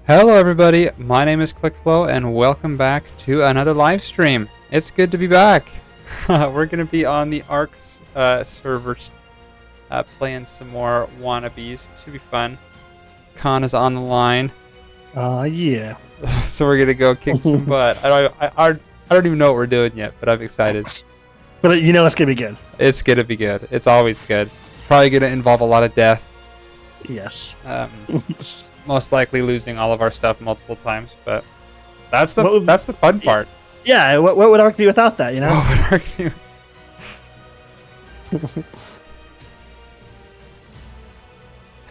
Hello everybody, my name is ClickFlow and welcome back to another live stream. It's good to be back. We're going to be on the ARK servers playing some more WannaB's. Should be fun. Khan is on the line. Yeah. So we're going to go kick some butt. I don't even know what we're doing yet, but I'm excited. But you know it's going to be good. It's going to be good. It's always good. It's probably going to involve a lot of death. Yes. Most likely losing all of our stuff multiple times, but that's the fun part. Yeah, what would ARK be without that, you know? What would ARK be?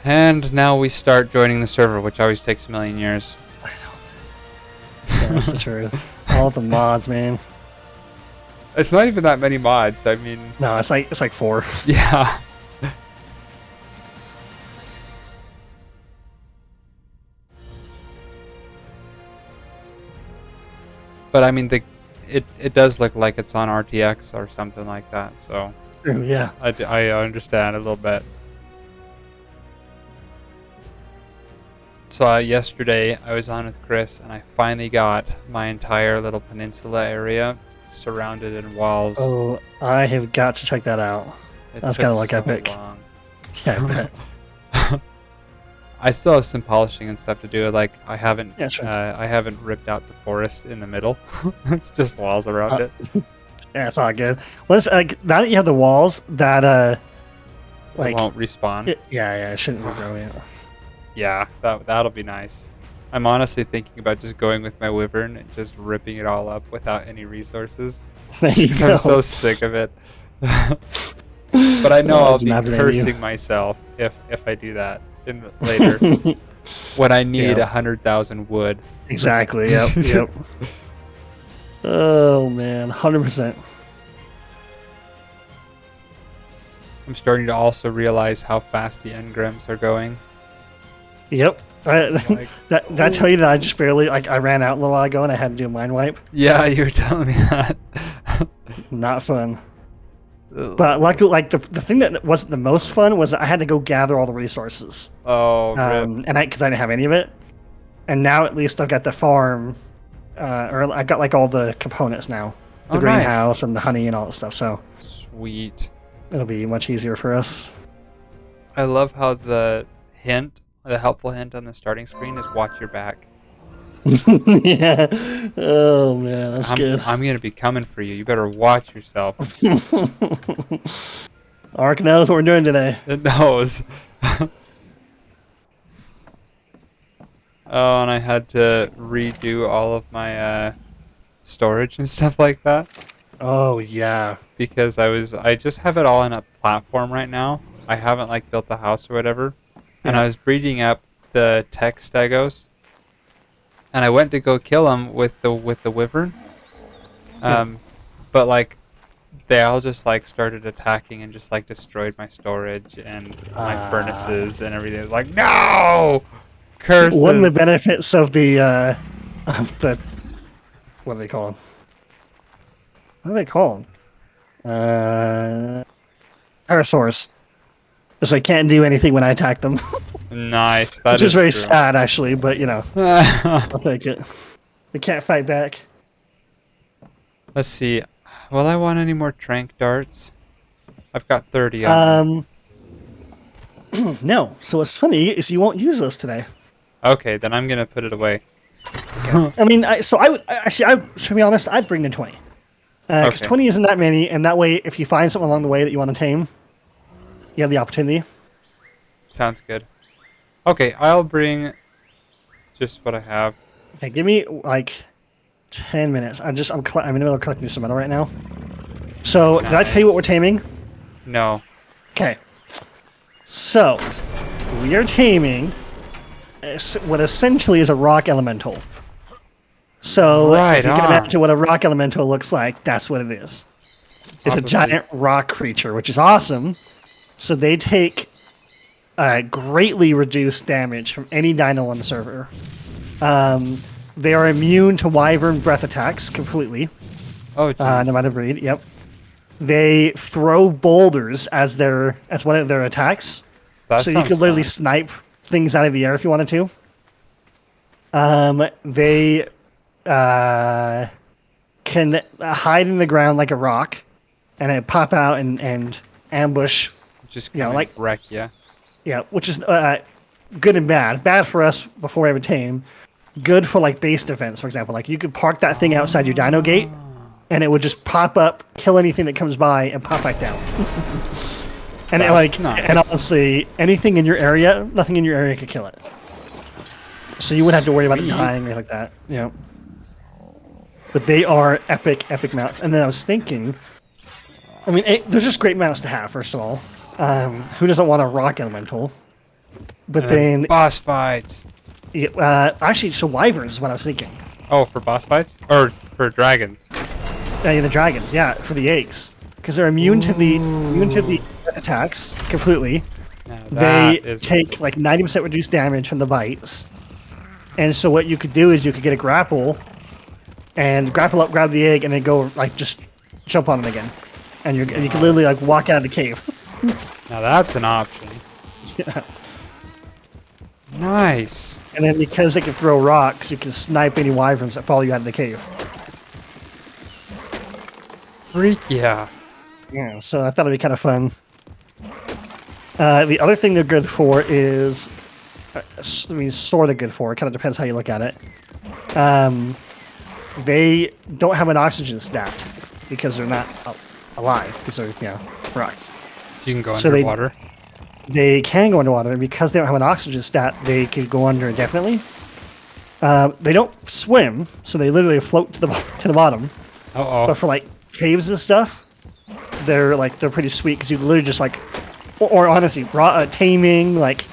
And now we start joining the server, which always takes a million years. I know. Yeah, that's the truth. All the mods, man. It's not even that many mods. I mean, no, it's like 4. Yeah. But I mean, it does look like it's on RTX or something like that. So yeah, I understand a little bit. So yesterday I was on with Chris and I finally got my entire little peninsula area surrounded in walls. Oh, I have got to check that out. That's kind of like epic. Long. Yeah, I bet. I still have some polishing and stuff to do. Like I haven't ripped out the forest in the middle. It's just walls around it. Yeah, it's all good. Well, now that you have the walls, that it won't respawn. Yeah, it shouldn't grow yet. Yeah, that'll be nice. I'm honestly thinking about just going with my wyvern and just ripping it all up without any resources. Because I'm so sick of it. But I know I'll be cursing myself if I do that later when I need 100,000 wood. Exactly. Yep. Oh man, 100%. I'm starting to also realize how fast the engrams are going. Yep. Did I tell you that I just barely I ran out a little while ago and I had to do a mind wipe? Yeah, you were telling me that. Not fun. But luckily, the thing that wasn't the most fun was I had to go gather all the resources. Oh, and because I didn't have any of it, and now at least I've got the farm, or I got like all the components now, the greenhouse and the honey and all that stuff. So sweet. It'll be much easier for us. I love how the helpful hint on the starting screen is watch your back. Yeah. Oh man, that's good. I'm gonna be coming for you. You better watch yourself. ARK knows what we're doing today. It knows. Oh, and I had to redo all of my storage and stuff like that. Oh yeah. Because I just have it all in a platform right now. I haven't built the house or whatever. And I was breeding up the tech stegos. And I went to go kill them with the wyvern. But they all just started attacking and just destroyed my storage and my furnaces and everything. It was like, no! Curses! One of the benefits of the what do they call them? What do they call them? Parasaurs. So I can't do anything when I attack them. Nice. Which is very sad, actually, but I'll take it. They can't fight back. Let's see. Will I want any more trank darts? I've got 30 of them. No. So what's funny is you won't use those today. Okay, then I'm gonna put it away. Okay. I mean, to be honest, I'd bring the 20. Because 20 isn't that many, and that way, if you find something along the way that you want to tame, you have the opportunity. Sounds good. Okay, I'll bring just what I have. Okay, give me 10 minutes. I'm in the middle of collecting some metal right now. So, nice. Did I tell you what we're taming? No. Okay. So, we are taming what essentially is a rock elemental. So, if you can imagine what a rock elemental looks like, that's what it is. It's a giant rock creature, which is awesome. So they take greatly reduced damage from any dino on the server. They are immune to wyvern breath attacks completely. Oh, no matter breed. Yep. They throw boulders as one of their attacks. So you could literally snipe things out of the air if you wanted to. They can hide in the ground like a rock, and then pop out and ambush. Just kind of like wreck you. Yeah, which is good and bad. Bad for us before we ever tame. Good for like base defense, for example. Like you could park that thing outside your dino gate, and it would just pop up, kill anything that comes by, and pop back down. And nice. And honestly, anything in your area, nothing in your area could kill it. So you wouldn't have to worry about it dying or like that. Yeah. But they are epic mounts. And then I was thinking, I mean, they're just great mounts to have. First of all, who doesn't want a rock elemental? But and then boss fights. Actually, so wyverns is what I was thinking. Oh, for boss fights or for dragons? Yeah, the dragons. Yeah, for the eggs, because they're immune to the attacks completely. They take like 90% reduced damage from the bites. And so what you could do is you could get a grapple, and grapple up, grab the egg, and then go like just jump on them again, and you can literally like walk out of the cave. Now that's an option. Yeah. Nice. And then because they can throw rocks, you can snipe any wyverns that follow you out of the cave. Freak yeah. Yeah, so I thought it'd be kind of fun. The other thing they're good for is, I mean, sort of good for. It kind of depends how you look at it. They don't have an oxygen stat because they're not alive because they're rocks. So you can go underwater. They can go underwater, and because they don't have an oxygen stat, they can go under indefinitely. They don't swim, so they literally float to the bottom. But for like caves and stuff, they're pretty sweet because you literally just like, or honestly, taming, like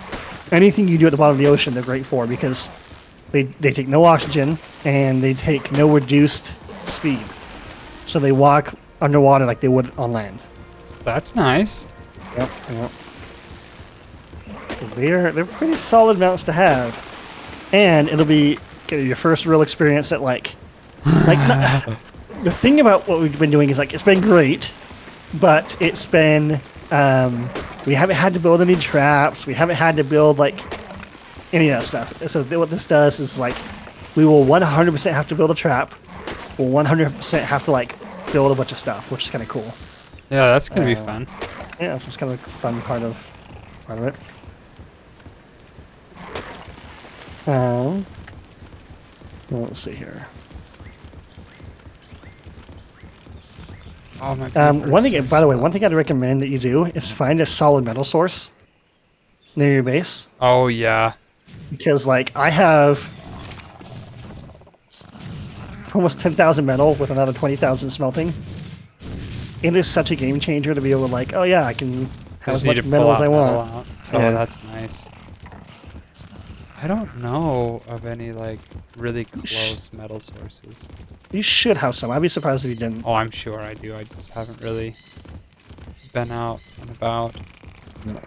anything you do at the bottom of the ocean, they're great for because they take no oxygen and they take no reduced speed, so they walk underwater like they would on land. That's nice. Yep. So they're pretty solid mounts to have, and it'll be your first real experience at like the thing about what we've been doing is like it's been great, but it's been we haven't had to build any traps, we haven't had to build like any of that stuff. So what this does is like we will 100% have to build a trap, we'll 100% have to like build a bunch of stuff, which is kind of cool. Yeah, that's gonna be fun. Yeah, so it's kind of a fun part of it. Let's see here. Oh my God. One thing, by the way, one thing I'd recommend that you do is find a solid metal source near your base. Oh yeah. Because like I have almost 10,000 metal with another 20,000 smelting. It is such a game changer to be able to like, oh yeah, I can have as much metal as I want. Oh, yeah. That's nice. I don't know of any like really close metal sources. You should have some. I'd be surprised if you didn't. Oh, I'm sure I do. I just haven't really been out and about. No.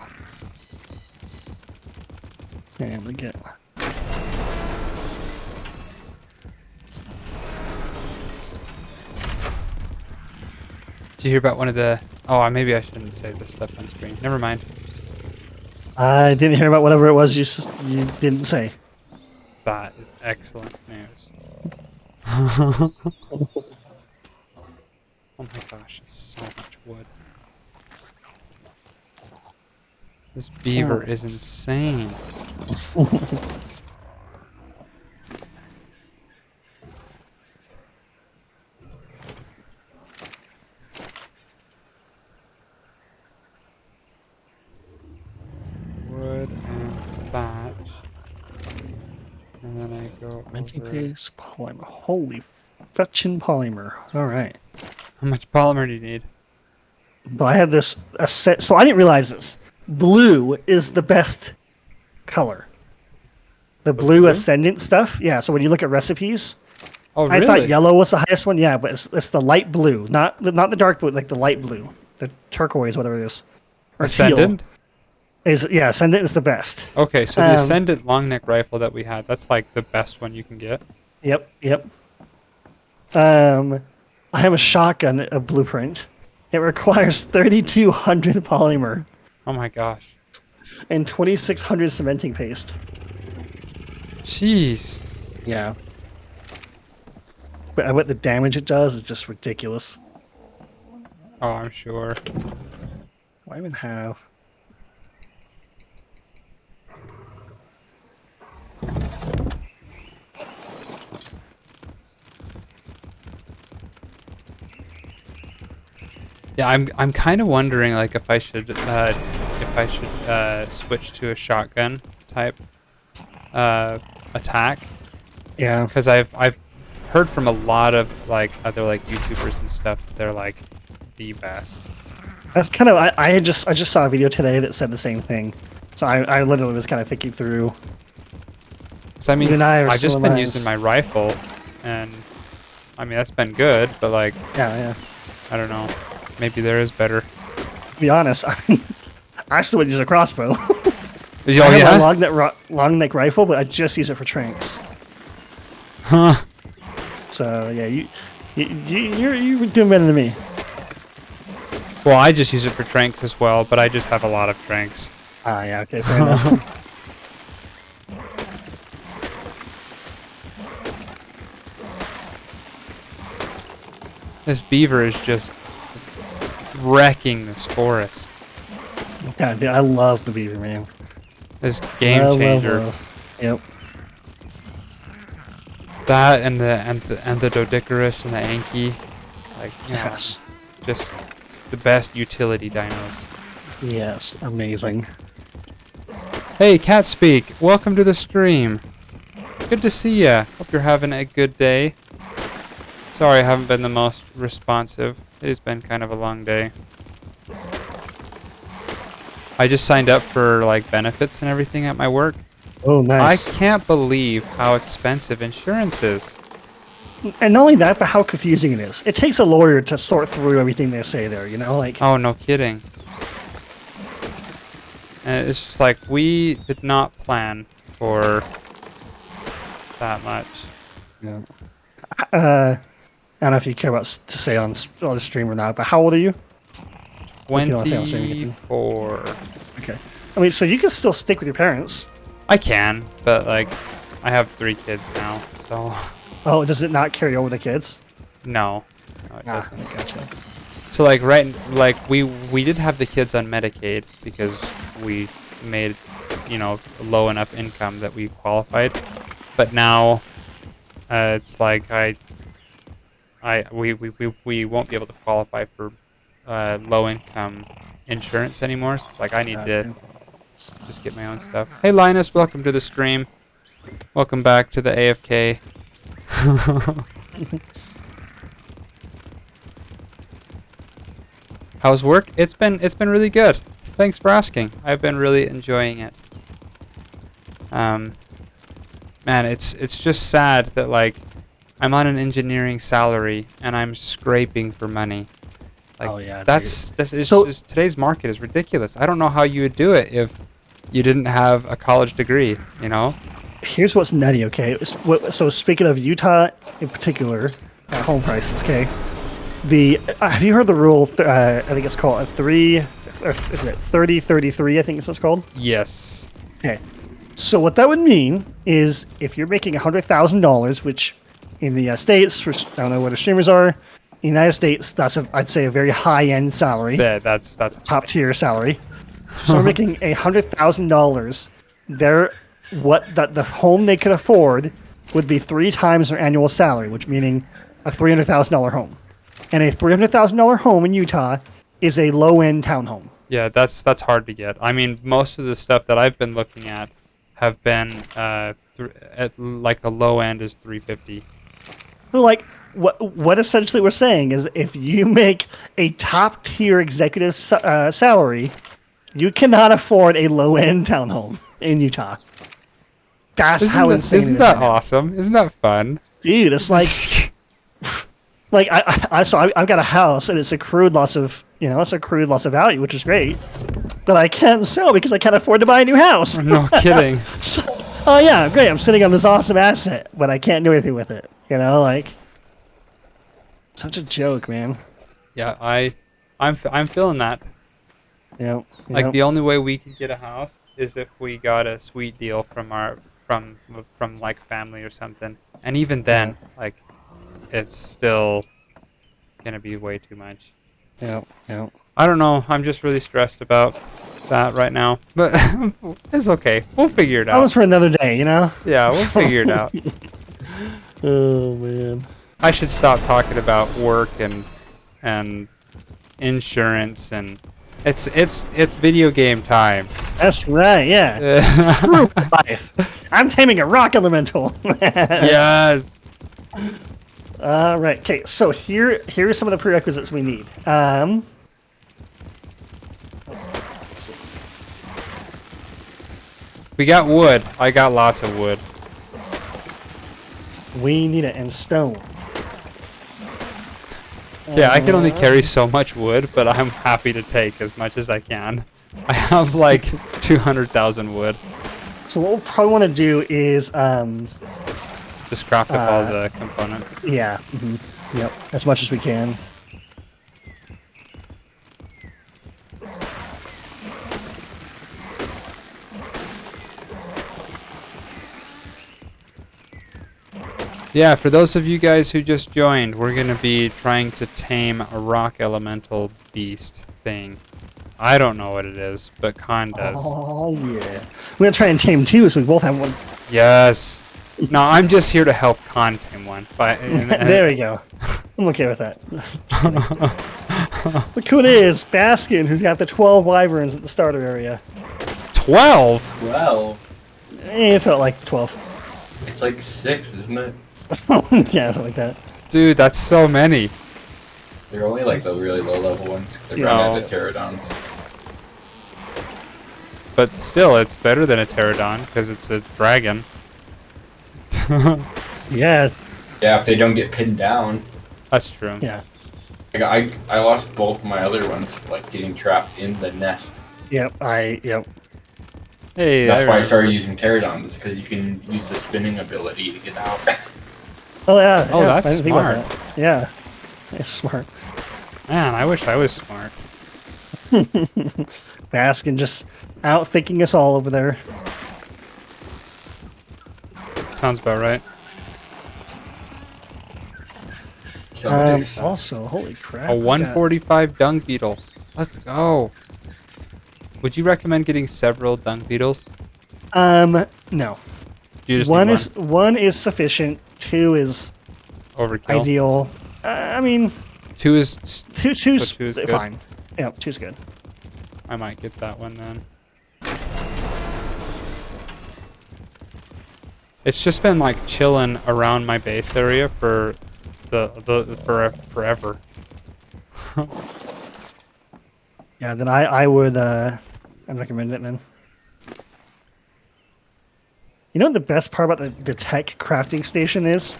And we get. Did you hear about one of the? Oh, maybe I shouldn't say this stuff on screen. Never mind. I didn't hear about whatever it was you didn't say. That is excellent news. Oh my gosh, it's so much wood. This beaver is insane. Wood and thatch. And then I go Paste polymer. Holy fetching polymer. Alright. How much polymer do you need? But I have this set. So I didn't realize this. Blue is the best color. The blue ascendant stuff. Yeah, so when you look at recipes, oh, really? I thought yellow was the highest one. Yeah, but it's the light blue, not the dark blue, like the light blue, the turquoise, whatever it is. Or Ascendant? Ascendant is the best. Okay, so the Ascendant long neck rifle that we had, that's like the best one you can get. Yep. I have a shotgun, a blueprint. It requires 3,200 polymer. Oh my gosh. And 2,600 cementing paste. Jeez. Yeah. But what the damage it does is just ridiculous. Oh, I'm sure. Why even have? Yeah, I'm kind of wondering like if I should switch to a shotgun type attack. Yeah. Because I've heard from a lot of like other like YouTubers and stuff that they're like the best. That's kind of I just saw a video today that said the same thing. So I literally was kind of thinking through. So I mean, I've just been using my rifle, and I mean that's been good, but like yeah. I don't know, maybe there is better. To be honest, I mean, I still would use a crossbow. Oh I have a long neck rifle, but I just use it for tranks. Huh. So yeah, you're doing better than me. Well, I just use it for tranks as well, but I just have a lot of tranks. Ah, yeah, okay, fair enough. This beaver is just wrecking this forest. Yeah, dude, I love the beaver, man. This game changer. Love. Yep. That and the Doedicurus and the Anki, like yes, just the best utility dinos. Yes, amazing. Hey, Cat Speak, welcome to the stream. Good to see ya. Hope you're having a good day. Sorry I haven't been the most responsive. It has been kind of a long day. I just signed up for like benefits and everything at my work. Oh, nice. I can't believe how expensive insurance is. And not only that, but how confusing it is. It takes a lawyer to sort through everything they say there, you know? Like, oh, no kidding. And it's just like, we did not plan for that much. yeah. I don't know if you care about to say on the stream or not, but how old are you? 24. Okay. I mean, so you can still stick with your parents. I can, but like, I have 3 kids now, so. Oh, does it not carry over to kids? No, it doesn't. Gotcha. So like, we did have the kids on Medicaid because we made, low enough income that we qualified. But now, it's like we won't be able to qualify for low income insurance anymore. So it's like I need to just get my own stuff. Hey Linus, welcome to the stream. Welcome back to the AFK. How's work? It's been really good. Thanks for asking. I've been really enjoying it. Man, it's just sad that like I'm on an engineering salary and I'm scraping for money. Like, oh yeah, today's market is ridiculous. I don't know how you would do it if you didn't have a college degree, Here's what's nutty, okay? So speaking of Utah in particular, home prices, okay? Have you heard the rule? I think it's called a 30-33, I think is what it's called? Yes. Okay. So what that would mean is if you're making $100,000, which in the States, I don't know what the streamers are, in the United States, I'd say a very high-end salary. Yeah, that's top-tier salary. So we're making $100,000. The home they could afford would be 3 times their annual salary, which meaning a $300,000 home. And a $300,000 home in Utah is a low-end townhome. Yeah, that's hard to get. I mean, most of the stuff that I've been looking at have been like the low end is $350. Like what essentially we're saying is if you make a top-tier executive salary, you cannot afford a low-end townhome in Utah. That's how insane. Isn't that awesome? Isn't that fun? Dude, it's like like I've got a house and it's accrued loss of value, which is great. But I can't sell because I can't afford to buy a new house. No kidding. So, oh yeah, great. I'm sitting on this awesome asset, but I can't do anything with it. Such a joke, man. Yeah, I'm feeling that. Yeah. Like the only way we could get a house is if we got a sweet deal from our from like family or something. And even then, like, it's still gonna be way too much. Yeah, yeah. I don't know. I'm just really stressed about that right now, but it's okay. We'll figure it out. That was for another day, you know? Yeah, we'll figure it out. Oh man. I should stop talking about work and insurance and it's video game time. That's right, yeah. Screw life. I'm taming a rock elemental. Yes. Right. Okay. So here are some of the prerequisites we need. We got wood. I got lots of wood. We need it in stone. Yeah, I can only carry so much wood, but I'm happy to take as much as I can. I have like 200,000 wood. So what we'll probably want to do is Just craft up all the components. yeah. Yep. As much as we can. Yeah, for those of you guys who just joined, we're going to be trying to tame a rock elemental beast thing. I don't know what it is, but Khan does. Oh, yeah. We're going to try and tame two, so we both have one. Yes. No, I'm just here to help Khan tame one. There we go. I'm okay with that. Look who it is, Baskin, who's got the 12 wyverns at the starter area. 12? Well, It felt like 12. it's like 6, isn't it? Yeah, something like that. Dude, that's so many. They're only like the really low level ones. They're Yeah. running the pterodons. But still, it's better than a pterodon, because it's a dragon. Yeah, Yeah, if they don't get pinned down. That's true. yeah. Like, I lost both my other ones, like getting trapped in the nest. Yep, yep. Hey, That's why I remember. started using pterodons, because you can use the spinning ability to get out. Oh, yeah. Oh, yeah, that's I didn't think about smart. that. Yeah. It's smart. Man, I wish I was smart. Baskin just out-thinking us all over there. Sounds about right. So Also, holy crap. A we got- 145 dung beetle. Let's go. Would you recommend getting several dung beetles? No. You just One need one is sufficient. Two is overkill. ideal. I mean, Two is. two's So two is good? fine. Yeah, two's good. I might get that one then. It's just been like chilling around my base area for forever. Yeah, then I would I'd recommend it then. You know what the best part about the tech crafting station is?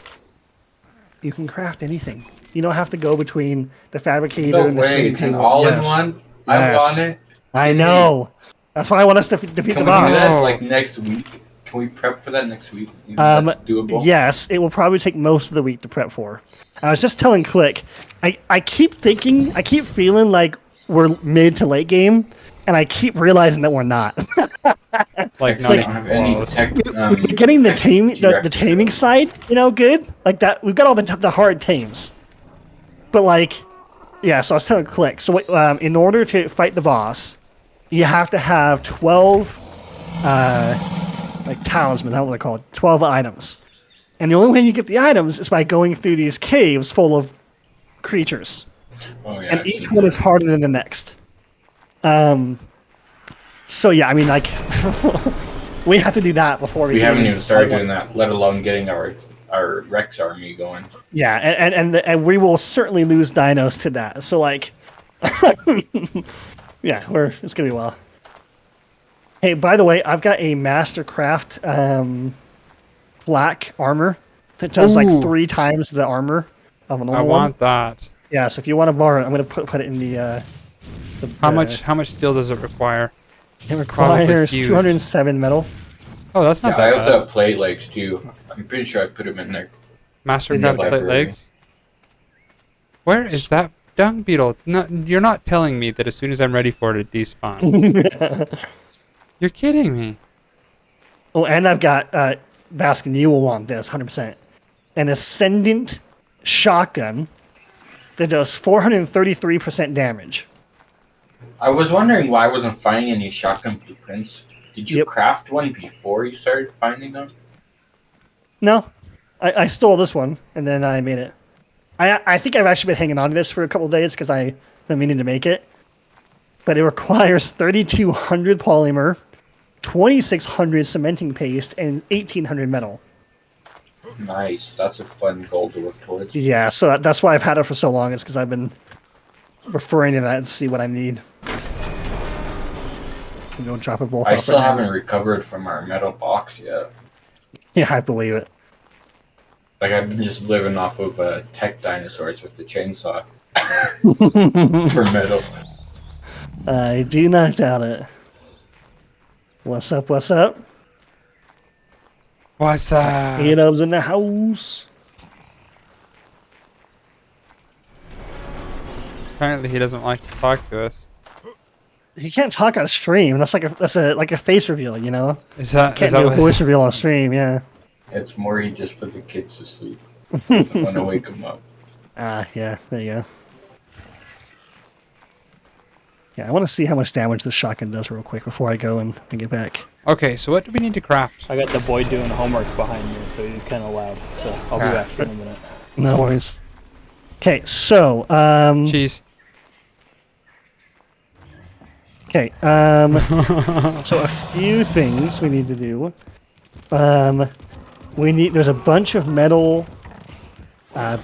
You can craft anything. You don't have to go between the fabricator no and the way, it's CNC an one. all-in-one. I Yes. want it. I know. That's why I want us to defeat Can the we do boss. that Oh. like next week? Can we prep for that next week? You think that's doable? Yes, it will probably take most of the week to prep for. I was just telling Click, I keep feeling like we're mid to late game, and I keep realizing that we're not. Like I not don't even have any close. tech. We're getting the direct taming side, good. Like that, we've got all the hard tames. But like, yeah. So I was telling Click. So in order to fight the boss, you have to have 12, like talismans. I don't know what they're called. 12 items. And the only way you get the items is by going through these caves full of creatures. Oh, yeah, And I've each seen one that. is harder than the next. So yeah, I mean, like, we have to do that before We haven't can even started fight doing that, let alone getting our Rex army going. Yeah, and we will certainly lose dinos to that. So like, yeah, it's gonna be well. Hey, by the way, I've got a Mastercraft black armor that does like Ooh. 3 times the armor of a normal I one. want that. Yeah, so if you want to borrow it, I'm gonna put it in the How much steel does it require? It requires huge. 207 metal. Oh, that's Yeah, not I that also bad. have plate legs too. I'm pretty sure I put them in there. Mastercraft plate library. legs. Where is that dung beetle? No, you're not telling me that as soon as I'm ready for it, it despawn. You're kidding me. Oh, and I've got Baskin. You will want this 100%. An Ascendant shotgun that does 433% damage. I was wondering why I wasn't finding any shotgun blueprints. Did you craft one before you started finding them? No, I stole this one and then I made it. I think I've actually been hanging on to this for a couple of days because I've been meaning to make it. But it requires 3,200 polymer, 2,600 cementing paste, and 1,800 metal. Nice. That's a fun goal to work towards. Yeah, so that's why I've had it for so long. It's because I've been referring to that to see what I need. I'm going to drop it both off. I still haven't recovered from our metal box yet. Yeah, I believe it. Like, I've been just living off of tech dinosaurs with the chainsaw for metal. I do not doubt it. What's up, what's up? What's up? Adam's in the house. Apparently he doesn't like to talk to us. You can't talk on stream. That's like a face reveal, you know? Is that Can't do a voice reveal on stream, yeah. It's more he just put the kids to sleep. Doesn't want to wake them up. Yeah, there you go. Yeah, I want to see how much damage the shotgun does real quick before I go and get back. Okay, so what do we need to craft? I got the boy doing homework behind me, so he's kind of loud. So I'll be back in a minute. No worries. Okay, so Cheese. Okay, so a few things we need to do. There's a bunch of metal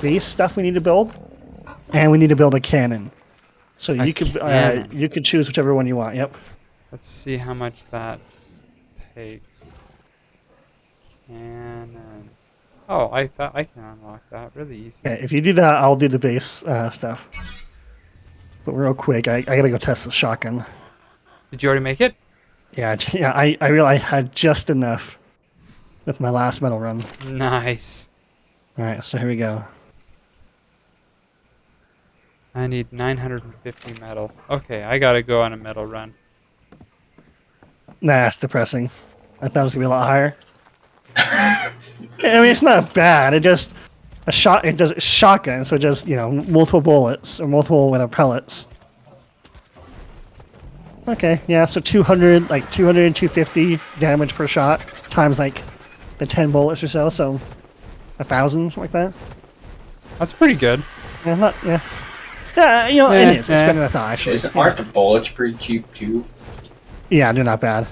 base stuff we need to build, and we need to build a cannon. So you could choose whichever one you want. Yep. Let's see how much that takes. Cannon. Oh, I thought I can unlock that really easy. Okay, if you do that, I'll do the base stuff. But real quick, I gotta go test the shotgun. Did you already make it? Yeah. I realized I had just enough with my last metal run. Nice. All right, so here we go. I need 950 metal. Okay, I gotta go on a metal run. Nah, that's depressing. I thought it was gonna be a lot higher. I mean, it's not bad. It does a shotgun, so it does multiple bullets or multiple pellets. Okay, yeah, so 200 and 250 damage per shot times the 10 bullets or so 1,000, something like that. That's pretty good. Yeah, it is. It's better than I thought, actually. Aren't the bullets pretty cheap too? Yeah, they're not bad.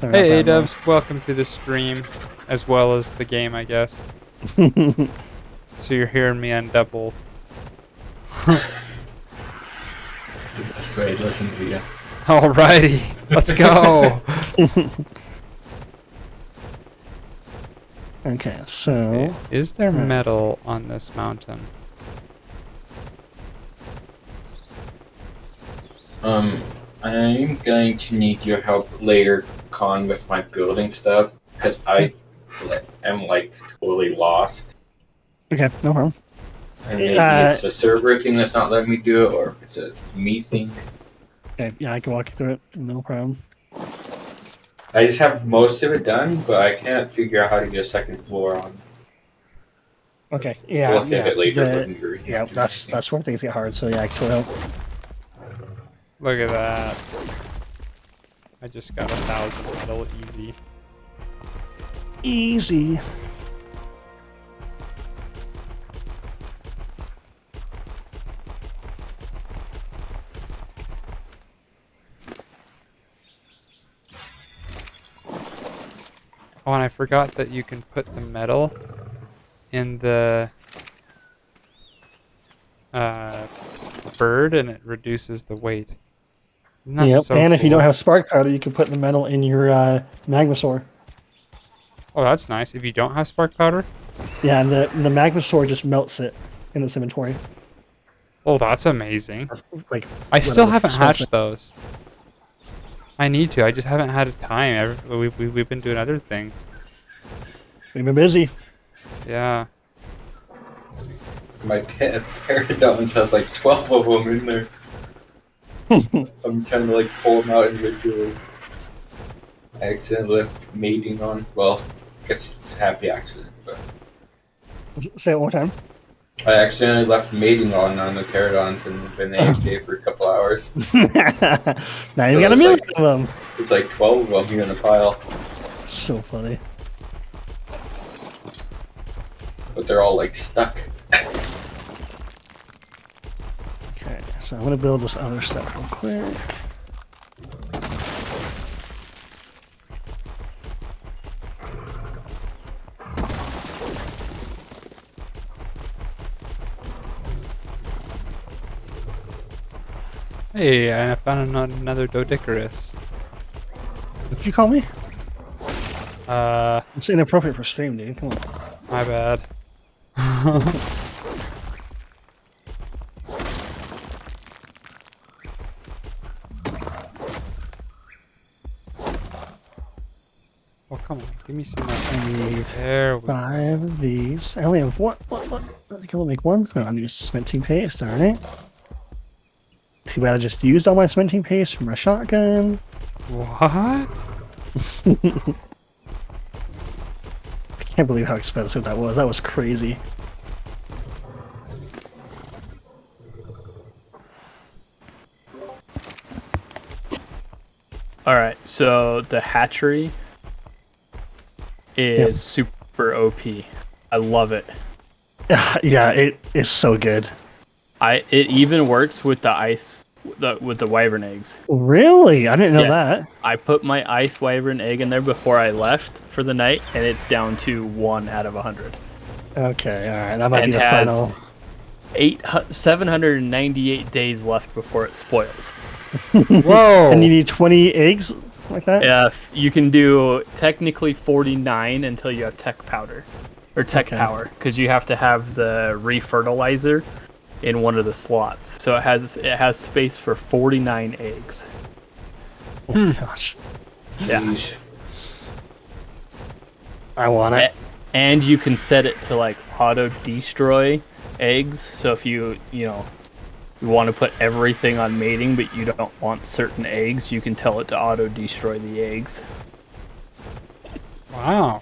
Hey, A-Dubs, welcome to the stream, as well as the game, I guess. So you're hearing me on double. It's the best way to listen to you. Alrighty, let's go. Okay, so... Okay. Is there metal on this mountain? I'm going to need your help later, Con, with my building stuff, because I am totally lost. Okay, no problem. And maybe it's a server thing that's not letting me do it, or if it's a me thing. Okay, yeah, I can walk you through it, no problem. I just have most of it done, but I can't figure out how to get a second floor on. Okay, yeah. We'll look at it later. Yeah, that's where things get hard, so yeah, I can totally help. Look at that. I just got 1,000 metal easy. Easy. Oh, and I forgot that you can put the metal in the bird and it reduces the weight. Isn't that so and if you cool? don't have spark powder, you can put the metal in your magmasaur. Oh, that's nice. If you don't have spark powder? Yeah, and the magmasaur just melts it in its inventory. Oh, that's amazing. I still literally haven't smelts hatched it. those. I need to. I just haven't had time. We've been doing other things. We've been busy. Yeah. My pet of Paradons has 12 of them in there. I'm trying to pull them out individually. accidentally left mating on. Well, I guess it's a happy accident, but Say it one more time. I accidentally left mating on the pterodons and been AFK for a couple hours. Now you got a million of them. It's like 12 of them here in the pile. So funny. But they're all like stuck. Okay, so I'm gonna build this other stuff real quick. Hey, I found another Doedicurus. What did you call me? It's inappropriate for stream, dude. Come on. My bad. Oh, come on. Give me some more. I need There we 5 of these. I only have what? I think I'll make one. Oh, I need cementing paste, alright. Too bad I just used all my cementing paste from my shotgun. What? I can't believe how expensive that was. That was crazy. Alright, so the hatchery is super OP. I love it. Yeah, it is so good. It even works with the ice with the wyvern eggs. Really? I didn't know Yes. that. I put my ice wyvern egg in there before I left for the night, and it's down to 1 out of 100. Okay, alright. That might And be the has final. 798 days left before it spoils. Whoa! And you need 20 eggs like that? You can do technically 49 until you have tech powder or tech power, because you have to have the refertilizer in one of the slots. So it has space for 49 eggs. Oh, gosh. Yeah. Yeesh. I want it. And you can set it to like auto destroy eggs. So if you want to put everything on mating, but you don't want certain eggs, you can tell it to auto destroy the eggs. Wow.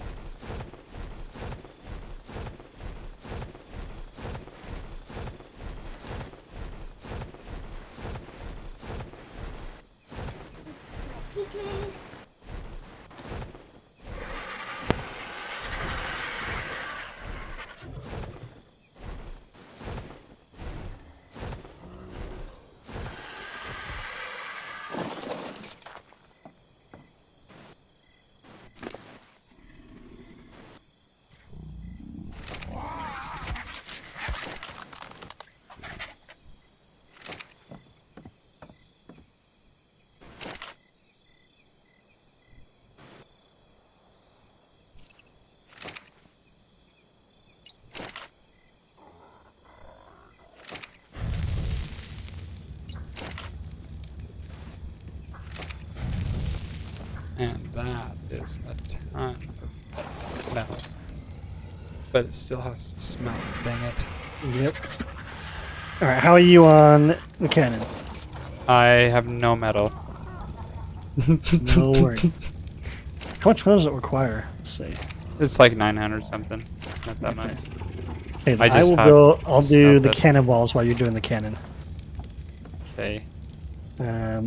And that is a ton of metal. But it still has to smell, dang it. Yep. Alright, how are you on the cannon? I have no metal. No worries. How much metal does it require? Let's see. It's like 900 something. It's not that much. Okay, I just have I'll do the smelted. cannonballs while you're doing the cannon. Okay.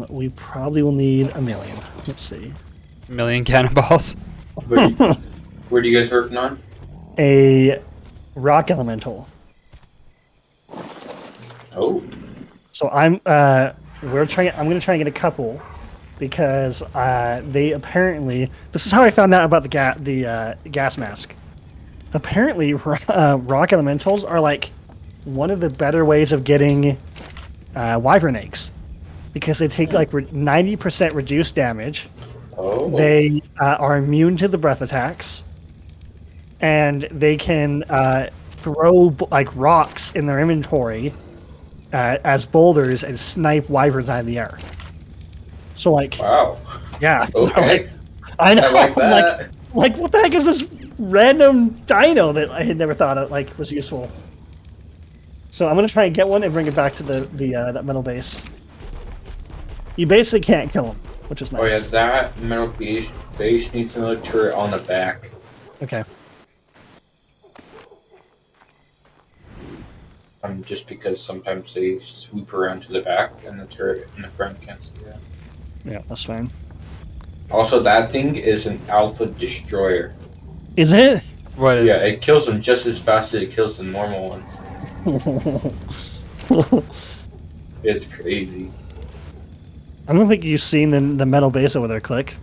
We probably will need 1 million. Let's see. A million cannonballs. Where do you guys working on? A rock elemental. Oh. So I'm gonna try and get a couple because they apparently, this is how I found out about the gas mask. Apparently, rock elementals are like one of the better ways of getting wyvern eggs because they take like 90% reduced damage. Oh. They are immune to the breath attacks, and they can throw like rocks in their inventory as boulders and snipe wyverns out of the air. So like, Wow. yeah, Okay. like, I know. I like that. Like, what the heck is this random dino that I had never thought of, like was useful? So I'm gonna try and get one and bring it back to the that metal base. You basically can't kill them. which is nice. Oh yeah, that metal base needs another turret on the back. Okay. Just because sometimes they swoop around to the back and the turret in the front can't see that. Yeah, that's fine. Also, that thing is an alpha destroyer. Is it? What is? Yeah, it kills them just as fast as it kills the normal ones. It's crazy. I don't think you've seen the metal base over there, Click.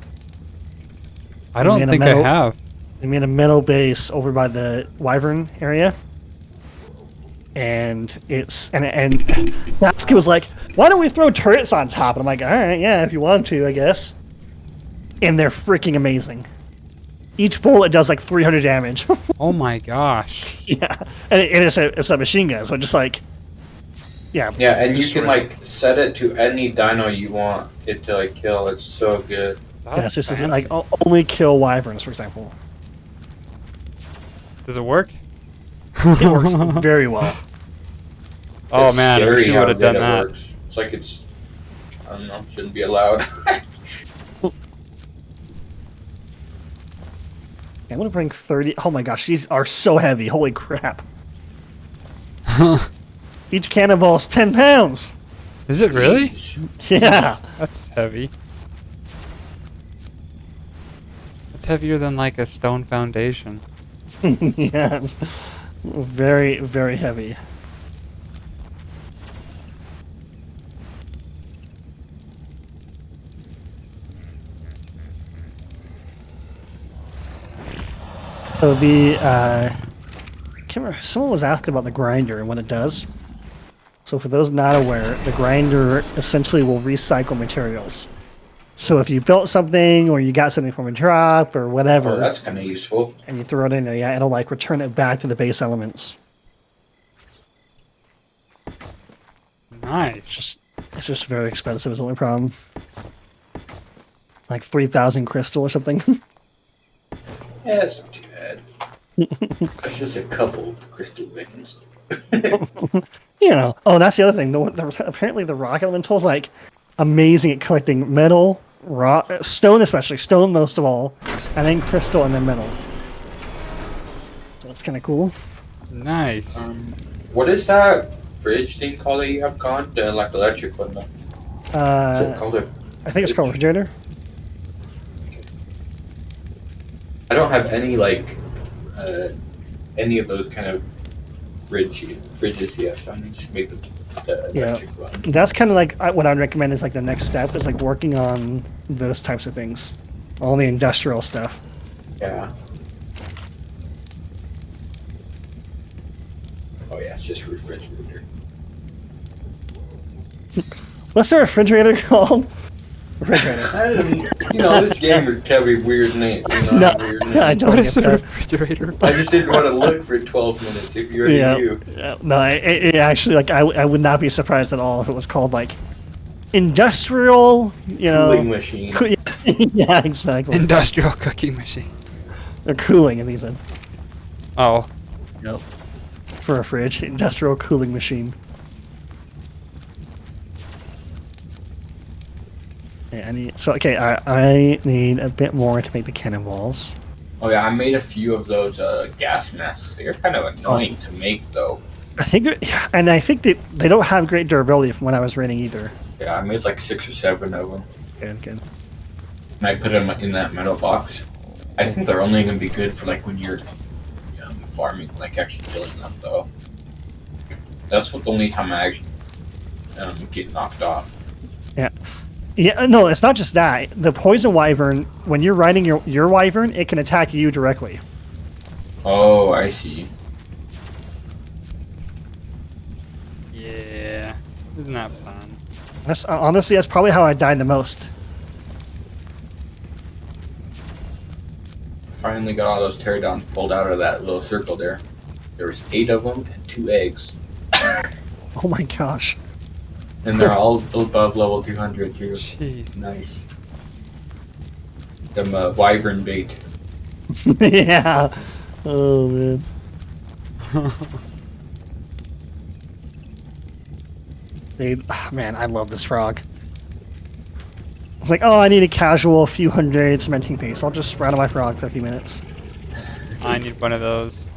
I don't think I have. They made a metal base over by the Wyvern area. And and Basket was like, why don't we throw turrets on top? And I'm like, alright, yeah, if you want to, I guess. And they're freaking amazing. Each bullet does like 300 damage. Oh my gosh. Yeah. And it's a machine gun, so just like yeah. Yeah, and you can like set it to any dino you want it to like kill. It's so good. Yeah, it's just like only kill wyverns, for example. Does it work? It works very well. Oh It's man, I wish scary you how would have good done it that. works. It's like it's, I don't know, shouldn't be allowed. I'm gonna bring 30. Oh my gosh, these are so heavy. Holy crap. Each cannonball is 10 pounds. Is it really? Yeah. That's heavy. That's heavier than like a stone foundation. Yeah. It's very, very heavy. So I can't remember, someone was asking about the grinder and what it does. So for those not aware, the grinder essentially will recycle materials. So if you built something or you got something from a drop or whatever, Oh, that's kind of useful. and you throw it in there, yeah, it'll like return it back to the base elements. Nice. It's just very expensive is the only problem. Like 3,000 crystal or something. Yeah, it's not too bad. That's just a couple crystal veins. You know. Oh, that's the other thing. Apparently the rock elemental is like amazing at collecting metal, rock, stone especially, stone most of all, and then crystal and then metal. So that's kind of cool. Nice. What is that bridge thing called that you have gone? The like electric one. Is it called a I think it's called refrigerator. I don't have any like any of those kind of fridges yet. So I'm just make the electric one. That's kind of like what I'd recommend is like the next step is like working on those types of things, all the industrial stuff. Yeah. Oh yeah, it's just refrigerator. What's the refrigerator called? Refrigerator. You know, this game is carry weird names. You know, weird names. I don't What is get a that. refrigerator? I just didn't want to look for 12 minutes if you already knew. Yeah. No, it actually like I would not be surprised at all if it was called like industrial, you Cooling know. machine. Yeah, exactly. Industrial cooking machine. They're cooling it even. Oh. Yep. For a fridge, industrial cooling machine. Okay, I need a bit more to make the cannonballs. Oh yeah, I made a few of those gas masks. They're kind of annoying to make though. I think they don't have great durability from when I was raiding either. Yeah, I made like 6 or 7 of them. Good. And I put them in that metal box. I think they're only going to be good for like when you're farming, like actually killing them though. That's what the only time I actually get knocked off. Yeah. Yeah, no, it's not just that. The poison wyvern, when you're riding your wyvern, it can attack you directly. Oh, I see. Yeah. Isn't that fun? That's honestly, that's probably how I died the most. Finally got all those pterodons pulled out of that little circle there. There was 8 of them and 2 eggs. Oh my gosh. And they're all above level 200 too. Jeez. Nice. Them wyvern bait. Yeah. Oh man. Man, I love this frog. It's like, oh, I need a casual few hundred cementing paste. I'll just spread on my frog for a few minutes. I need one of those.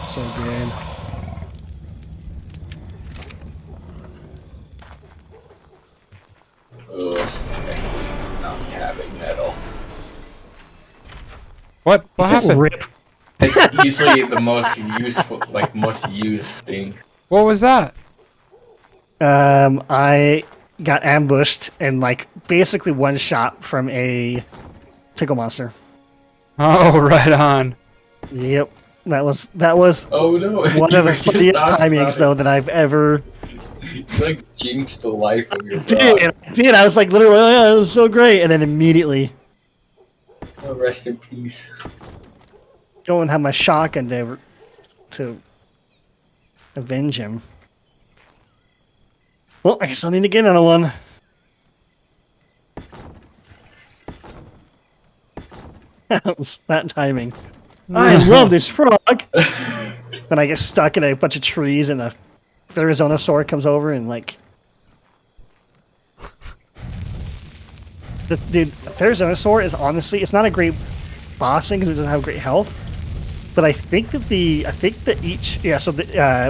So good. Ugh, not having metal. What happened? Rip. It's easily the most useful, like most used thing. What was that? I got ambushed and like basically one shot from a tickle monster. Oh, right on. Yep, that was Oh no! one of the You funniest talked timings about though that I've ever. You like jinxed the life of your Dude, frog. I was like literally, oh, yeah, it was so great, and then immediately Oh, rest in peace. go and have my shotgun to avenge him. Well, I guess I'll need to get another one. That timing. I love this frog. Then I get stuck in a bunch of trees, and a Therizonosaur comes over and like. Dude, Therizonosaur is honestly, it's not a great boss thing because it doesn't have great health. But I think that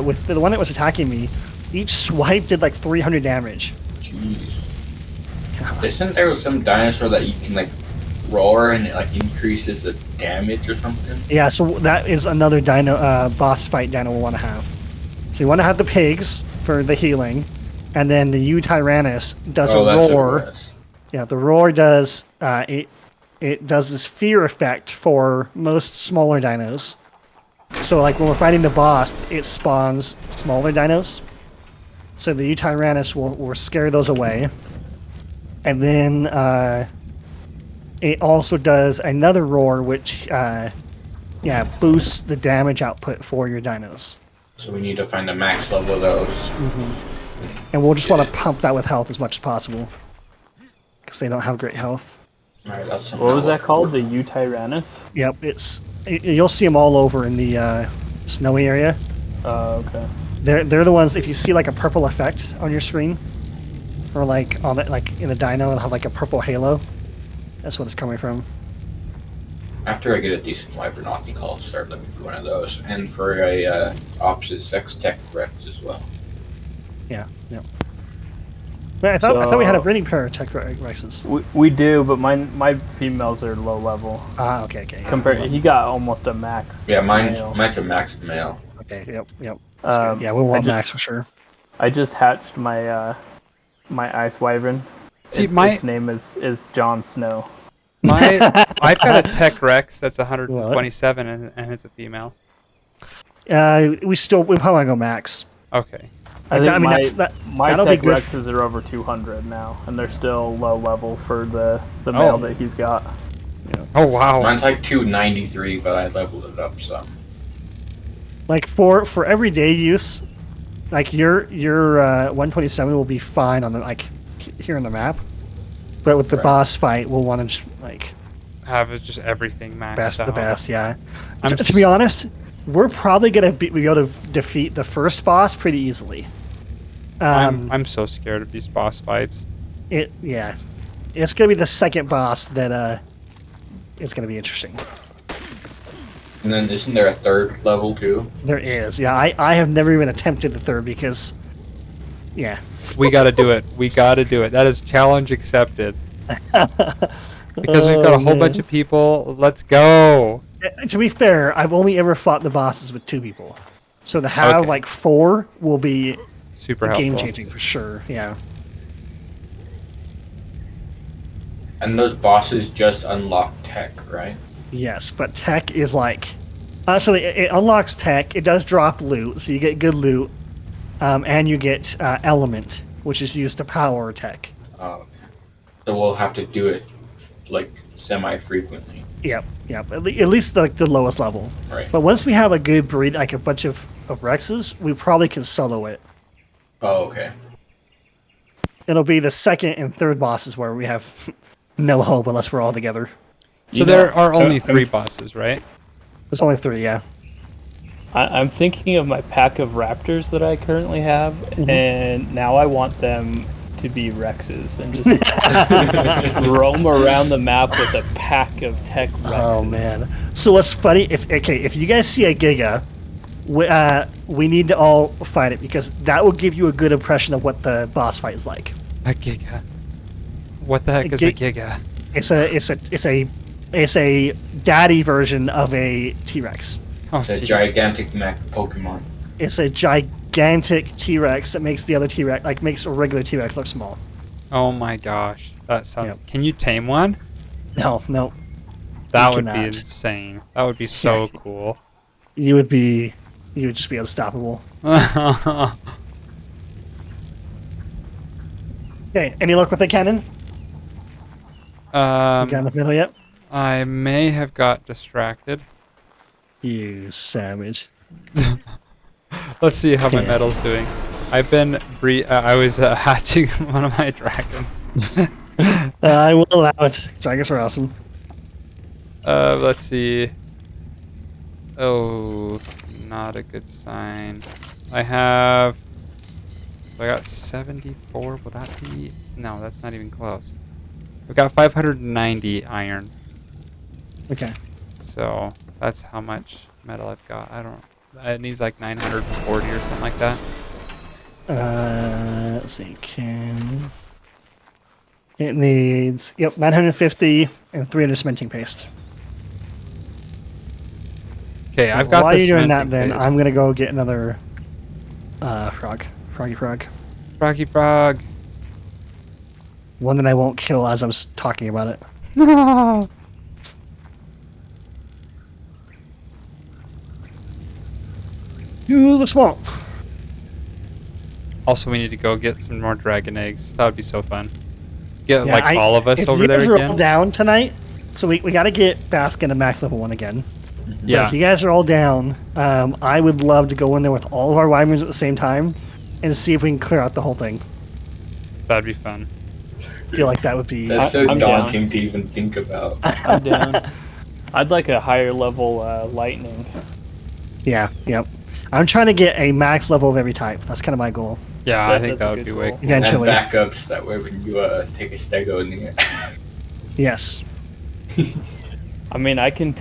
with the one that was attacking me, each swipe did like 300 damage. Jeez. Isn't there some dinosaur that you can like roar and it like increases the damage or something? Yeah, so that is another boss fight dino we'll want to have. So you want to have the pigs for the healing, and then the U-Tyrannus does a roar. Yeah, the roar does it does this fear effect for most smaller dinos. So like when we're fighting the boss, it spawns smaller dinos. So the U-Tyrannus will scare those away. And then it also does another roar, which boosts the damage output for your dinos. So we need to find a max level of those. Mm-hmm. And we'll just want to pump that with health as much as possible. Because they don't have great health. Alright, that's What was that called? The U-Tyrannus? Yep, you'll see them all over in the snowy area. Oh, okay. They're the ones, if you see like a purple effect on your screen, or like on it, like in a dino, it'll have like a purple halo. That's what it's coming from. After I get a decent wyvern, I think I'll start looking for one of those, and for a opposite sex tech Rex as well. Yeah. But I thought we had a breeding pair of tech Rexes. We do, but my females are low level. Ah, okay. He got almost a max. Yeah, mine's male. a max male. Okay, yep. Yeah, we want max for sure. I just hatched my my ice wyvern. See, its name is Jon Snow. I've got a Tech Rex that's 127 and it's a female. We probably want to go max. Okay. I think my that'll Tech be good. Rexes are over 200 now, and they're still low level for the male that he's got. Yeah. Oh wow. Mine's like 293, but I leveled it up some. Like for everyday use, like your 127 will be fine on the like here on the map, but with the boss fight, we'll want to just like have just everything maxed best out. the best. Yeah. To be honest, we're probably gonna be able to defeat the first boss pretty easily. I'm so scared of these boss fights. It's gonna be the second boss that it's gonna be interesting. And then isn't there a third level too? There is. Yeah, I have never even attempted the third because, yeah. We gotta do it. That is challenge accepted. Because we've got a whole bunch of people. Let's go. To be fair, I've only ever fought the bosses with 2 people. So to have like 4 will be super helpful. Game changing for sure. Yeah. And those bosses just unlock tech, right? Yes, but tech is like actually it unlocks tech. It does drop loot, so you get good loot, and you get element, which is used to power tech. Oh, okay. So we'll have to do it like semi-frequently. Yep. At least like the lowest level. Right. But once we have a good breed, like a bunch of Rexes, we probably can solo it. Oh, okay. It'll be the second and third bosses where we have no hope unless we're all together. So there are only 3 bosses, right? There's only 3, yeah. I'm thinking of my pack of raptors that I currently have, and now I want them to be Rexes and just roam around the map with a pack of tech Rexes. Oh man! So what's funny? If you guys see a Giga, we need to all fight it because that will give you a good impression of what the boss fight is like. A Giga. What the heck is a Giga? It's a daddy version of a T-Rex. Oh, It's a jeez. gigantic mech Pokemon. It's a gigantic T-Rex that makes the other T-Rex, like makes a regular T-Rex look small. Oh my gosh, that sounds. Yep. Can you tame one? No. That You would be cannot. insane. That would be so cool. You would just be unstoppable. Okay, any luck with the cannon? You got in the middle yet? I may have got distracted. You savage. Let's see how my Okay. metal's doing. I've been I was hatching one of my dragons. I will allow it. Dragons are awesome. Let's see. Oh, not a good sign. I got 74. Will that be? No, that's not even close. I've got 590 iron. Okay. So that's how much metal I've got. I don't. It needs like 940 or something like that. Let's see. It needs 950 and 300 cementing paste. Okay, I've got While the you're doing that, cementing then paste. I'm gonna go get another froggy frog. Froggy frog. One that I won't kill as I'm talking about it. To the swamp. Also, we need to go get some more dragon eggs. That would be so fun. Get Yeah, like all of us if over you there guys are all again. down tonight, so we got to get Baskin to max level 1 again. But Yeah. if you guys are all down, I would love to go in there with all of our wyverns at the same time and see if we can clear out the whole thing. That'd be fun. I feel like that would be. That's so I'm daunting to even think about. I'm down. I'd like a higher level lightning. Yeah, yep. I'm trying to get a max level of every type. That's kind of my goal. Yeah, I That- think that's a that would good be way goal. cool. Eventually. And backups, that way when you take a stego in the air. Yes. I mean, I can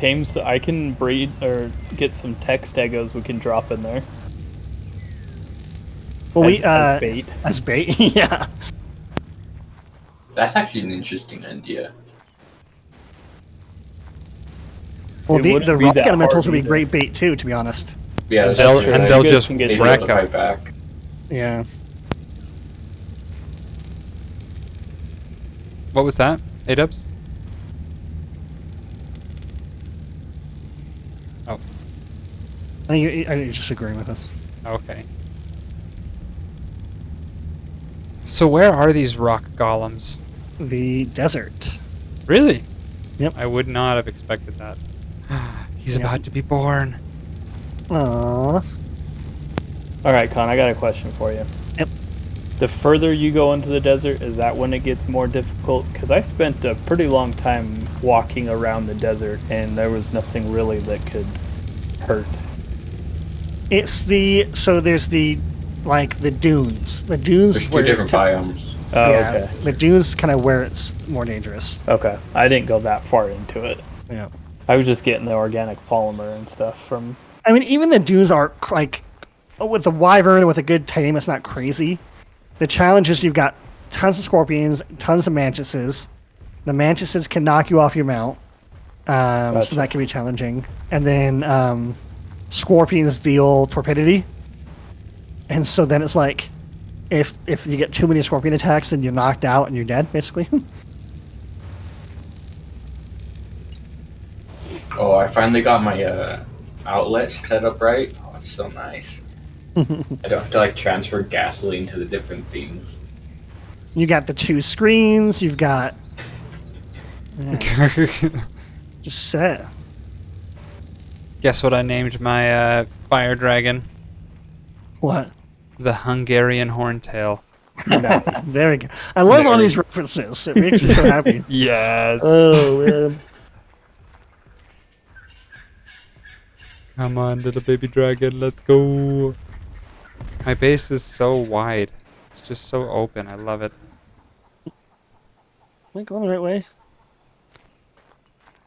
I can breed or get some tech stegos we can drop in there. Well, as bait. As bait, yeah. That's actually an interesting idea. Well, It the wouldn't be rock that elementals hard would be either. great bait too, to be honest. Yeah, And that's they'll- true. and You they'll guys just can get They'd be wreck able to up. fight back. Yeah. What was that? A-dubs? Oh, I think you're just agreeing with us. okay. So where are these rock golems? The desert. Really? Yep. I would not have expected that. He's Yep. about to be born. Aww. All right, Con, I got a question for you. Yep. The further you go into the desert, is that when it gets more difficult? Because I spent a pretty long time walking around the desert, and there was nothing really that could hurt. There's the dunes. The dunes There's is two where it's different biomes. Oh, yeah, okay. the dunes kind of where it's more dangerous. Okay. I didn't go that far into it. Yeah. I was just getting the organic polymer and stuff from. I mean, even the dunes are like with the wyvern with a good tame, it's not crazy. The challenge is you've got tons of scorpions, tons of mantises. The mantises can knock you off your mount, so Gotcha. that can be challenging. And then scorpions deal torpidity, and so then it's like if you get too many scorpion attacks, then you're knocked out and you're dead, basically. Oh, I finally got my outlet set up right. Oh, it's so nice. I don't have to like transfer gasoline to the different things. You got the 2 screens. You've got just set. Guess what I named my fire dragon? What? The Hungarian Horntail. There we go. I love all these references. It makes me so happy. Yes. Oh man. Come on, little baby dragon, let's go. My base is so wide. It's just so open. I love it. I going the right way?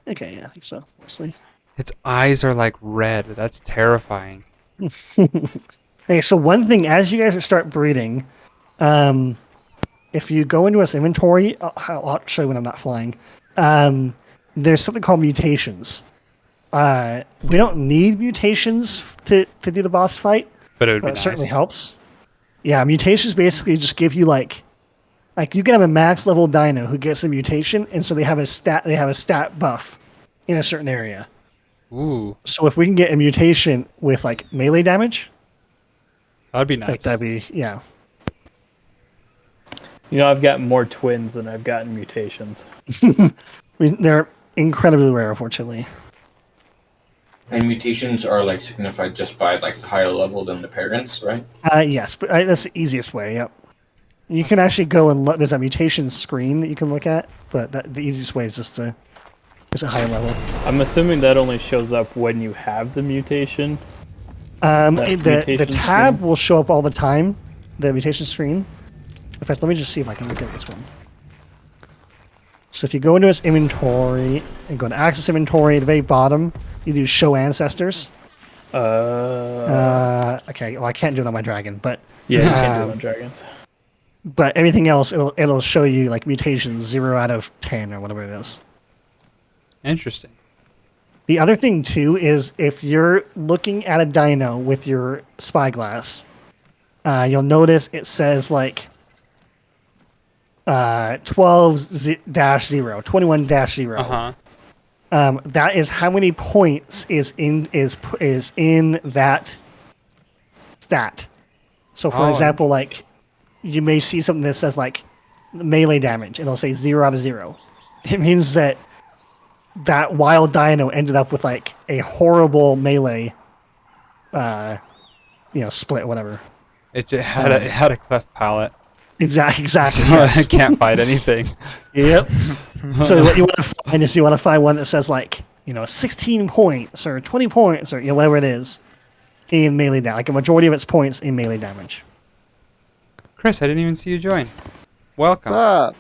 Okay, yeah, I think so. Mostly. Its eyes are like red. That's terrifying. Okay, so one thing, as you guys start breeding, if you go into its inventory, I'll show you when I'm not flying. There's something called mutations. We don't need mutations to do the boss fight, But it would be but it certainly nice. helps. Yeah, mutations basically just give you like you can have a max level dino who gets a mutation, and so they have a stat buff in a certain area. Ooh, So if we can get a mutation with like melee damage, that'd be nice. like that'd be yeah. You know, I've gotten more twins than I've gotten mutations. I mean, they're incredibly rare, unfortunately. And mutations are like signified just by like the higher level than the parents, right? Yes, but that's the easiest way. Yep. You can actually go and look. There's a mutation screen that you can look at, but the easiest way is just a higher level. I'm assuming that only shows up when you have the mutation. The mutation tab screen? will show up all the time. The mutation screen. In fact, let me just see if I can look at this one. So if you go into its inventory and go to access inventory at the very bottom, you do show ancestors. Okay, well I can't do it on my dragon, but Yeah, you can't do it on dragons. but everything else it'll show you like mutations 0 out of 10 or whatever it is. Interesting. The other thing too is if you're looking at a dino with your spyglass, you'll notice it says like 12-0, 21-0. Uh-huh. That is how many points is in that stat. So for example, like you may see something that says like melee damage, and it'll say 0 out of 0. It means that wild dino ended up with like a horrible melee, split, whatever. It had a cleft palate. Exactly. So Yes. I can't fight anything. Yep. So what you want to find is you want to find one that says like 16 points or 20 points or whatever it is in melee damage, like a majority of its points in melee damage. Chris, I didn't even see you join. Welcome. What's up?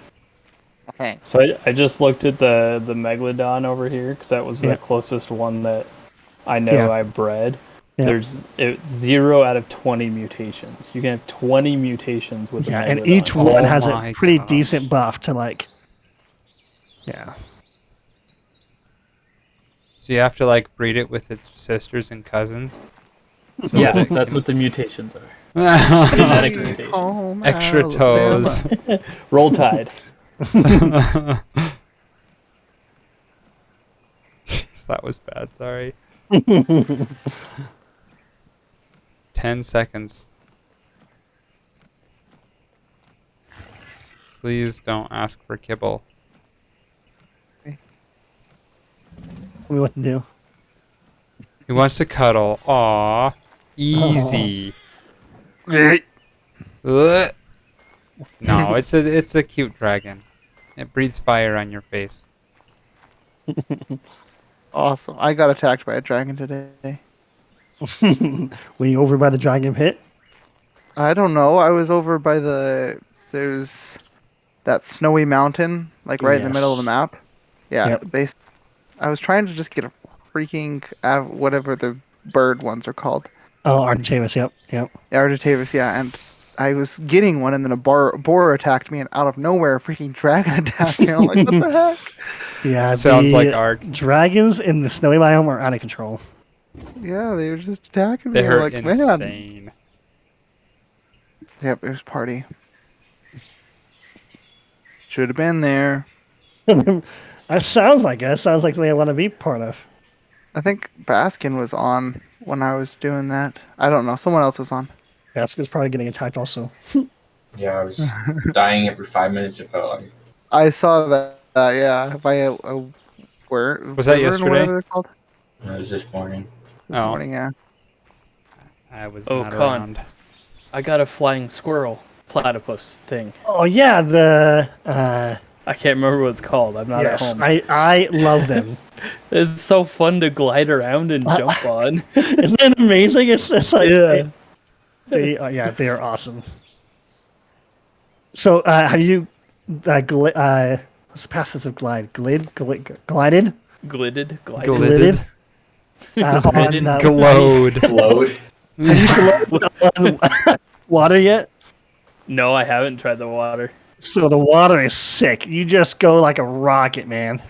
Thanks. So I just looked at the Megalodon over here because that was Yeah. the closest one that I know Yeah. I bred. Yeah. There's 0 out of 20 mutations. You can have 20 mutations with Yeah, a and Megalodon. each one has a my pretty gosh. decent buff to like. Yeah. So you have to like breed it with its sisters and cousins. So Yeah, that it that's can- what the mutations are. Extra Genetic mutations. Home toes. Roll Tide. Jeez, that was bad. Sorry. 10 seconds. Please don't ask for kibble. Tell me what to do. He wants to cuddle. Aw. Easy. Ugh. No, it's a cute dragon. It breathes fire on your face. Awesome. I got attacked by a dragon today. Were you over by the dragon pit? I don't know. I was over by there's that snowy mountain, like right in the middle of the Yes. map. Yeah, Yep. I was trying to just get a freaking whatever the bird ones are called. Oh, Argentavis, yep. Argentavis, yeah, and I was getting one, and then a boar attacked me, and out of nowhere, a freaking dragon attacked me. I'm like, what the heck? Yeah, Sounds the like ARK. dragons in the snowy biome are out of control. Yeah, they were just attacking me. They I'm hurt like, man. insane. Yep, it was party. Should have been there. That sounds like it. That sounds like something I want to be part of. I think Baskin was on when I was doing that. I don't know. Someone else was on. Baskin's probably getting attacked also. Yeah, I was dying every 5 minutes. It felt like. I saw that. Yeah, by a where Was that wyvern or yesterday? whatever they're called? It was this morning. This Oh. morning, yeah. I was Oh, not Con. around. I got a flying squirrel platypus thing. Oh yeah, the I can't remember what it's called. I'm not at yes, home. I love them. It's so fun to glide around and jump on. Isn't it amazing? It's like Yeah. they they are awesome. So have you What's the passive glide? Glided? Glided. Glided. Glided? Glided. Glowed. Load. On water yet? No, I haven't tried the water. So the water is sick. You just go like a rocket, man.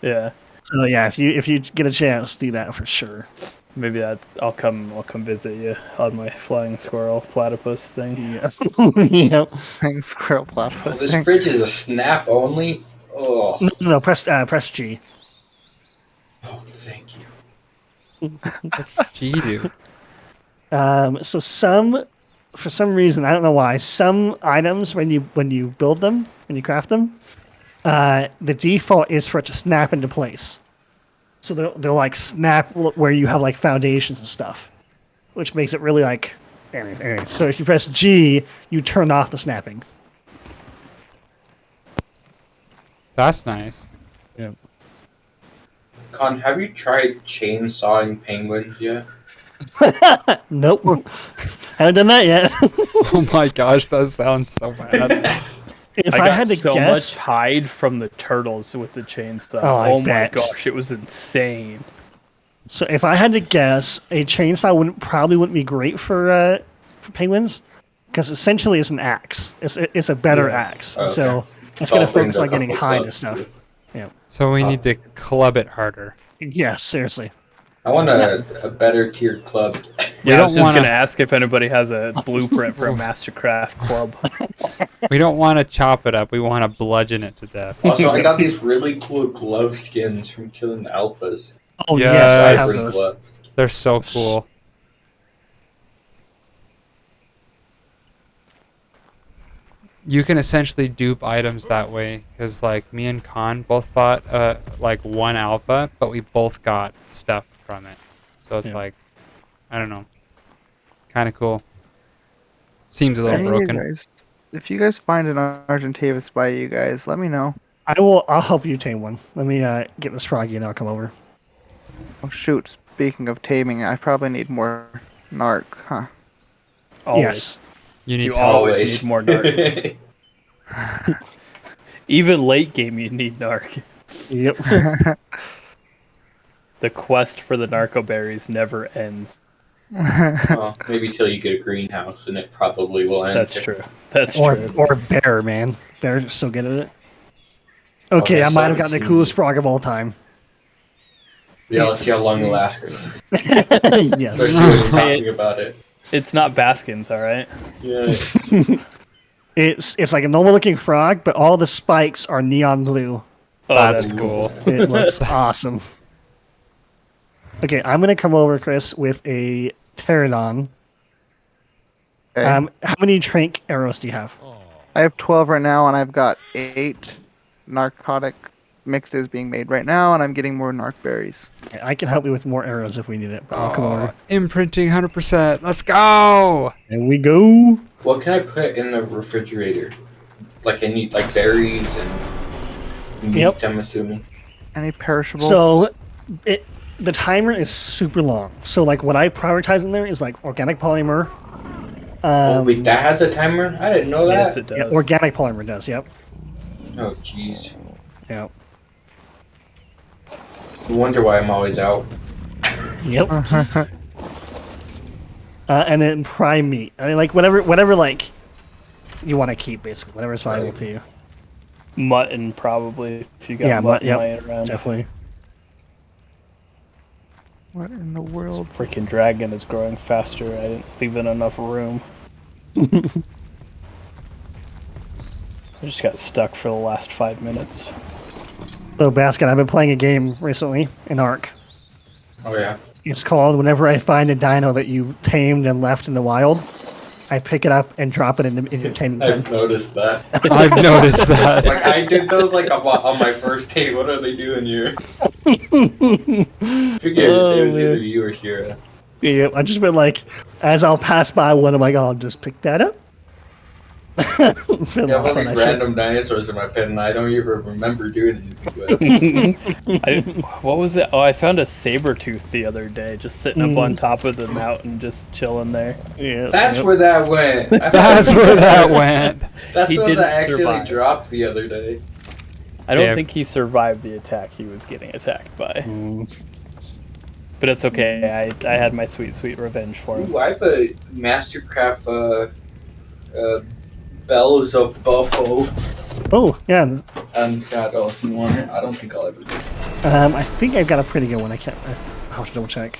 Yeah. So yeah, if you get a chance, do that for sure. Maybe I'll come visit you on my flying squirrel platypus thing. Yeah. Yeah. Hang squirrel Oh, platypus this thing. fridge is a snap only. Oh, No, press G. oh thank you. What's G do? So for some reason, I don't know why, some items when you build them, when you craft them, the default is for it to snap into place. So they'll like snap where you have like foundations and stuff, which makes it really like. Anyway, so if you press G, you turn off the snapping. That's nice. Con, have you tried chainsawing penguins yet? Nope, haven't done that yet. Oh my gosh, that sounds so bad. If I I got had to so guess, much hide from the turtles with the chainsaw. Oh, I my bet. gosh, it was insane. so if I had to guess, a chainsaw probably wouldn't be great for penguins, because essentially it's an axe. It's a better Yeah. axe. Okay. So it's So gonna I'll bring focus the on getting couple hide and clubs stuff. too. So we need to club it harder. Yeah, seriously. I want a better tiered club. Yeah, I don't was just wanna- gonna ask if anybody has a blueprint for a Mastercraft club. We don't want to chop it up. We want to bludgeon it to death. Also, I got these really cool glove skins from killing the alphas. Oh Yes. yes, I have Hybrid those. gloves. They're so cool. You can essentially dupe items that way, because like me and Khan both bought like one alpha, but we both got stuff from it. So it's Yeah. like, I don't know, kind of cool. Seems a little Any of you broken. guys, if you guys find an Argentavis by you guys, let me know. I'll help you tame one. Let me get this froggy and I'll come over. Oh shoot! Speaking of taming, I probably need more narc, huh? Always. Yes. You need You to always Always. need more narc. Even late game, you need narc. Yep. The quest for the narco berries never ends. Well, maybe till you get a greenhouse, and it probably will end. That's true. That's or true. or bear, man. Bear's just so good at it. Okay, yes, I might have I've gotten the seen- coolest frog of all time. Yeah, let's see how long it lasts. Yes. Especially when you're talking about it. It's not Baskins, all right? Yeah. It's like a normal looking frog, but all the spikes are neon blue. Oh, That's that's cool. It looks awesome. Okay, I'm gonna come over, Chris, with a pterodon. Okay. How many trank arrows do you have? I have 12 right now, and I've got 8 narcotic mixes being made right now, and I'm getting more narc berries. I can help you with more arrows if we need it. But I'll come over. Imprinting 100%. Let's go. There we go. What can I put in the refrigerator? Like I need like berries and meat. Yep. I'm assuming. Any perishables? So, the timer is super long. So, like, what I prioritize in there is like organic polymer. Oh wait, that has a timer? I didn't know that. Yes, it does. Yeah, organic polymer does. Yep. Oh jeez. Yep. No wonder why I'm always out. Yep. And then prime meat. I mean, like whatever, like you want to keep, basically, whatever's valuable to you. Mutton, probably, if you got Yeah, mutton yep, laying around. definitely. What in the world? Freaking dragon is growing faster. I didn't leave it enough room. I just got stuck for the last 5 minutes. So, Basket, I've been playing a game recently in ARK. Oh yeah. It's called Whenever I Find a Dino That You Tamed and Left in the Wild, I pick it up and drop it in your taming pen. I've noticed that. I've noticed that. Like I did those like on my first day. What are they doing here? Figured it was either you or Shira. Yeah, I've just been like, as I'll pass by one, I'm like, oh, I'll just pick that up. It's been a Yeah, lot of all fun, these actually. random dinosaurs in my pen, and I don't even remember doing anything with. What was it? Oh, I found a saber tooth the other day, just sitting up on top of the mountain, just chilling there. Yeah, That's yep. where that went. That's where that went. That's He what didn't I accidentally survive. dropped the other day. I don't Yeah. think he survived the attack he was getting attacked by. Mm. But it's okay. I had my sweet, sweet revenge for him. Ooh, I have a Mastercraft Bellows of Buffalo Oh, yeah. saddle if you want it. I don't think I'll ever do it. I think I've got a pretty good one. I'll have to double check.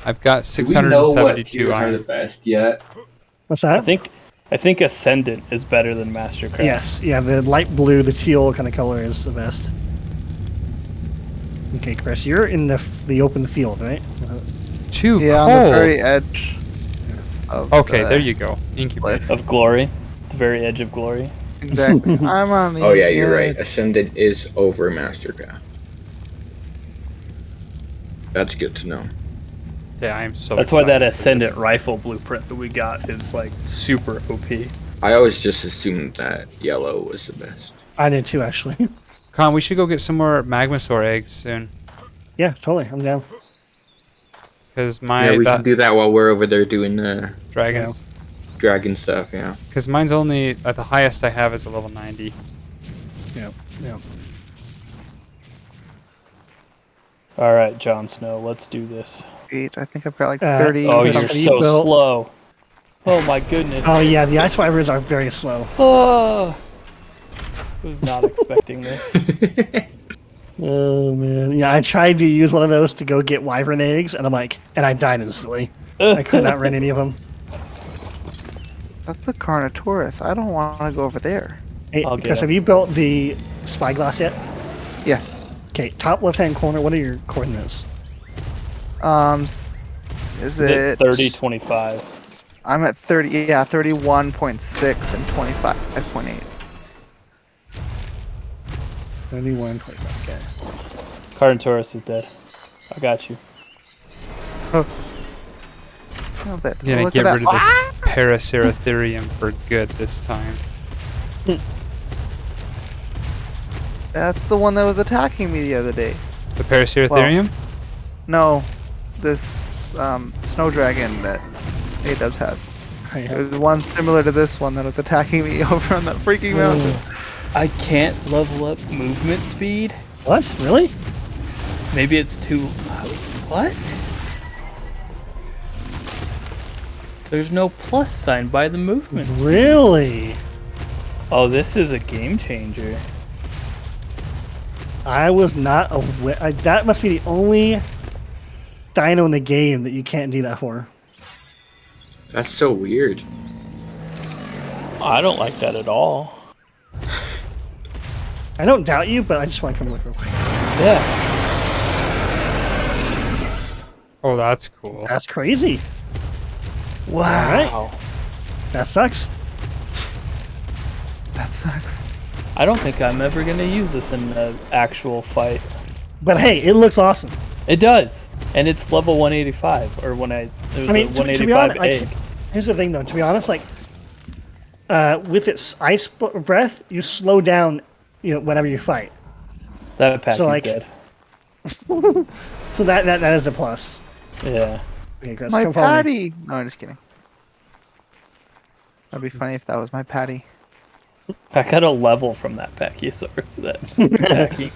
I've got Do we know what 672 tiers are the iron. best yet? What's I that? think Ascendant is better than Mastercraft. Yes, yeah, the light blue, the teal kind of color is the best. Okay, Chris, you're in the open field, right? Too Yeah, cold. on the very edge. Of Okay, the there you go. Incubate. cliff. Of glory, the very edge of glory. Exactly. I'm on the. Oh yeah, you're right. edge. Ascendant is over Mastercraft. That's good to know. Yeah, I'm so. That's why that excited for Ascendant this. rifle blueprint that we got is like super OP. I always just assumed that yellow was the best. I did too, actually. Con, we should go get some more Magmasaur eggs soon. Yeah, totally. I'm down. Because Yeah, we can do that while we're over there doing the dragons. dragon stuff. Yeah. Because mine's only at the highest I have is a level 90. Yeah, yeah. All right, Jon Snow, let's do this. 8. I think I've got like Uh, 30. Oh, Is you're that so what you built? slow. Oh my goodness. Oh yeah, the ice wyverns are very slow. Oh, was not expecting this. Oh man, yeah, I tried to use one of those to go get wyvern eggs, and I died instantly. I could not run any of them. That's a Carnotaurus. I don't want to go over there. Hey, I'll get Chris, 'em. have you built the spyglass yet? Yes. Okay, top left-hand corner. What are your coordinates? Is Is it it 30, 25? I'm at 30. Yeah, 31.6 and 25.8. 31.5. Okay. Carnotaurus is dead. I got you. Oh, but I'm gonna look get at rid of that. this Paraceratherium for good this time. That's the one that was attacking me the other day. The Paraceratherium? No, this snow dragon that A-Dubs has. Oh, yeah. There's one similar to this one that was attacking me over on that freaking mountain. I can't level up movement speed. What? Really? Maybe it's too. What? There's no plus sign by the movement speed. Really? Oh, this is a game changer. I was not aware. That must be the only dino in the game that you can't do that for. That's so weird. I don't like that at all. I don't doubt you, but I just want to come look real quick. Yeah. Oh, that's cool. That's crazy. Wow. That sucks. That sucks. I don't think I'm ever gonna use this in an actual fight. But hey, it looks awesome. It does, and it's level 185, or when it was I mean, a to be 185 honest, egg. here's the thing though. To be honest, with its ice breath, you slow down, whenever you fight. That pack so, is like- dead. So that is a plus. Yeah. Okay, Chris, My come follow me. patty! No, I'm just kidding. That'd be funny if that was my patty. I got a level from that Pachyosaur. That Pachy.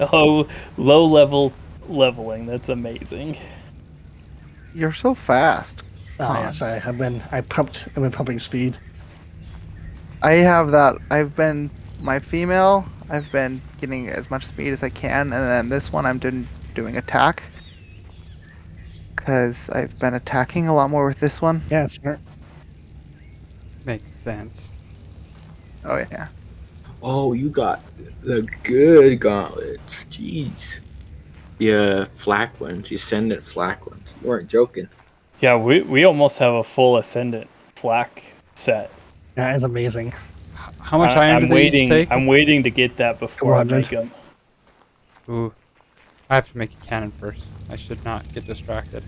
Oh, low level leveling. That's amazing. You're so fast. Oh yes, I've been pumping speed. I have that. I've been my female. I've been getting as much speed as I can, and then this one I'm doing attack because I've been attacking a lot more with this one. Yeah, smart. Makes sense. Oh yeah. Oh, you got the good gauntlets. Jeez. Yeah, flak ones. The Ascendant flak ones. You weren't joking. Yeah, we almost have a full Ascendant flak set. That is amazing. How much iron I'm do they waiting. each take? I'm waiting to get that before I 400. make them. Ooh. I have to make a cannon first. I should not get distracted.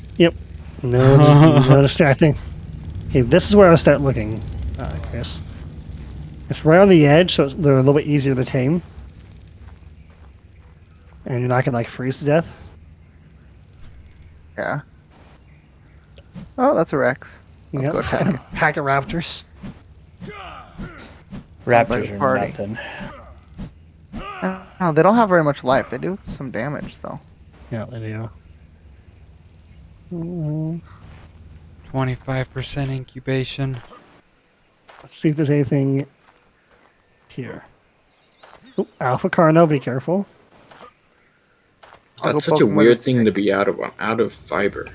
No distracting. Okay, this is where I'll start looking, Chris. It's right on the edge, so they're a little bit easier to tame. And you're not gonna freeze to death. Yeah. Oh, that's a Rex. Let's go attack it. Pack of raptors. Raptors like a are party. nothing. No, they don't have very much life. They do some damage though. Yeah, they do. 25% incubation. Let's see if there's anything here. Ooh, Alpha Carno, be careful. I'll go That's such poke a 'em with weird a thing stick. to be out of fiber.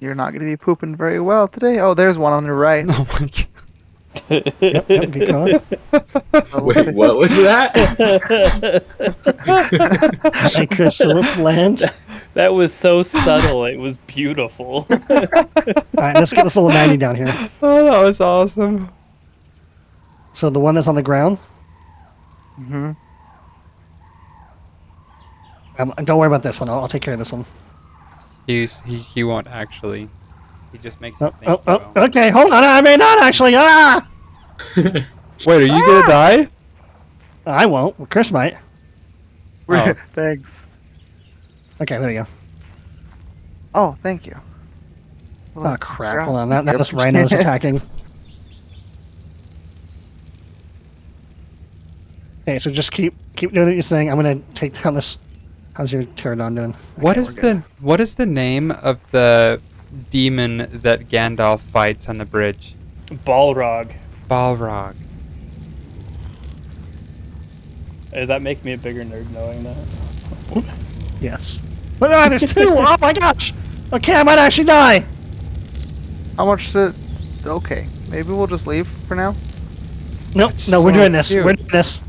You're not going to be pooping very well today. Oh, there's one on the right. Oh my god. Yep, good call. Wait, what was that? Hey, Chrysalis land. That was so subtle. It was beautiful. All right, let's get this little 90 down here. Oh, that was awesome. So the one that's on the ground. Mm-hmm. Don't worry about this one. I'll take care of this one. He won't actually. He just makes it think he will. Okay, hold on. I may not actually. Ah! Wait, are you gonna die? I won't. Well, Chris might. Oh. Thanks. Okay, there you go. Oh, thank you. Oh, crap. Hold on. This rhino's attacking. Okay, so just keep doing your thing. I'm going to take down this. How's your pterodon doing? What Okay, is we're good. what is the name of the demon that Gandalf fights on the bridge? Balrog. Balrog. Does that make me a bigger nerd knowing that? Yes. But there's two! Oh my gosh! Okay, I might actually die! How much to... Okay, maybe we'll just leave for now. Nope, That's no, we're so doing this. cute. We're doing this.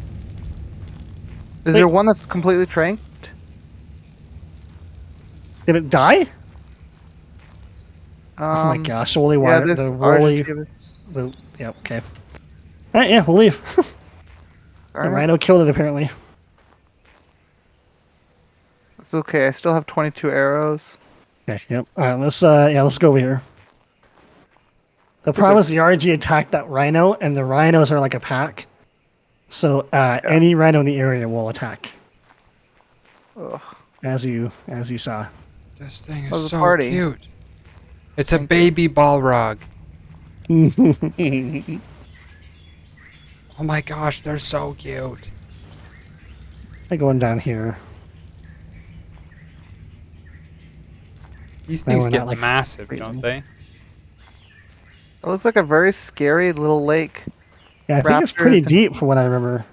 Is there one that's completely tranked? Did it die? Oh my Um, gosh, the woolly Yeah, wire. this The woolly. Yeah, okay. Alright, yeah, we'll leave. The rhino killed it apparently. It's okay. I still have 22 arrows. Okay, yep. Alright, let's go over here. The problem is the RG attacked that rhino, and the rhinos are like a pack. So any rhino in the area will attack. Ugh. As you saw. This thing How's is the so party? cute. It's a baby Balrog. Oh my gosh, they're so cute. I'm going down here. These Now things we're get not, like, massive, freezing. don't they? It looks like a very scary little lake. Yeah, I think it's pretty Raptors and- deep from what I remember.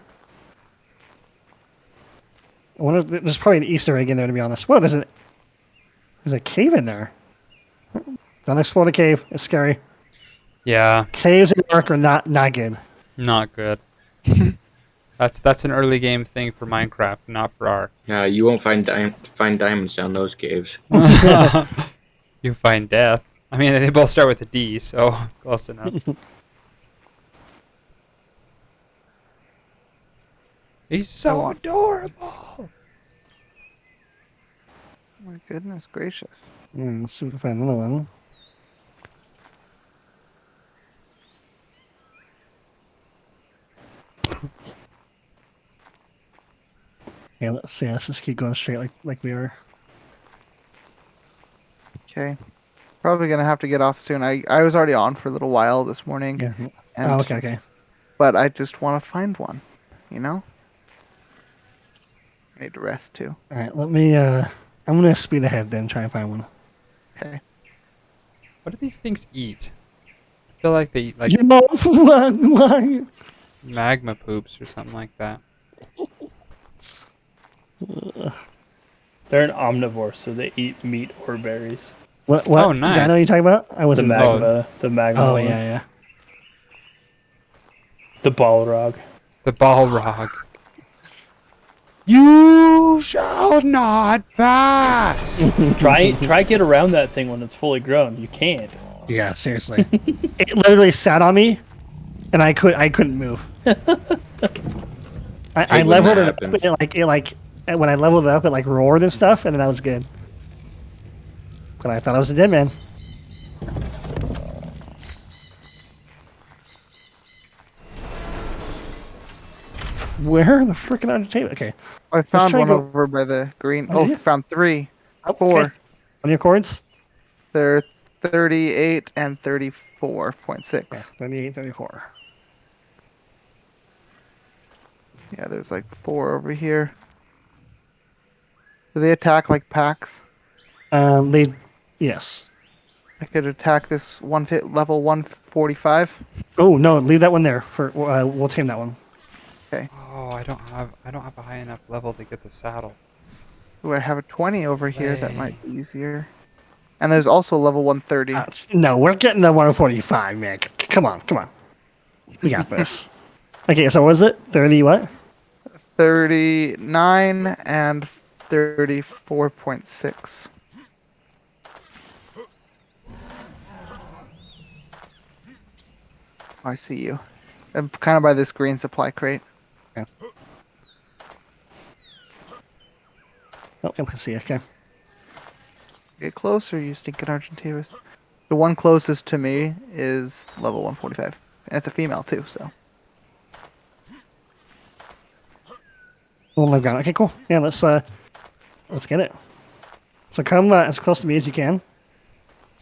I wonder if there's probably an Easter egg in there, to be honest. Whoa, there's a cave in there. Don't explore the cave. It's scary. Yeah, Caves in ARK are not good. not good. That's an early game thing for Minecraft, not for ARK. Yeah, you won't find diamonds down those caves. You find death. I mean, they both start with a D, so close enough. He's so adorable. My goodness gracious. Let's see if we can find another one. Okay, let's see. Let's just keep going straight like we were. Okay. Probably gonna have to get off soon. I was already on for a little while this morning. Yeah. And, Oh, okay. But I just want to find one. You know? I need to rest too. All right, let me. I'm gonna speed ahead then, try and find one. Okay. What do these things eat? I feel like they eat like You know, why? magma poops or something like that. They're an omnivore, so they eat meat or berries. What? Oh, Did I know nice. what you're talking about? I The wasn't. magma. The magma. Oh one. yeah. The Balrog. The Balrog. You shall not pass. Try get around that thing when it's fully grown. You can't. Yeah, seriously. It literally sat on me, and I couldn't move. I Hate when leveled that it up. happens. When I leveled it up, it like roared and stuff, and then that was good. But I thought I was a dead man. Where the frickin' entertainment? Okay. I found try one to go- over by the green. Oh, Oh, yeah? found 3. Oh, 4. okay. On your cords? They're 38 and 34.6. Okay, 38, 34. Yeah, there's like 4 over here. Do they attack like packs? They, yes. I could attack this level 145. Oh no, leave that one there. We'll tame that one. Oh, I don't have a high enough level to get the saddle. Ooh, I have a 20 over here. That Dang. might be easier. And there's also level 130. No, we're getting the 145, man. Come on. We got this. Okay, so what was it? 30 what? 39 and 34.6. I see you. I'm kind of by this green supply crate. Oh, I see. Okay. Get closer, you stinking Argentavis. The one closest to me is level 145. And it's a female too, so. Well, they've got it. Okay, cool. Yeah, let's get it. So come as close to me as you can.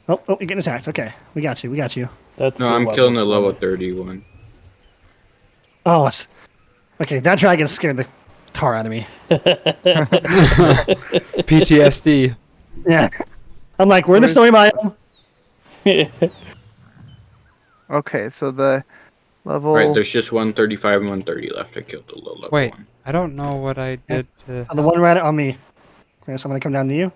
Oh, you're getting attacked. Okay, we got you. That's No, the I'm level killing the 20. level 31. Oh, okay. That dragon scared the tar out of me. PTSD. Yeah. I'm like, we're in the snowy biome. Okay, so the level. Right, there's just 135 and 130 left. I killed the low level Wait, one. I don't know what I did to. The one right on me. Okay, so I'm gonna come down to you.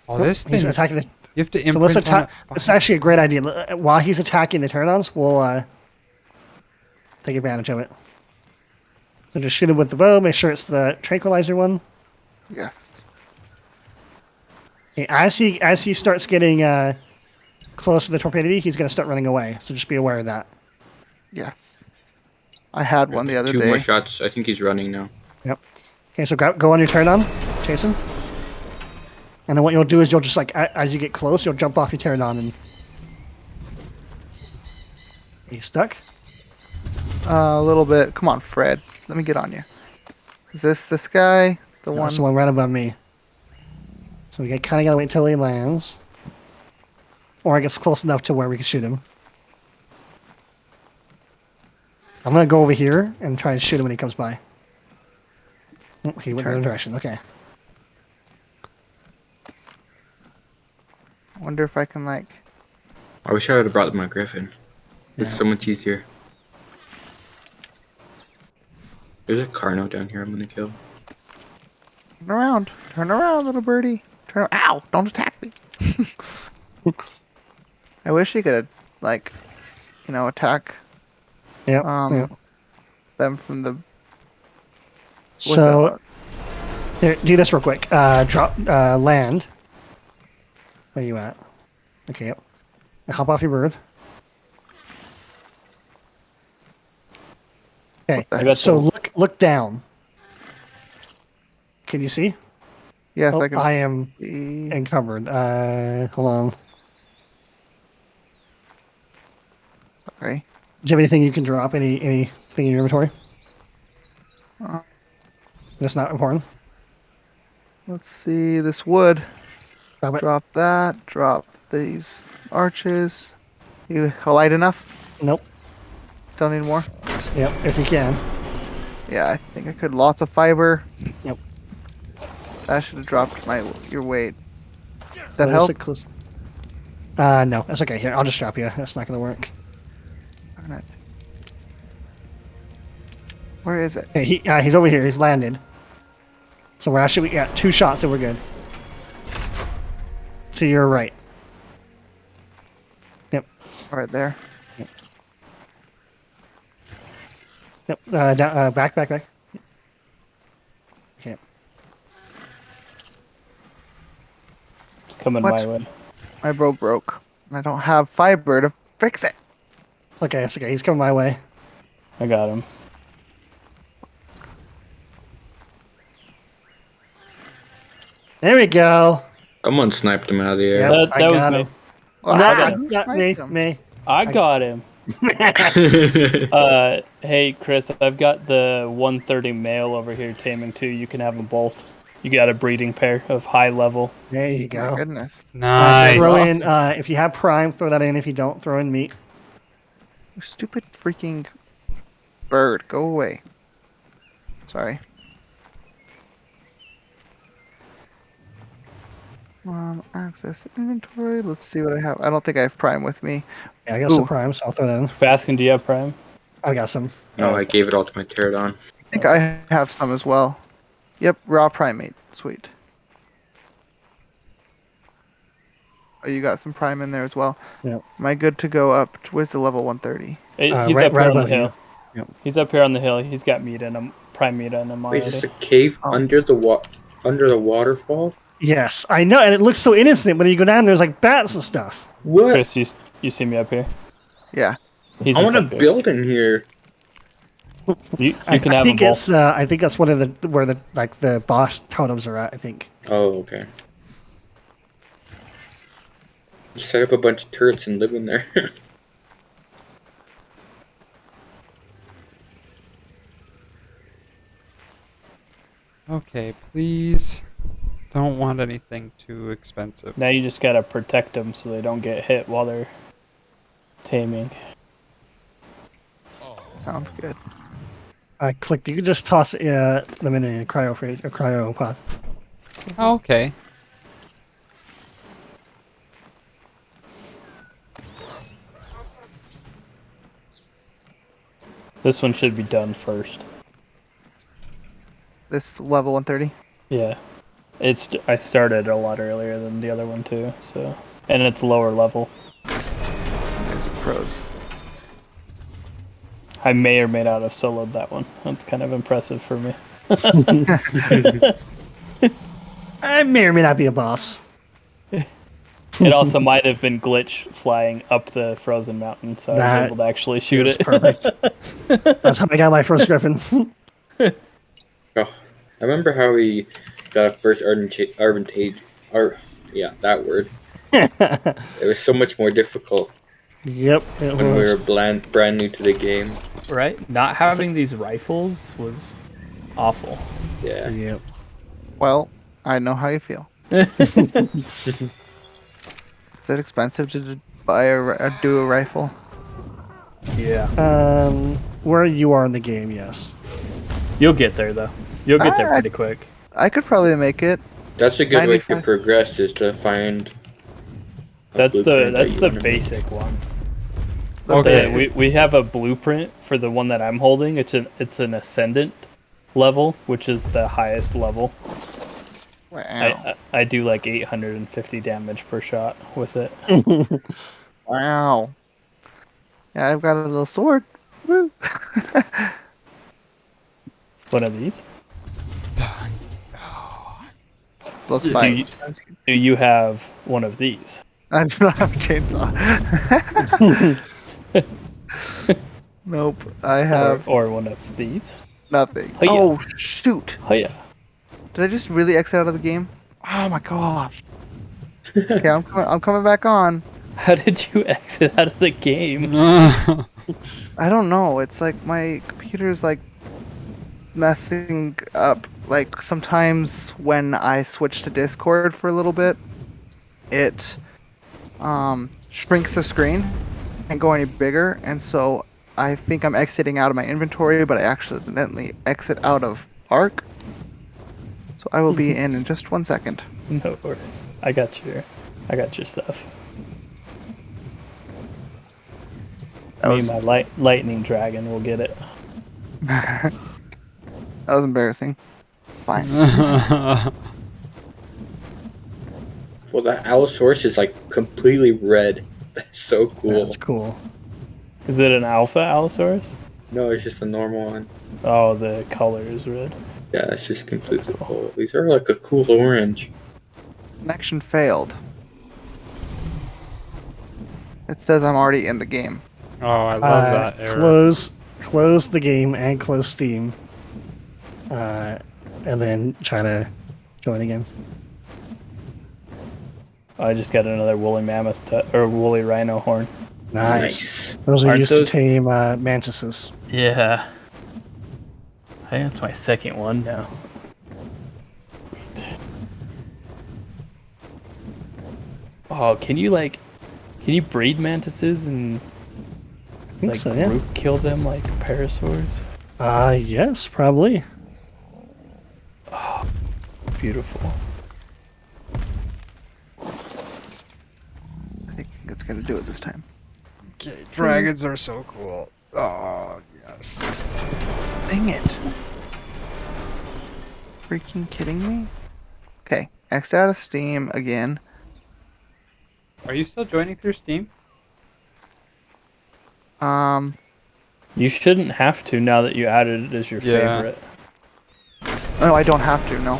Oh, this He's thing. attacking the. You have to So let's imprint on attack. It's actually a great idea. While he's attacking the Pterodons, we'll take advantage of it. So just shoot him with the bow. Make sure it's the tranquilizer one. Yes. Okay, as he starts getting close to the torpedo, he's gonna start running away. So just be aware of that. Yes. I had one the other Two day. more shots. I think he's running now. Yep. Okay, so go on your Pterodon, chase him. And then what you'll do is you'll just like as you get close, you'll jump off your Pterodon and he's stuck. A little bit. Come on, Fred. Let me get on you. Is this guy? The one? That's the one right above me. So we kind of gotta wait until he lands, or I guess close enough to where we can shoot him. I'm gonna go over here and try and shoot him when he comes by. Oh, he went the other direction. Okay. I wonder if I can like. I wish I would have brought my griffin. It's Yeah. so much easier. There's a Carno down here I'm gonna kill. Turn around, little birdie. Ow! Don't attack me. I wish you could like, attack Yeah. them from the. So here, do this real quick. Drop land. Where you at? Okay. Yep. Hop off your bird. Okay. I got So the- look down. Can you see? Yes, Oh, I can. I am see. encumbered. Hold on. Sorry. Do you have anything you can drop? Anything in your inventory? Uh. That's not important. Let's see this wood. Drop it. Drop that. Drop these arches. You light enough? Nope. Still need more? Yep. If you can. Yeah, I think I could. Lots of fiber. Yep. That should have dropped your weight. That There's help? a close- no. That's okay. Here, I'll just drop you. That's not gonna work. Darn it. Where is it? Okay, he's over here. He's landed. So we got 2 shots, so we're good. To your right. Yep. Right there. Yep. Down, back. Okay. It's coming What? my way. My bow broke. And I don't have fiber to fix it. It's okay. It's okay. He's coming my way. I got him. There we go. Someone sniped him out of the air. Yep. That I was got me. him. Well, Not me. Me. I got him. Hey Chris, I've got the 130 male over here taming too. You can have them both. You got a breeding pair of high level. There you My go. goodness. Nice. Throw in, if you have Prime, throw that in. If you don't, throw in meat. You stupid freaking bird. Go away. Sorry. Access inventory. Let's see what I have. I don't think I have Prime with me. Yeah, I got Ooh. some Prime, so I'll throw that in. Baskin, do you have Prime? I got some. No, I gave it all to my pterodon. I think I have some as well. Yep, raw primate. Sweet. Oh, you got some Prime in there as well. Yep. Am I good to go up? Where's the level 130? He's right up here on the above you. hill. Yep. He's up here on the hill. He's got meat in him, Prime meat in him Wait, is already. this a cave Oh. under the waterfall? Yes, I know, and it looks so innocent. When you go down, there's like bats and stuff. What? Chris, you see me up here? Yeah. He's I just want up to here. build in here. You I can have think them it's. I think that's one of the where the boss totems are at. I think. Oh, okay. Just set up a bunch of turrets and live in there. Okay, please. Don't want anything too expensive. Now you just gotta protect them so they don't get hit while they're taming. Sounds good. I clicked. You can just toss them in a cryo pod. Oh, okay. This one should be done first. This level 130? Yeah, I started a lot earlier than the other one too. So, and it's lower level. Guys are pros. I may or may not have soloed that one. That's kind of impressive for me. I may or may not be a boss. It also might have been glitch flying up the frozen mountain, so I was able to actually shoot It's it. perfect. That's how I got my first griffin. Oh, I remember how we got our first that word. It was so much more difficult Yep, it when we was. were brand new to the game. Right? Not having these rifles was awful. Yeah. Yep. Well, I know how you feel. Is it expensive to buy do a rifle? Yeah. Where you are in the game, yes. You'll get there though. You'll get there I- pretty quick. I could probably make it. That's a good way to 95. progress, is to find a That's the blueprint that you wanna- basic one. Okay. We have a blueprint for the one that I'm holding. It's an ascendant level, which is the highest level. Wow. I do like 850 damage per shot with it. Wow. Yeah, I've got a little sword. Woo. One of these. Let's Do fight. you, do you have one of these? I do not have a chainsaw. Nope. I have Or one of these? nothing. Hiya. Oh, shoot. Oh yeah. Did I just really exit out of the game? Oh my gosh. Okay, I'm coming back on. How did you exit out of the game? I don't know. It's like my computer's like messing up. Like sometimes when I switch to Discord for a little bit, it shrinks the screen and go any bigger, and so I think I'm exiting out of my inventory, but I accidentally exit out of ARK. So I will be in just 1 second. No worries. I got your stuff. That was, Me and my lightning dragon will get it. that was embarrassing. Fine. Well, that Allosaurus is like completely red. That's so cool. That's cool. Is it an alpha Allosaurus? No, it's just a normal one. Oh, the color is red. Yeah, it's just completely That's cool. cool. These are like a cool orange. Connection failed. It says I'm already in the game. Oh, I love that error. Close the game and close Steam. And then try to join again. I just got another woolly mammoth or woolly rhino horn. Nice. Those are Aren't used those- to tame mantises. Yeah. I think that's my second one now. Wait. Oh, can you breed mantises and I think so, yeah. group kill them like parasaurs? Yes, probably. Beautiful. I think it's gonna do it this time. Okay, dragons are so cool. Oh, yes. Dang it. Freaking kidding me? Okay, X out of Steam again. Are you still joining through Steam? You shouldn't have to now that you added it as your favorite. No, I don't have to, no.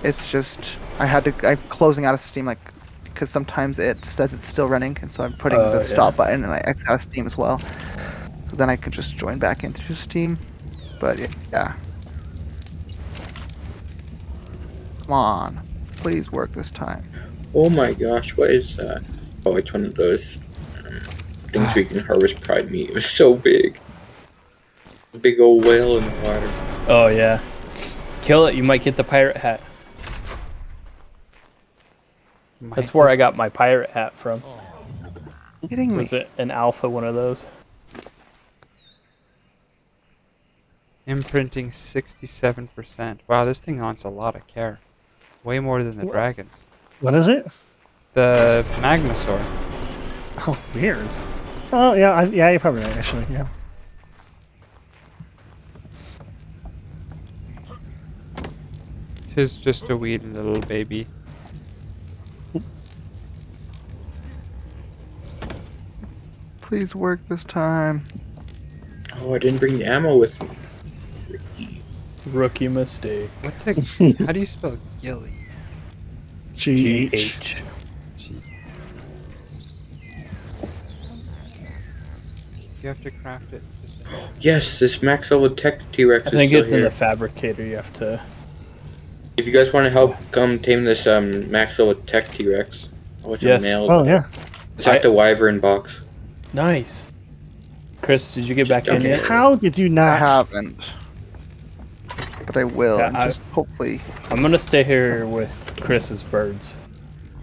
It's just, I'm closing out of Steam, like, because sometimes it says it's still running, and so I'm putting the stop button and I X out of Steam as well. So then I can just join back in through Steam. But, yeah. Come on. Please work this time. Oh my gosh, what is that? Oh, it's one of those things where you can harvest pride meat. It was so big. A big old whale in the water. Oh yeah. Kill it, you might get the pirate hat. That's where I got my pirate hat from. Kidding me? Was it an alpha one of those? Imprinting 67%. Wow, this thing wants a lot of care. Way more than the dragons. What is it? The Magnosaur. Oh, weird. Oh, yeah, yeah, you're probably right, actually, yeah. Tis just a wee little baby. Please work this time. Oh, I didn't bring the ammo with me. Rookie mistake. What's it? How do you spell Gilly? GH. G. You have to craft it. Yes, this max level tech T-Rex I is think still it's in here. the fabricator you have to... If you guys want to help come tame this max level tech T-Rex, it's Yes. a male. Oh, yeah. It's at the wyvern box. Nice. Chris, did you get back in Okay. yet? How did you I not? haven't. But I will, Yeah, and just hopefully... I'm gonna stay here with Chris's birds,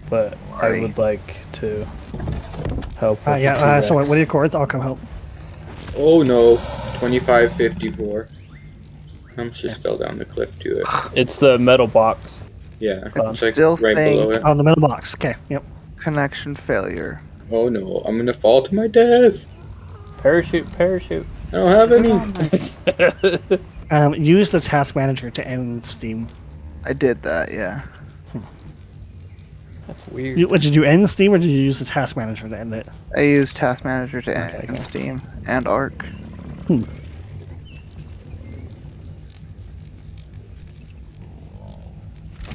but I Alright. would like to help. With Yeah, the so what T-Rex. are your chords? I'll come help. Oh no, 2554. I'm just fell down the cliff to it. It's the metal box. Yeah, It's it's like still right saying- below it. Oh, the middle box. Okay, yep. Connection failure. Oh no, I'm gonna fall to my death. Parachute, parachute. I don't have any. Use the task manager to end Steam. I did that, yeah. That's weird. Did you do end Steam or did you use the task manager to end it? I used Task Manager to Okay, end okay. Steam and ARK.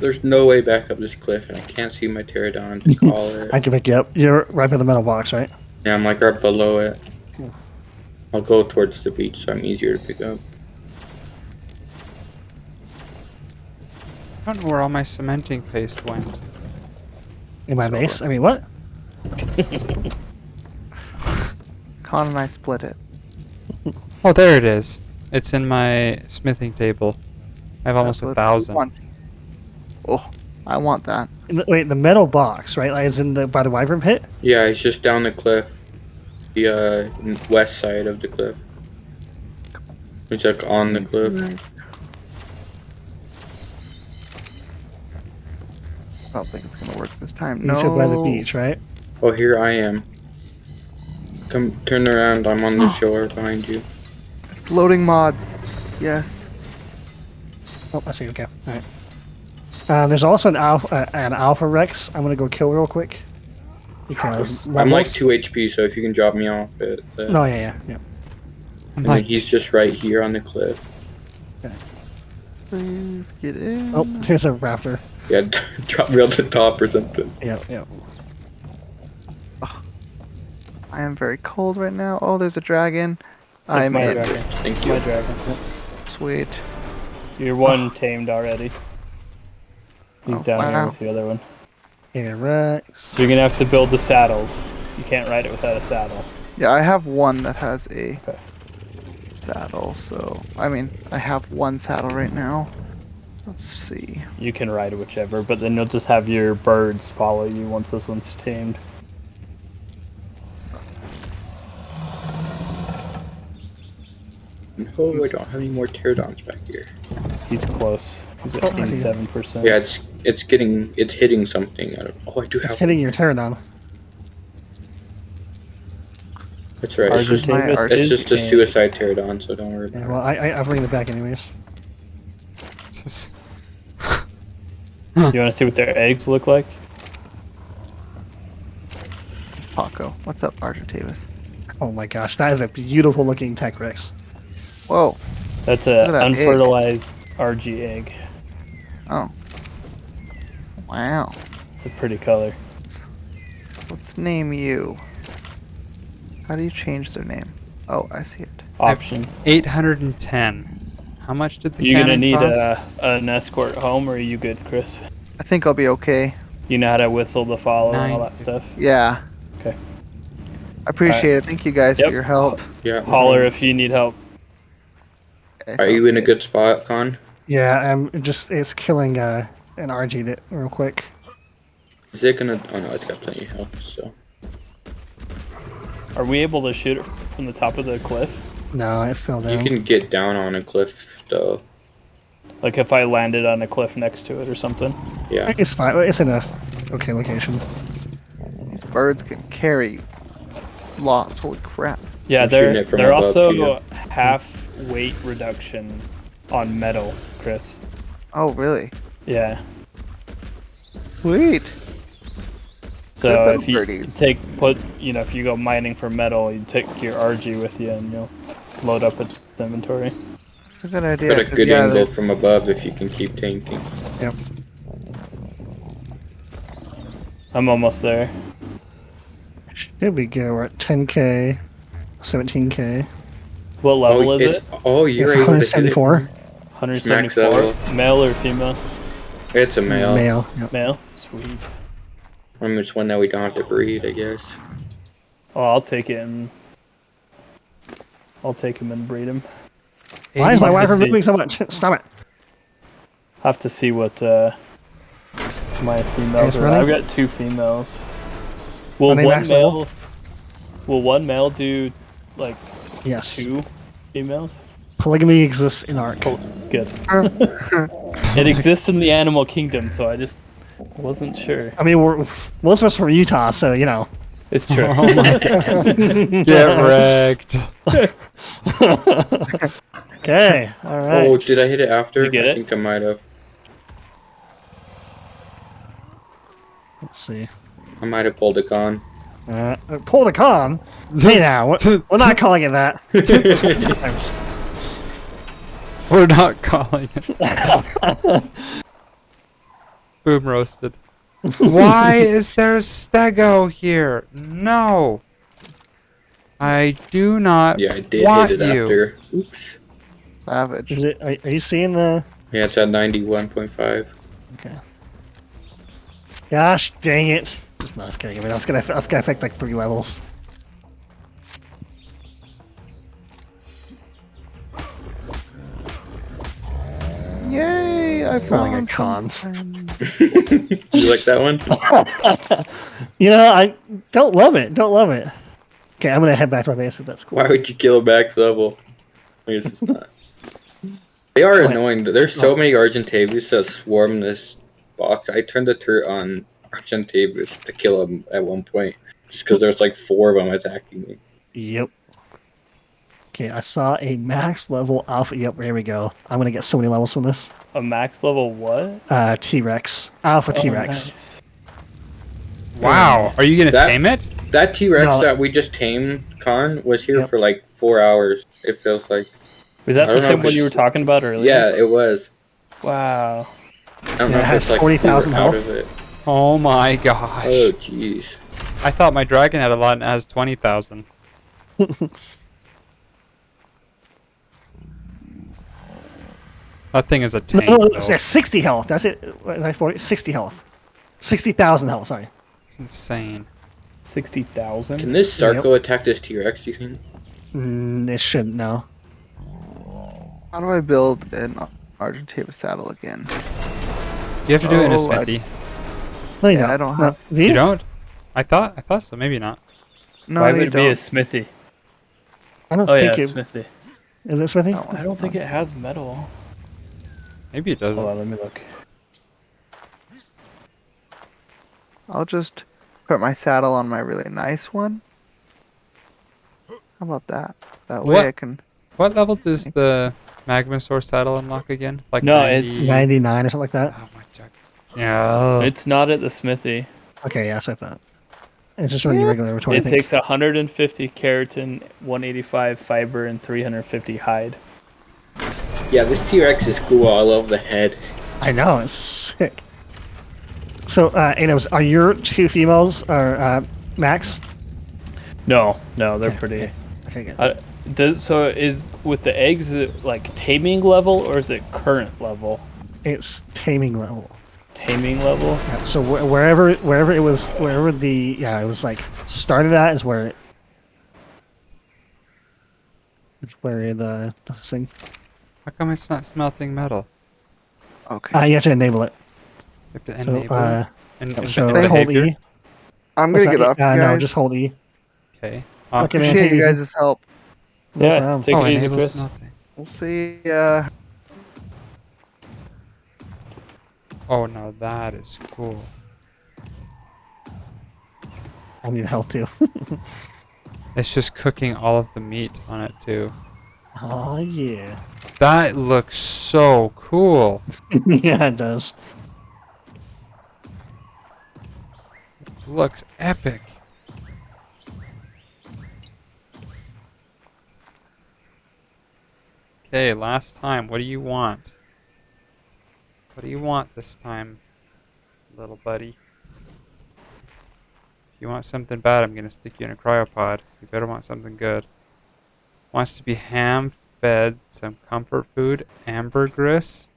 There's no way back up this cliff, and I can't see my pterodon to call it. I can pick you up. You're right by the middle box, right? Yeah, I'm like right below it. I'll go towards the beach, so I'm easier to pick up. I don't know where all my cementing paste went. In my base? I mean, what? Con and I split it. Oh, there it is. It's in my smithing table. I have almost That's what 1,000. we want. Oh, I want that. Wait, the metal box, right? Like, is in the by the wyvern pit? Yeah, it's just down the cliff. The west side of the cliff. It's like on the cliff. I don't think it's gonna work this time. You No. said by the beach, right? Oh, here I am. Come, turn around. I'm on the shore behind you. Loading mods. Yes. Oh, I see. Okay, all right. There's also an alpha Rex. I'm gonna go kill real quick. Because I'm like levels- 2 HP, so if you can drop me off it. No, yeah. I'm And like, he's just right here on the cliff. Please get in. Oh, here's a raptor. Yeah, drop me on the top or something. Yeah. I am very cold right now. Oh, there's a dragon. That's I'm my in. dragon. Thank My you. dragon. Sweet. You're one tamed already. He's Oh, down here wow. with the other one. Here, Rex. So you're gonna have to build the saddles. You can't ride it without a saddle. Yeah, I have one that has a Okay. saddle, so I mean, I have one saddle right now. Let's see. You can ride whichever, but then you'll just have your birds follow you once this one's tamed. No, I don't have any more pterodons back here. He's close. He's at Oh, I see. 87%. Yeah, it's hitting something. I don't. Oh, I do It's have. hitting your pterodon. That's right. It's just, Argentavis it's is just a tamed. suicide pterodon, so don't worry Yeah, about well, I bring it back anyways. You want to see what their eggs look like? Paco. What's up, Argentavis? Oh my gosh, that is a beautiful looking Tech Rex. Whoa. That's Look a at that unfertilized RG egg. Oh. Wow. It's a pretty color. Let's name you. How do you change their name? Oh, I see it. Options. 810. How much did the You gonna cannon need cost? an escort home, or are you good, Chris? I think I'll be okay. You know how to whistle the follow and all 9. that stuff. Yeah. Okay. I appreciate it. Thank you guys Yep. for your help. it. Yeah. Holler if you need help. Okay, Are you sounds in a good spot, Con? Yeah, it's killing an RG that real quick. Is it gonna? Oh no, it's got plenty of health. So Are we able to shoot it from the top of the cliff? No, it fell you down. can get down on a cliff, though. Like if I landed on a cliff next to it or something? Yeah. It's fine. It's in a okay location. These birds can carry lots. Holy crap. Yeah, I'm shooting they're it from they're above, also too. half weight reduction on metal, Chris. Oh, really? Yeah. Sweet. So Good if you birdies. if you go mining for metal, you take your RG with you and you'll load up its inventory. It's a good idea. Got a 'cause, good yeah, angle from above if you can keep tanking. Yep. I'm almost there. Here we go. We're at 10k, 17k. What level is it? Oh, you're It's able to hit it. 174 Max 174. level. Male or female? It's a male. male. Yep. Male. Sweet. It's one that we don't have to breed, I guess. Oh, I'll take it and I'll take him and breed him. Why is my wife see. moving so much? Stop it. Have to see what my females It's are. running? I've got 2 females. Will Are they one max male? level? Will one male do like Yes. 2 females? Polygamy exists in ARK. Oh, good. It exists in the animal kingdom, so I just wasn't sure. I mean, most of us from Utah, so you know. It's true. Oh my god. Get wrecked. Okay. All right. Oh, did I hit it after? Did you get I it? think I might have. Let's see. I might have pulled it on. Pull the con. Hey now, we're not calling it that. We're not calling it. Boom roasted. Why is there a stego here? No. I do not Yeah, I did want hit it you. after. Oops. Savage. Is it? Are you seeing the? Yeah, it's at 91.5. Okay. Gosh, dang it! No, that's kidding. I mean, that's gonna affect like 3 levels. Yay! I found a con. You like that one? You know, I don't love it. Don't love it. Okay, I'm gonna head back to my base if that's cool. Why would you kill a max level? I guess it's not. They are annoying. There's so many Argentavis that swarm this box. I turned the turret on Argentavis to kill them at one point. Just because there's like 4 of them attacking me. Yep. Okay, I saw a max level alpha. Yep, here we go. I'm gonna get so many levels from this. A max level what? T-Rex. Alpha Oh, T-Rex. nice. Wow. Are you gonna That- tame it? That T-Rex No. that we just tamed, Con, was here Yep. for like 4 hours. It feels like. Was that I the don't know same if one you were it's- talking about earlier? Yeah, it was. Wow. I don't Yeah, know it if has it's like 40,000 we were out health. of it. Oh my gosh. Oh jeez. I thought my dragon had a lot and it has 20,000. That thing is a tank. No, though. it's 60 health. That's it. What is that, 40? 60 health. 60,000 health. Sorry. It's insane. 60,000? Can this Sarco attack this T-Rex, do you think? It shouldn't. No. How do I build an Argentavis saddle again. You have to do it in a Oh, smithy. No, you Yeah, don't. I don't No, have- do You don't? I thought so. Maybe not. No, Why you would it be a don't. smithy? I don't Oh yeah, think it smithy. is. It Smithy? That one's I don't think not. it has metal. Maybe it doesn't. Hold on, let me look. I'll just put my saddle on my really nice one. How about that? That way What? I can. What level does the Magmasaur saddle unlock again? It's like No, 90... it's- 99 or something like that. Oh my god. Yeah. It's not at the smithy. Okay, yeah, that's what I thought. It's just running regular inventory, I It think. takes 150 keratin, 185 fiber, and 350 hide. Yeah, this T-Rex is cool. I love the head. I know, it's sick. So, Anos, are your two females are Max? No, they're Okay, pretty. Okay, good. So is with the eggs is it like taming level or is it current level? It's taming level. Taming level. Yeah, so wherever it was, wherever it was like started at is where the thing. How come it's not smelting metal? Okay. You have to enable it. You have to So, enable it? And so behavior? hold E. I'm What's gonna get that? off, you No, guys. just hold E. Okay. Okay, man, Appreciate take it you easy. guys' help. No Yeah, problem. take it easy, enable Chris. smelting. We'll see. Oh, now that is cool. I need help too. It's just cooking all of the meat on it too. Oh yeah. That looks so cool. Yeah, it does. Looks epic. Okay, last time. What do you want? What do you want this time, little buddy? If you want something bad, I'm gonna stick you in a cryopod. So you better want something good. Wants to be ham-fed, some comfort food, ambergris.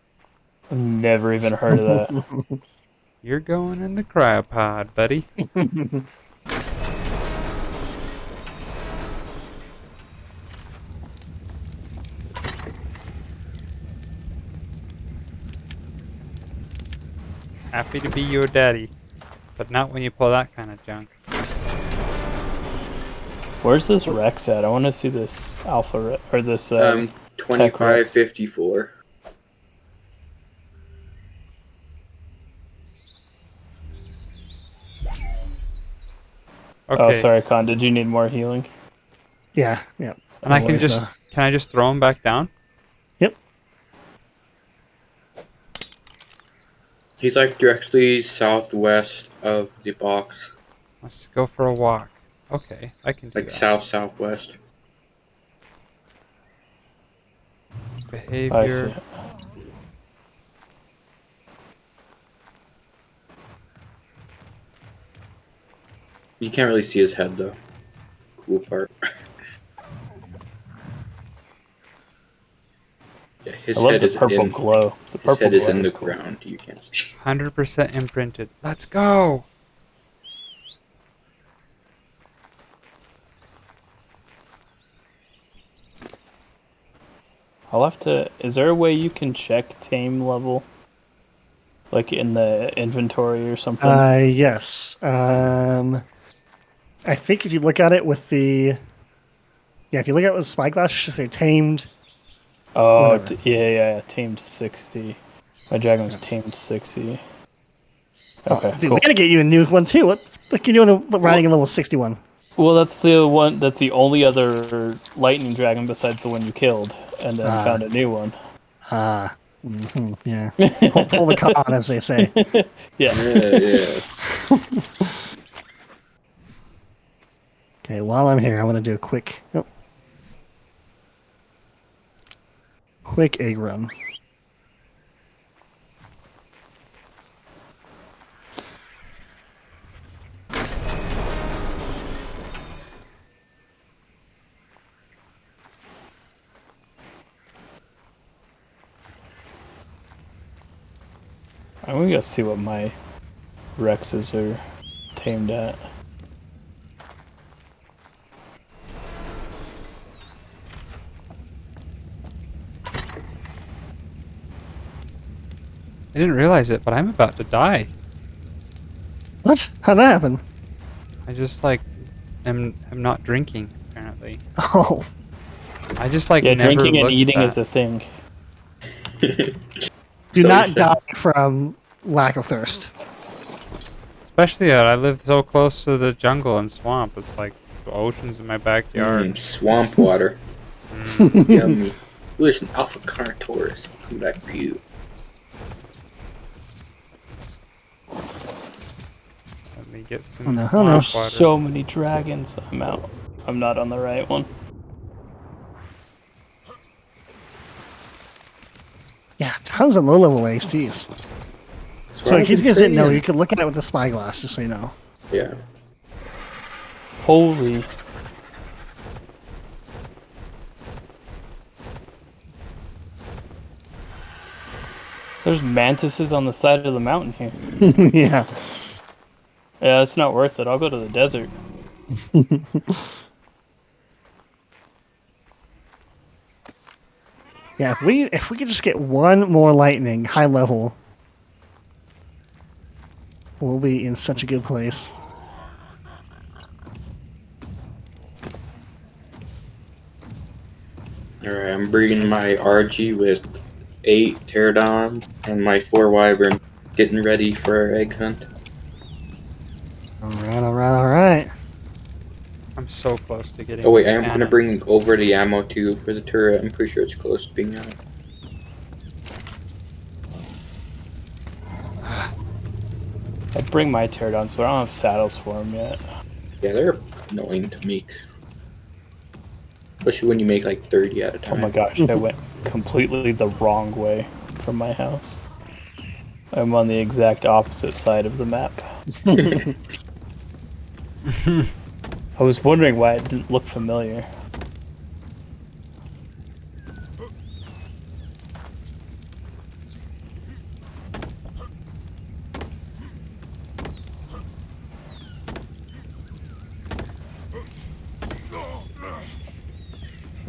Never even heard of that. You're going in the cryopod, buddy. Happy to be your daddy, but not when you pull that kind of junk. Where's this Rex at? I want to see this or this. Tech Rex. 2554. Okay. Oh, sorry, Con. Did you need more healing? Yeah. And I can Always, just can I just throw him back down? Yep. He's like directly southwest of the box. Let's go for a walk. Okay, I can do Like that. southwest. Behavior. I see. You can't really see his head though. Cool part. Yeah, his I love head the is purple in. glow. The His purple head is glow in the cool. ground. You can't see. 100% imprinted. Let's go. I'll have to. Is there a way you can check tame level? Like in the inventory or something? Yes. I think if you look at it with the, if you look at it with spyglass, it should say tamed. Oh, whatever. yeah, tamed 60. My dragon was tamed 60. Okay, Dude, cool. we gotta get you a new one too. What are you doing riding a level 61? Well, that's the one. That's the only other lightning dragon besides the one you killed, and then found a new one. Yeah. Pull the con, as they say. Yeah. Yeah. Okay, while I'm here, I want to do a quick egg run. I'm gonna go see what my Rexes are tamed at. I didn't realize it, but I'm about to die. What? How'd that happen? I just like am not drinking apparently. Oh. I just like Yeah, never drinking and looked eating at is a thing. Do So not you said- die from lack of thirst. Especially that I live so close to the jungle and swamp. It's like the ocean's in my backyard. Swamp water. Yummy. Listen, Alpha Carnotaurus. I'll come back for you. Let me get Oh, some no. swamp There's water. so many dragons. I'm out. I'm not on the right one. Yeah, tons of low-level ASTs. So in case you guys didn't know, you could look at it with a spyglass, just so you know. Yeah. Holy. There's mantises on the side of the mountain here. Yeah. Yeah, it's not worth it. I'll go to the desert. Yeah, if we could just get one more lightning, high level, we'll be in such a good place. Alright, I'm breeding my RG with 8 pterodons and my 4 wyvern, getting ready for our egg hunt. Alright. I'm so close to getting. Oh wait, this I am gonna cannon. bring over the ammo too for the turret. I'm pretty sure it's close to being out. I'll bring my pterodons, but I don't have saddles for them yet. Yeah, they're annoying to make. Especially when you make like 30 at a Oh time. my gosh, I went completely the wrong way from my house. I'm on the exact opposite side of the map. I was wondering why it didn't look familiar.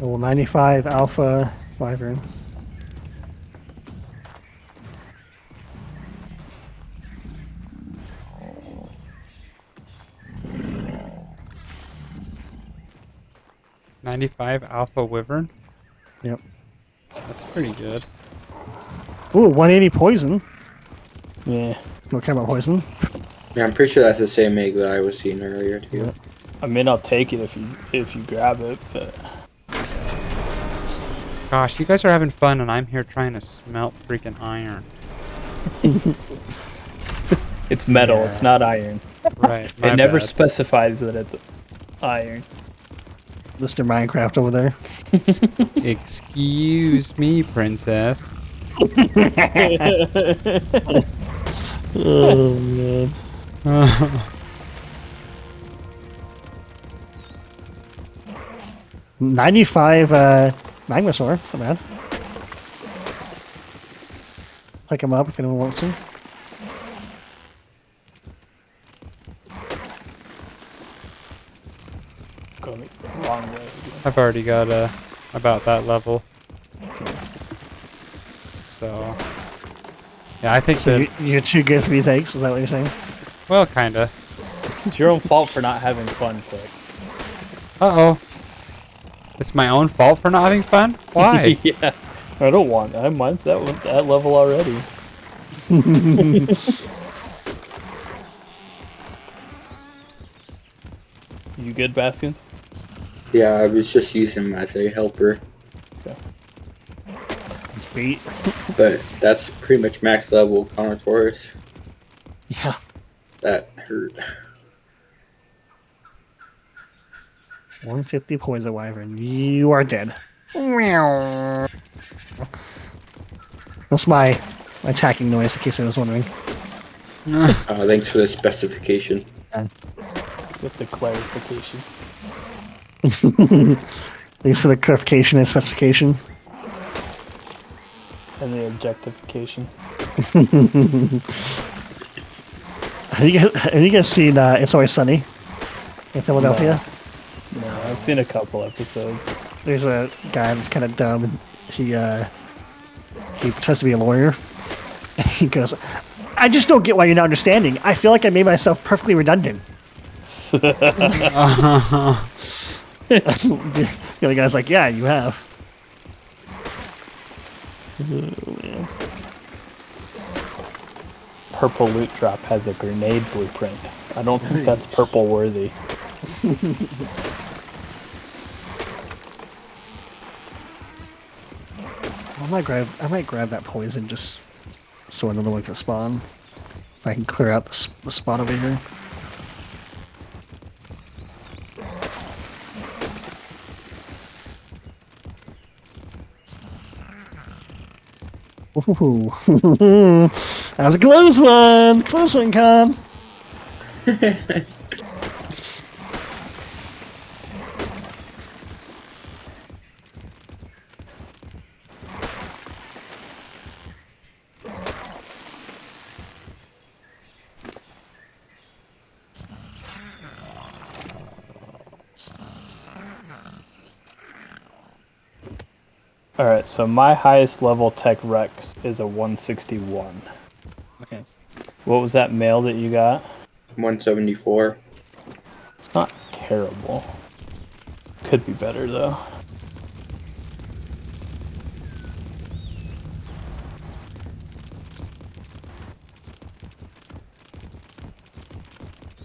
Oh, 95 Alpha Wyvern. .95 Alpha Wyvern. Yep. That's pretty good. Ooh, 180 poison. Yeah. Don't care about poison. Yeah, I'm pretty sure that's the same egg that I was seeing earlier too. Yep. I mean, I'll take it if you grab it, but Gosh, you guys are having fun, and I'm here trying to smelt freaking iron. it's metal. Yeah. It's not iron. Right. It my never bad. specifies that it's iron. Mr. Minecraft over there. Excuse me, princess. Oh, man. 95 Magmasaur. That's not bad. Pick him up if anyone wants to. Going the wrong way. I've already got about that level. So yeah, I think So that you're too good for these eggs, is that what you're saying? well, kinda. It's your own fault for not having fun, Quick. Uh oh. It's my own fault for not having fun? Why? Yeah. I don't want that. Mine's that level already. You good, Baskins? Yeah, I was just using him as a helper, It's beat. but that's pretty much max level Carnotaurus. Yeah. That hurt. 150 poison wyvern. You are dead. That's my attacking noise, in case I was wondering. Thanks for the specification. With the clarification. Thanks for the clarification and specification. And the objectification. Have you guys seen It's Always Sunny in Philadelphia? No, I've seen a couple episodes. There's a guy that's kind of dumb. And he tries to be a lawyer, And he goes, I just don't get why you're not understanding. I feel like I made myself perfectly redundant. The other guy's like, yeah, you have. Oh, man. Purple loot drop has a grenade blueprint. I don't think that's purple worthy. I might grab that poison just so another one can spawn. If I can clear out the spot over here. Ooh. That was a close one! Close one, Con! Alright, so my highest level tech Rex is a 161. Okay. What was that mail that you got? 174. It's not terrible. Could be better though.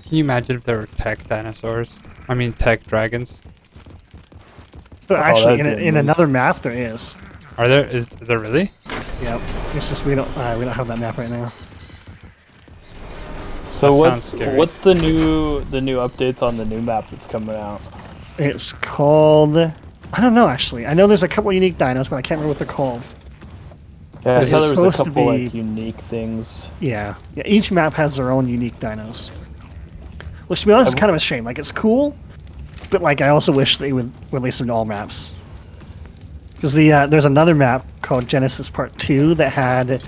Can you imagine if there were tech dinosaurs? I mean, tech dragons. So actually, that'd be in amazing. another map, there is. Are there? Is there really? Yep. It's just we don't have that map right now. So That sounds scary. what's the new updates on the new map that's coming out? It's called. I don't know actually. I know there's a couple unique dinos, but I can't remember what they're called. Yeah, I Is saw it there was a supposed to couple like be- unique things. Yeah. Each map has their own unique dinos. Which, to be honest, is kind of a shame. Like, it's cool, but like I also wish they would release them to all maps. Because there's another map called Genesis Part 2 that had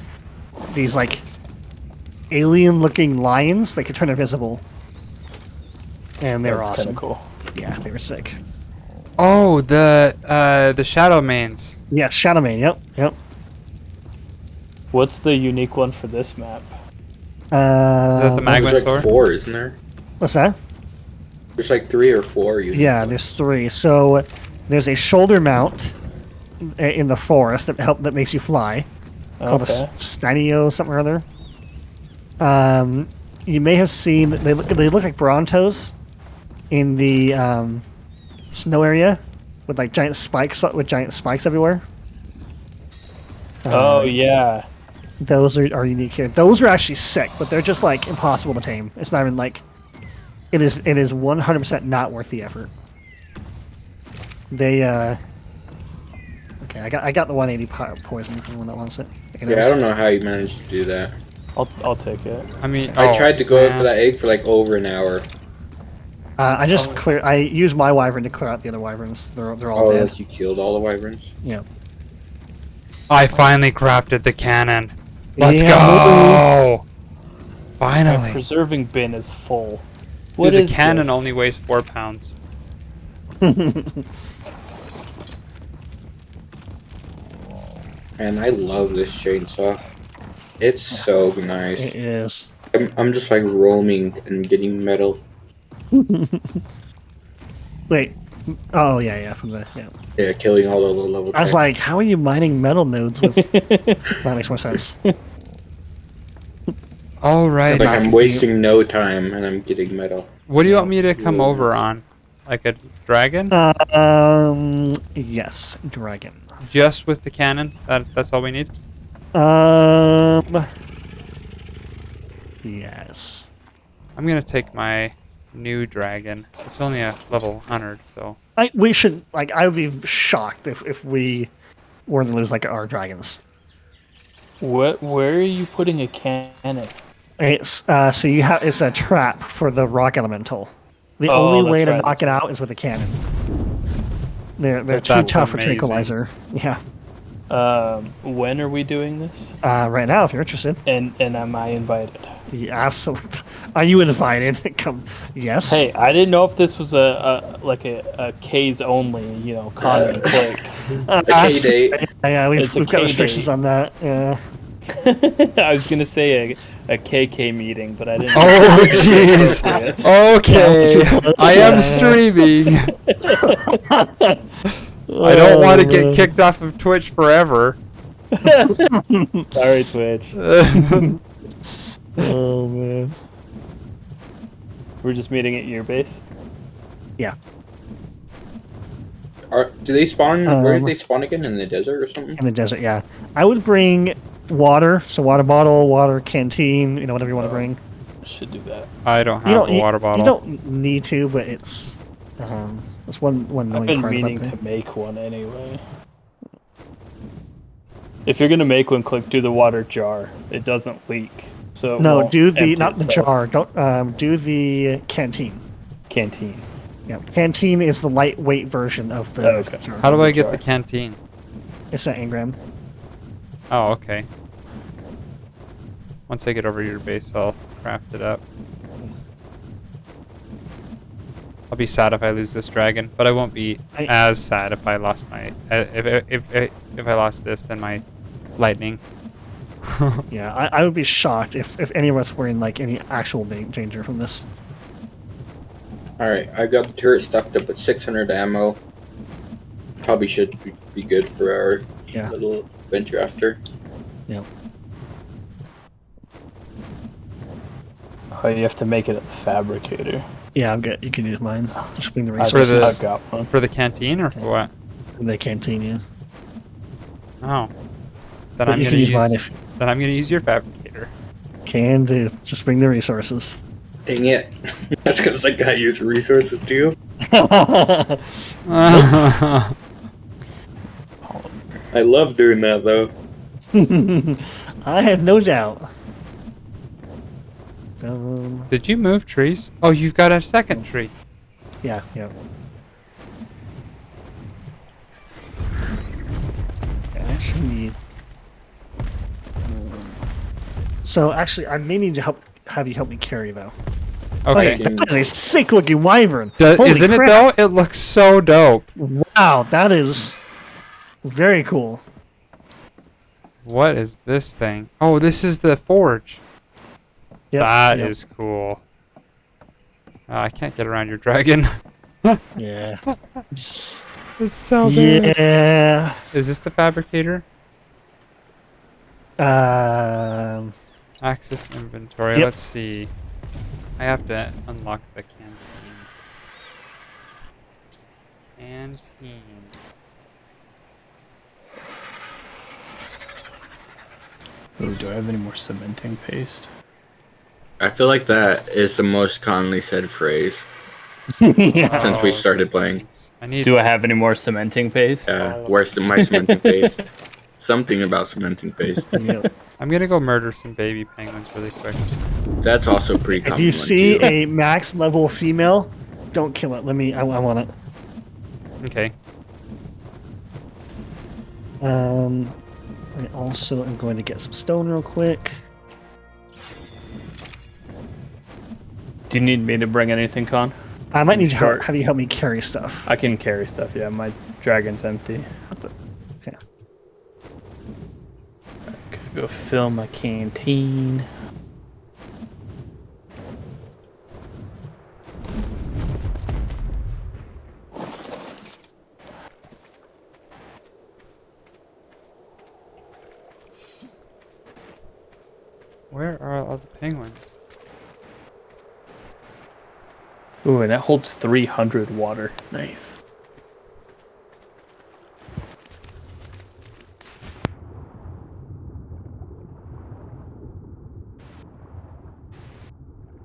these like alien-looking lions that could turn invisible, and they were That's awesome. kind of cool. Yeah, they were sick. Oh, the shadow mains. Yes, Shadowmane. Yep. What's the unique one for this map? Is that the magma There's store? like 4, isn't there? What's that? There's like 3 or 4. Yeah, there's 3. So there's a shoulder mount in the forest that makes you fly, called a Okay. Stanio something or other. You may have seen they look like Brontos in the snow area with like giant spikes everywhere. Oh yeah. Those are unique here. Those are actually sick, but they're just like impossible to tame. It's not even like it is 100% not worth the effort. They okay, I got the 180 poison for anyone that wants it. Yeah, I don't know how you managed to do that. I'll take it. I mean, I tried to go man. for that egg for like over an hour. I just I used my wyvern to clear out the other wyverns. They're all Oh, dead. like you killed all the wyverns? Yeah. I finally crafted the cannon. Let's Yeah, go! My Finally. preserving bin is full. Dude, What the is cannon this? only weighs 4 pounds. And I love this chainsaw. It's so nice. It is. I'm just like roaming and getting metal. Wait. Oh yeah, from the yeah. Yeah, killing all the low level. I was like, how are you mining metal nodes with? That makes more sense. Alright. like I'm wasting no time and I'm getting metal. What do you want me to come over on? Like a dragon? Yes, dragon. Just with the cannon? That's all we need? Yes. I'm gonna take my new dragon. It's only a level 100, so... We should I would be shocked if we were to lose like our dragons. Where are you putting a cannon? It's so you have it's a trap for the rock elemental. The Oh, only way that's to right, knock that's it right. out is with a cannon. They're too That's tough for amazing. tranquilizer. Yeah. When are we doing this? Right now, if you're interested. And am I invited? Yeah, absolutely. Are you invited? Come. Yes. Hey, I didn't know if this was a K's only, con and click. A K-date. Yeah, we've It's a got K restrictions date. on that. Yeah. I was gonna say a KK meeting, but I didn't. Oh jeez. Okay, I am streaming. I don't want to get kicked off of Twitch forever. Sorry, Twitch. Oh man. We're just meeting at your base. Yeah. Do they spawn? Where do they spawn again? In the desert or something? In the desert, yeah. I would bring water, so water bottle, water canteen, whatever you want to bring. Should do that. I don't have a water bottle. You don't need to, but it's one I've annoying been part meaning about to make one anyway. If you're gonna make one, click do the water jar. It doesn't leak. So it No, won't do the empty not the itself. jar. Don't do the canteen. Canteen. Yeah, canteen is the lightweight version of the Okay. jar. How do I get jar. the canteen? It's an engram. Oh, okay. Once I get over to your base, I'll craft it up. I'll be sad if I lose this dragon, but I won't be as sad if I lost my if I lost this than my lightning. Yeah, I would be shocked if any of us were in like any actual danger from this. Alright, I got the turret stocked up with 600 ammo. Probably should be good for our little adventure after. Yeah. Oh, you have to make it at the fabricator. Yeah, I'm good. You can use mine. Just bring the For resources. I've got one. For the canteen or for what? The canteen, yeah. Oh. Then But I'm you gonna can use mine use. Then I'm gonna use your fabricator. Can do. Just bring the resources. Dang it. That's because I gotta use resources too. I I love doing that though. have no doubt. Did you move trees? Oh, you've got a second tree. Yeah. I actually need. So actually, I may need to have you help me carry though. Okay. Wait, that is a sick looking wyvern. Holy Isn't crap. it though? It looks so dope. Wow, that is very cool. What is this thing? Oh, this is the forge. Yep, That yep. is cool. I can't get around your dragon. Yeah. It's so big. Yeah. Is this the fabricator? Access inventory. Yep. Let's see. I have to unlock the canteen. Canteen. Ooh, do I have any more cementing paste? I feel like that is the most commonly said phrase Yeah. since we started playing. I need. Do I have any more cementing paste? Where's my cementing paste? Something about cementing paste. Yep. I'm gonna go murder some baby penguins really quick. That's also pretty If common. you one, see too. a max level female, don't kill it. I want it. Okay. I also am going to get some stone real quick. Do you need me to bring anything, Con? I might need to Sure. have you help me carry stuff. I can carry stuff. Yeah, my dragon's empty. Okay. Go fill my canteen. Where are all the penguins? Ooh, and that holds 300 water. Nice.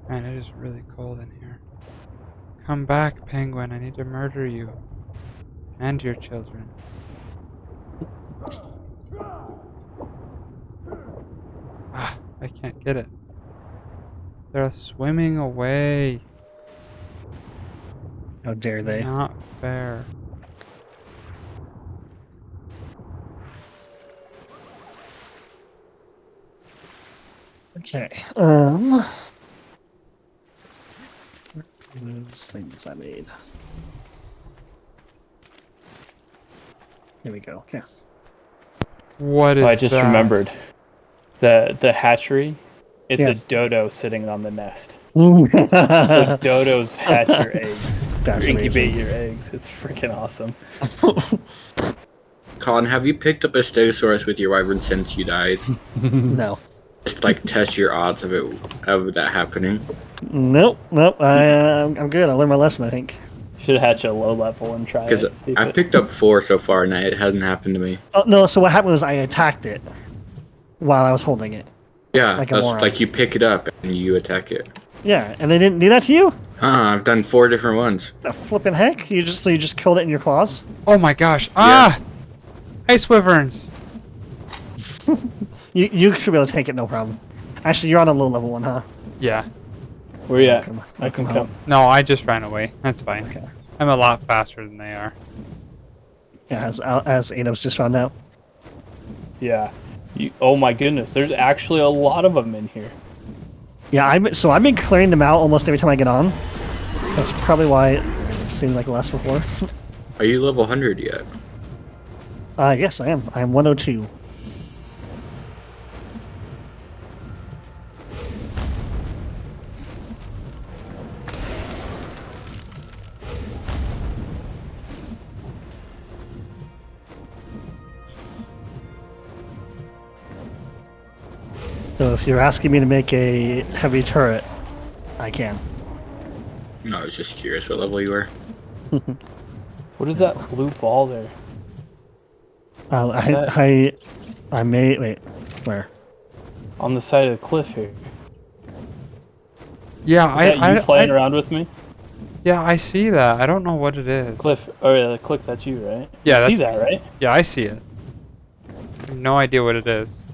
Man, it is really cold in here. Come back, penguin. I need to murder you. And your children. Ah, I can't get it. They're swimming away. How dare they? Not fair. Okay. Those things I made. Here we go. Okay. What is Oh, I just that? remembered. The hatchery, it's Yes. a dodo sitting on the nest. Ooh. So dodos hatch your eggs. That's Or incubate amazing. your eggs. It's freaking awesome. Colin, have you picked up a Stegosaurus with your wyvern since you died? No. Just like test your odds of that happening. Nope. I'm good. I learned my lesson, I think. Should hatch a low level and try Because it. See if I it- picked up 4 so far, and it hasn't happened to me. Oh, no, so what happened was I attacked it while I was holding it. Yeah, Like a that's moron. like you pick it up and you attack it. Yeah, and they didn't do that to you? I've done 4 different ones. The flipping heck? You just killed it in your claws? Oh my gosh. Ah! Ice wyverns. You should be able to take it, no problem. Actually, you're on a low level one, huh? Yeah. Where you at? Come on, I can come come. No, I just ran away. That's fine. Okay. I'm a lot faster than they are. Yeah, as Adam's just found out. Yeah. Oh my goodness, there's actually a lot of them in here. Yeah, I've been clearing them out almost every time I get on. That's probably why it seemed like less before. Are you level 100 yet? Yes, I am. I am 102. So if you're asking me to make a heavy turret, I can. No, I was just curious what level you were. What is that blue ball there? I may wait. Where? On the side of the cliff here. Yeah, Is that you flying around with me? Yeah, I see that. I don't know what it is. Cliff, oh yeah, Cliff, that's you, right? Yeah, you see that's that, right? Yeah, I see it. I have no idea what it is.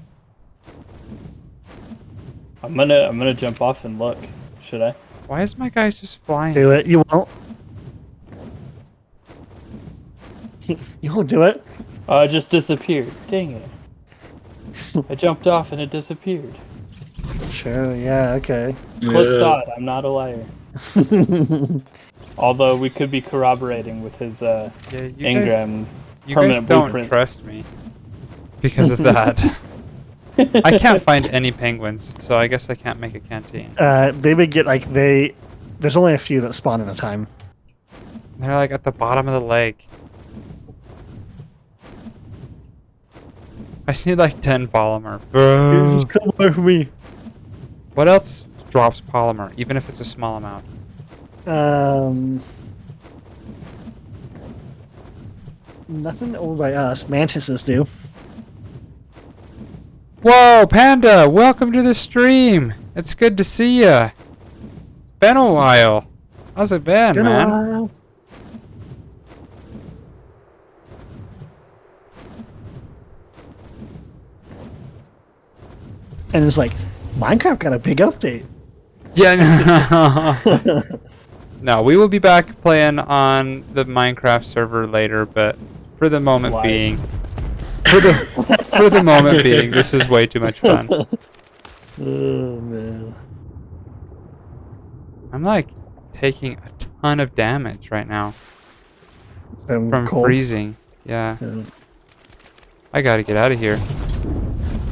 I'm gonna jump off and look. Should I? Why is my guy just flying? Do it. You won't. You won't do it. Oh, it just disappeared. Dang it. I jumped off and it disappeared. Sure. Yeah. Okay. Cliff saw it. I'm not a liar. Although we could be corroborating with his Yeah, you engram you guys permanent don't blueprint. trust me because of that. I can't find any penguins, so I guess I can't make a canteen. They would get like there's only a few that spawn at a time. They're like at the bottom of the lake. I just need like 10 polymer. Bro. Just come away from me. What else drops polymer, even if it's a small amount? Nothing over by us. Mantises do. Whoa, Panda! Welcome to the stream. It's good to see ya. It's been a while. How's it been, Been a man? while. And it's like, Minecraft got a big update. Yeah. No, we will be back playing on the Minecraft server later, but for the moment Lies. being, for the moment being, this is way too much fun. Oh man. I'm like taking a ton of damage right now from cold. freezing. Yeah. Yeah. I gotta get out of here.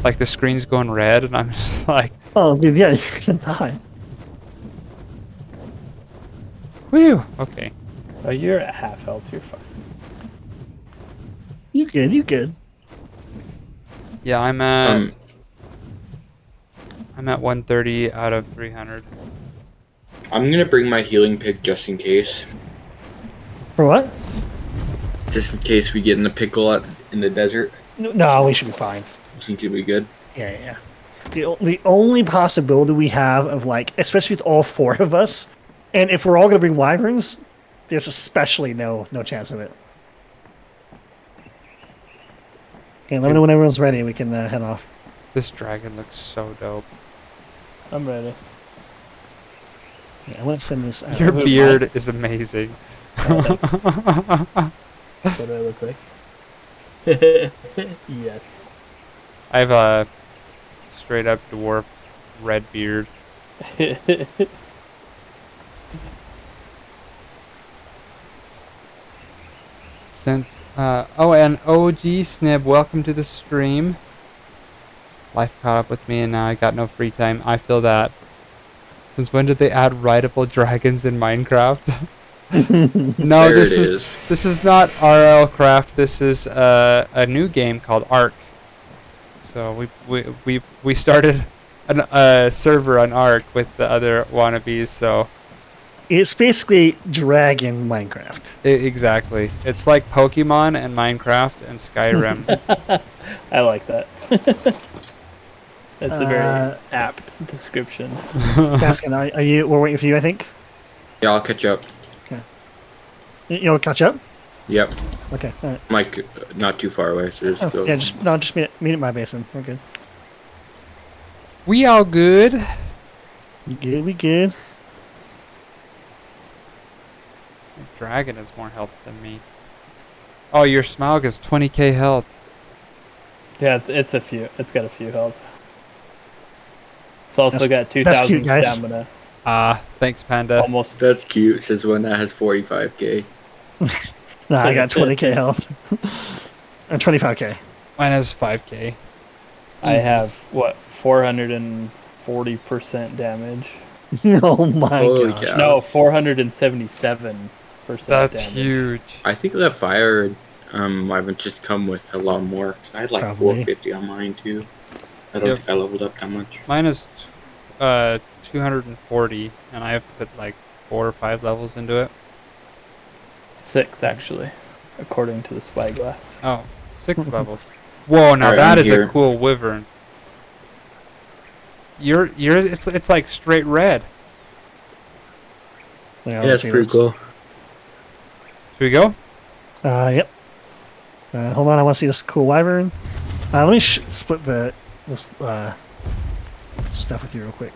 Like the screen's going red, and I'm just like, Oh, dude, yeah, you can die. whew. Okay. Oh, you're at half health. You're fine. You good? You good? Yeah, I'm at 130 out of 300. I'm gonna bring my healing pick just in case. For what? Just in case we get in a pickle in the desert. No, we should be fine. I think it'll be good. Yeah. The only possibility we have of like, especially with all four of us, and if we're all gonna bring wyverns, there's especially no chance of it. Okay, let me know when everyone's ready. We can head off. This dragon looks so dope. I'm ready. Yeah, I want to send this out. Your Who, beard is amazing. That's what I look like. Yes. I have a straight up dwarf red beard. Since and OG Snib, welcome to the stream. Life caught up with me, and now I got no free time. I feel that. Since when did they add rideable dragons in Minecraft? No, There this it is this is not RL Craft. This is a new game called ARK. So we started a server on ARK with the other wannabes. So It's basically Dragon Minecraft. exactly, it's like Pokemon and Minecraft and Skyrim. I like that. That's a very apt description. Baskin, are you? We're waiting for you, I think. Yeah, I'll catch up. You'll catch up. Yep. Okay. All right. I'm like not too far away, so just go. Yeah. Just meet at my basin. We're good. We all good. We good. Dragon has more health than me. Oh, your Smaug is 20k health. Yeah, it's a few. It's got a few health. It's also got That's 2,000 cute, guys. stamina. Thanks, Panda. Almost. That's cute. Says one that has 45k. Nah, I got 20k health. And 25k. Mine has 5k. I have what 440% damage. Oh my Holy gosh. cow. No, 477%. That's damage. huge. I think that fire might have just come with a lot more. I had like Probably. 450 on mine too. I don't Yep. think I leveled up that much. Mine is 240, and I have put like 4 or 5 levels into it. 6 actually, according to the spyglass. Oh, 6 levels. Whoa, now Alright, that I'm is here. a cool wyvern. It's like straight red. Yeah, Yeah, that's pretty cool. Should we go? Yep. Hold on, I want to see this cool wyvern. Let me split this stuff with you real quick.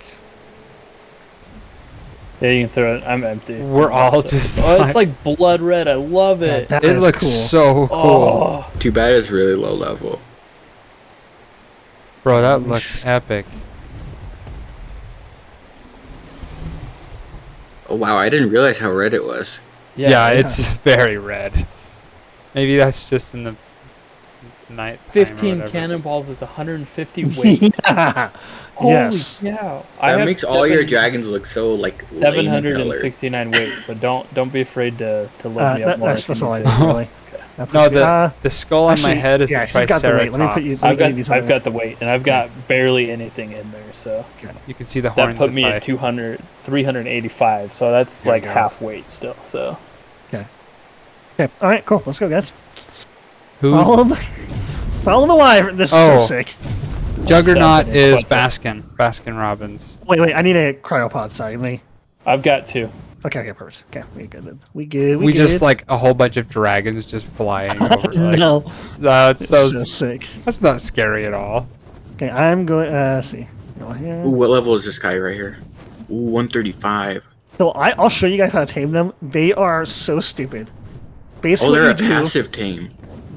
Yeah, you can throw it. I'm empty. We're all just Oh, it's like blood red. I love it. That it is looks cool. so cool. Oh, Too bad it's really low level. Bro, that looks epic. Oh wow, I didn't realize how red it was. Yeah, it's very red. Maybe that's just in the night. 15 cannonballs is 150 weight. Yeah. Holy Yes. cow! I That have makes all your dragons look so like lame color. 769 weight, but don't be afraid to load me up more. That's all I need to. need, really. No, the skull on my actually, head is yeah, the you've got the weight. Let me put you- Triceratops. let me give you I've something. got the weight, and I've got barely anything in there, so You can see the that horns. put me if I- at 385. So that's There like you go. half weight still. So Okay. All right. Cool. Let's go, guys. Who? Follow the wyvern. This is Oh. so sick. Juggernaut Stuff in it. is What's up? Baskin Robbins. Wait. I need a cryopod. Sorry. Let me. I've got 2. Okay. Perfect. Okay. We good. Then. We good. We good. just like a whole bunch of dragons just flying over. Like, No. That's So so. sick. That's not scary at all. Okay. I'm going. Let's see. Go here. Ooh, what level is this guy right here? Ooh, 135. So I'll show you guys how to tame them. They are so stupid. Oh, Basically, they're a what you do, passive tame.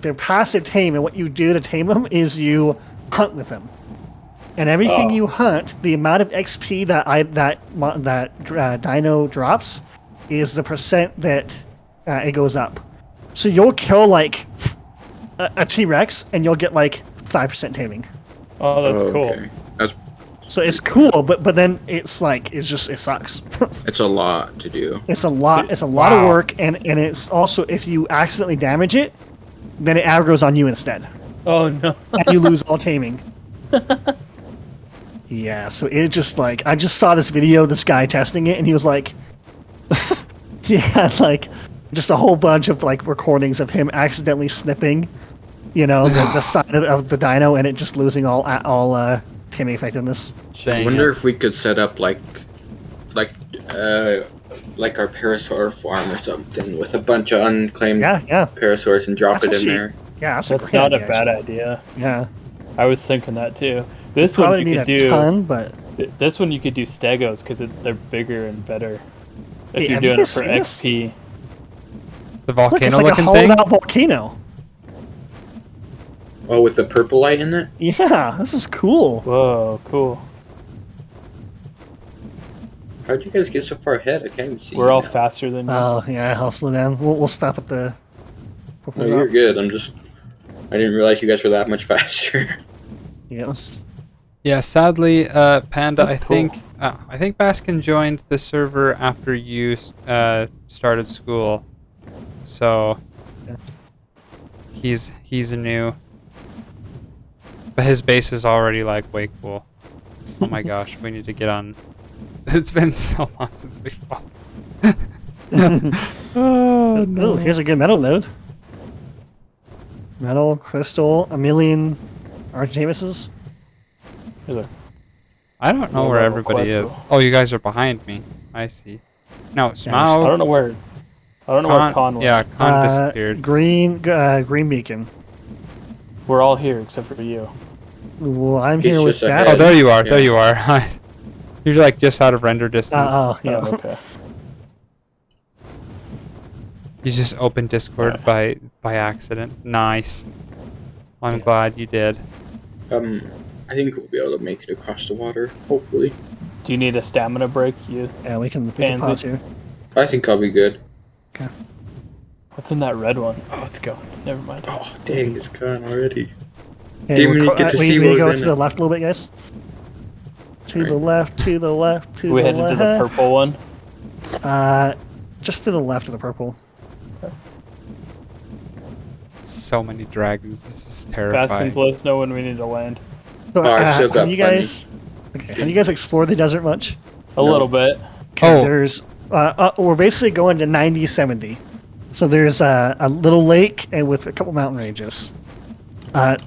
they're passive tame, and what you do to tame them is you hunt with them. And everything Oh. you hunt, the amount of XP that dino drops, is the percent that it goes up. So you'll kill like a T-Rex, and you'll get like 5% taming. Oh, that's cool. Okay. That's So it's cool, but then it sucks. it's a lot to do. It's a lot. It's a lot of Wow. work, and it's also if you accidentally damage it, then it aggroes on you instead, Oh no. and you lose all taming. Yeah, so it just like I just saw this video, this guy testing it, and he was like, he had like just a whole bunch of like recordings of him accidentally snipping, the side of the dino, and it just losing all taming effectiveness. I Dang wonder it. if we could set up like our parasaur farm or something with a bunch of unclaimed Yeah, parasaurs and drop That's it in actually- there. yeah. That's great not a idea, bad actually. idea. Yeah, I was thinking that too. This one probably you need could a do. ton, but This one you could do stegos because they're bigger and better. If Hey, you're have you doing it guys for seen this? XP. The look, it's volcano like a looking hollowed thing. out volcano. Oh, with the purple light in it? Yeah, this is cool. Whoa, cool. How'd you guys get so far ahead? I can't even see. We're you all now. faster than you. Oh yeah, I'll slow down. We'll stop at the. No, you're good. I didn't realize you guys were that much faster. Yeah. Yeah, sadly, Panda, That's cool. I think Baskin joined the server after you started school, so he's new, but his base is already like way cool. Oh my gosh, we need to get on. It's been so long since we fought. Oh no! Oh, here's a good metal node. Metal, crystal, a million Archdavises. I don't know where everybody is. Oh, you guys are behind me. I see. No, I Smaug. don't know where. I don't know where Con went. Yeah, Con disappeared. Green beacon. We're all here except for you. Well, I'm He's here with just ahead. Oh, Baskin. there you are. Yeah. There you are. You're like just out of render distance. Oh, yeah. Oh, okay. You just opened Discord by accident. Nice. I'm glad you did. I think we'll be able to make it across the water, hopefully. Do you need a stamina break? You. Yeah, we can Pansy. pause here. I think I'll be good. Okay. What's in that red one? Oh, it's gone. Never mind. Oh, dang, it's gone already. Hey, Didn't really get to see we what go was to in the it. left a little bit, guys. To the left, to the left, to we the headed left. to the purple one. Just to the left of the purple. So many dragons. This is terrifying. Baskin's let us know when we need to land. So, I've still got have you guys? Okay. Have you guys explored the desert much? A little bit. Okay, Oh. there's we're basically going to 90-70. So there's a little lake and with a couple mountain ranges.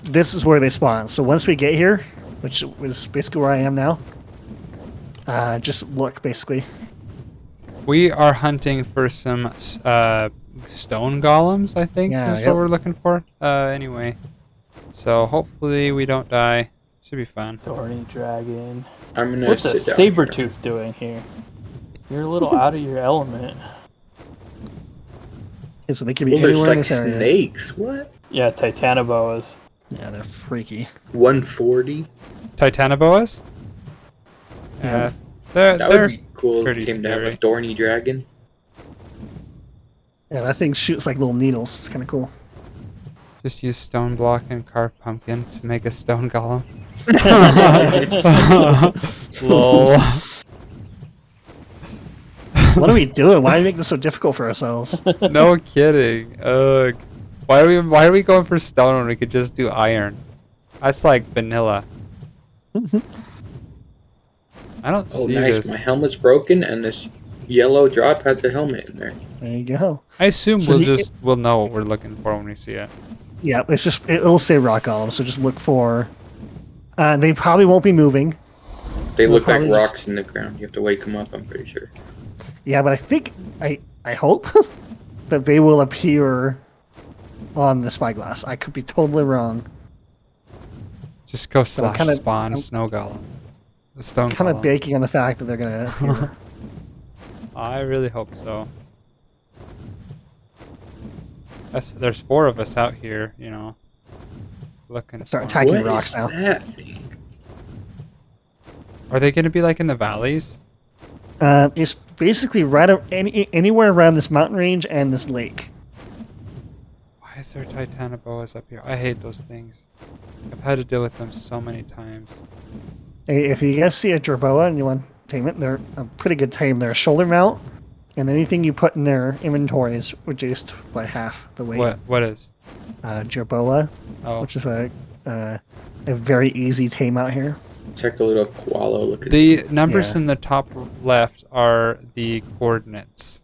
This is where they spawn. So once we get here, which is basically where I am now, just look basically. We are hunting for some stone golems, I think, Yeah, is yep. what we're looking for. Anyway. So hopefully we don't die. Should be fun. Thorny dragon. I'm gonna What's a sit down saber here. tooth doing here? You're a little out of your element. Okay, so they can be Oh, there's anywhere in like this area. snakes. What? Yeah, titanoboas. Yeah, they're freaky. 140. Titanoboas? Yeah. They're That would be cool if pretty it came to have scary. a thorny dragon. Yeah, that thing shoots like little needles. It's kind of cool. just use stone block and carve pumpkin to make a stone golem. Lol. What are we doing? Why are we making this so difficult for ourselves? No kidding. Ugh. Why are we going for stone when we could just do iron? That's like vanilla. I don't Oh, see nice. this. My helmet's broken, and this yellow drop has a helmet in there. There you go. I assume So we'll know what we're looking for when we see it. Yeah, it'll say rock golem, so just look for. They probably won't be moving. They We'll look like probably just- rocks in the ground. You have to wake them up, I'm pretty sure. Yeah, but I think I hope that they will appear on the spyglass. I could be totally wrong. Just go I'm slash kinda- spawn I'm- snow golem. The stone Kind of golem. banking on the fact that they're gonna appear. I really hope so. There's 4 of us out here, you know, looking. Start for- attacking What rocks is now. that thing? Are they going to be like in the valleys? It's basically anywhere around this mountain range and this lake. Why is there titanoboas up here? I hate those things. I've had to deal with them so many times. Hey, if you guys see a jerboa and you want to tame it, they're a pretty good tame. They're a shoulder mount, and anything you put in their inventory is reduced by half the weight. What is? Jerboa, Oh, which is a very easy tame out here. Check the little koala. Look at the numbers Yeah. in the top left are the coordinates.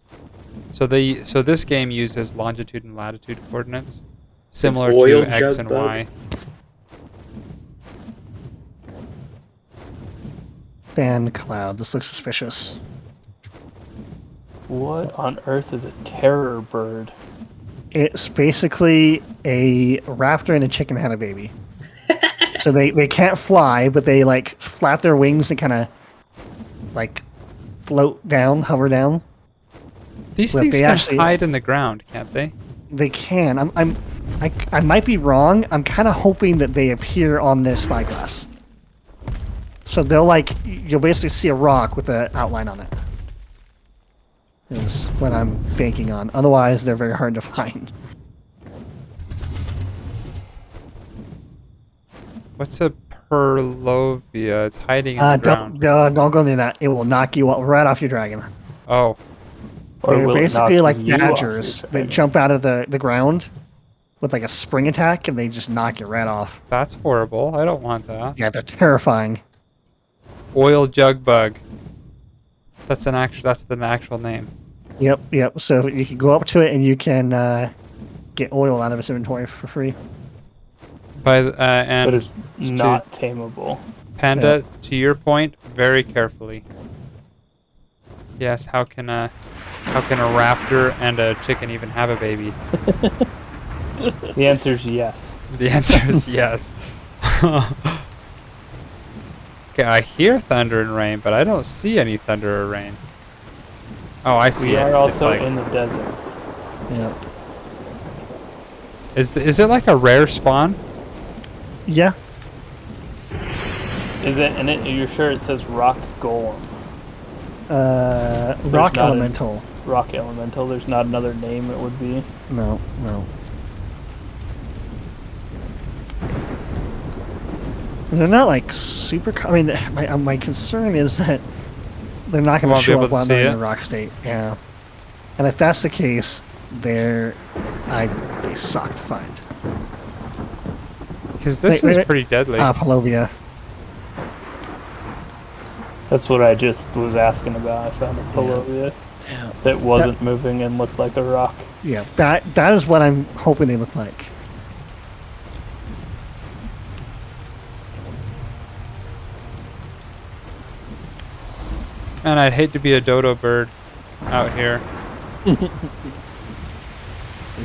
So this game uses longitude and latitude coordinates, similar oil to X jug and bug? Y. Fan cloud. This looks suspicious. What on earth is a terror bird? It's basically a raptor and a chicken had a baby. So they can't fly, but they like flap their wings and kind of like float down, hover down. These But things they can actually- hide in the ground, can't they? They can. I might be wrong. I'm kind of hoping that they appear on this spyglass. So you'll basically see a rock with an outline on it. Is what I'm banking on. Otherwise, they're very hard to find. What's a Perlovia. It's hiding in the ground. Don't go near that. It will knock you right off your dragon. Oh. Or They're will it basically knock like you off badgers. your They dragon? jump out of the ground with like a spring attack, and they just knock you right off. That's horrible. I don't want that. Yeah, they're terrifying. Oil jug bug. That's the actual name. Yep. So you can go up to it, and you can get oil out of its inventory for free. And But it's not tameable. Panda, to your point, very carefully. Yes, how can a raptor and a chicken even have a baby? The answer is yes. The answer is yes. Okay, I hear thunder and rain, but I don't see any thunder or rain. Oh, I see We it. are It's also like, in the desert. Yep. is it like a rare spawn? Yeah. Is it? And you're sure it says rock golem? Rock not a- elemental. Rock elemental. There's not another name it would be. No. They're not like super. I mean, my concern is that they're not going to Won't be show able up to while see they're in it? the rock state. Yeah. And if that's the case, they suck to find. Because this Wait, is wait. pretty deadly. Palovia. That's what I just was asking about. I found a Polovia that wasn't moving and looked like a rock. Yeah, that is what I'm hoping they look like. Man, I'd hate to be a dodo bird out here. They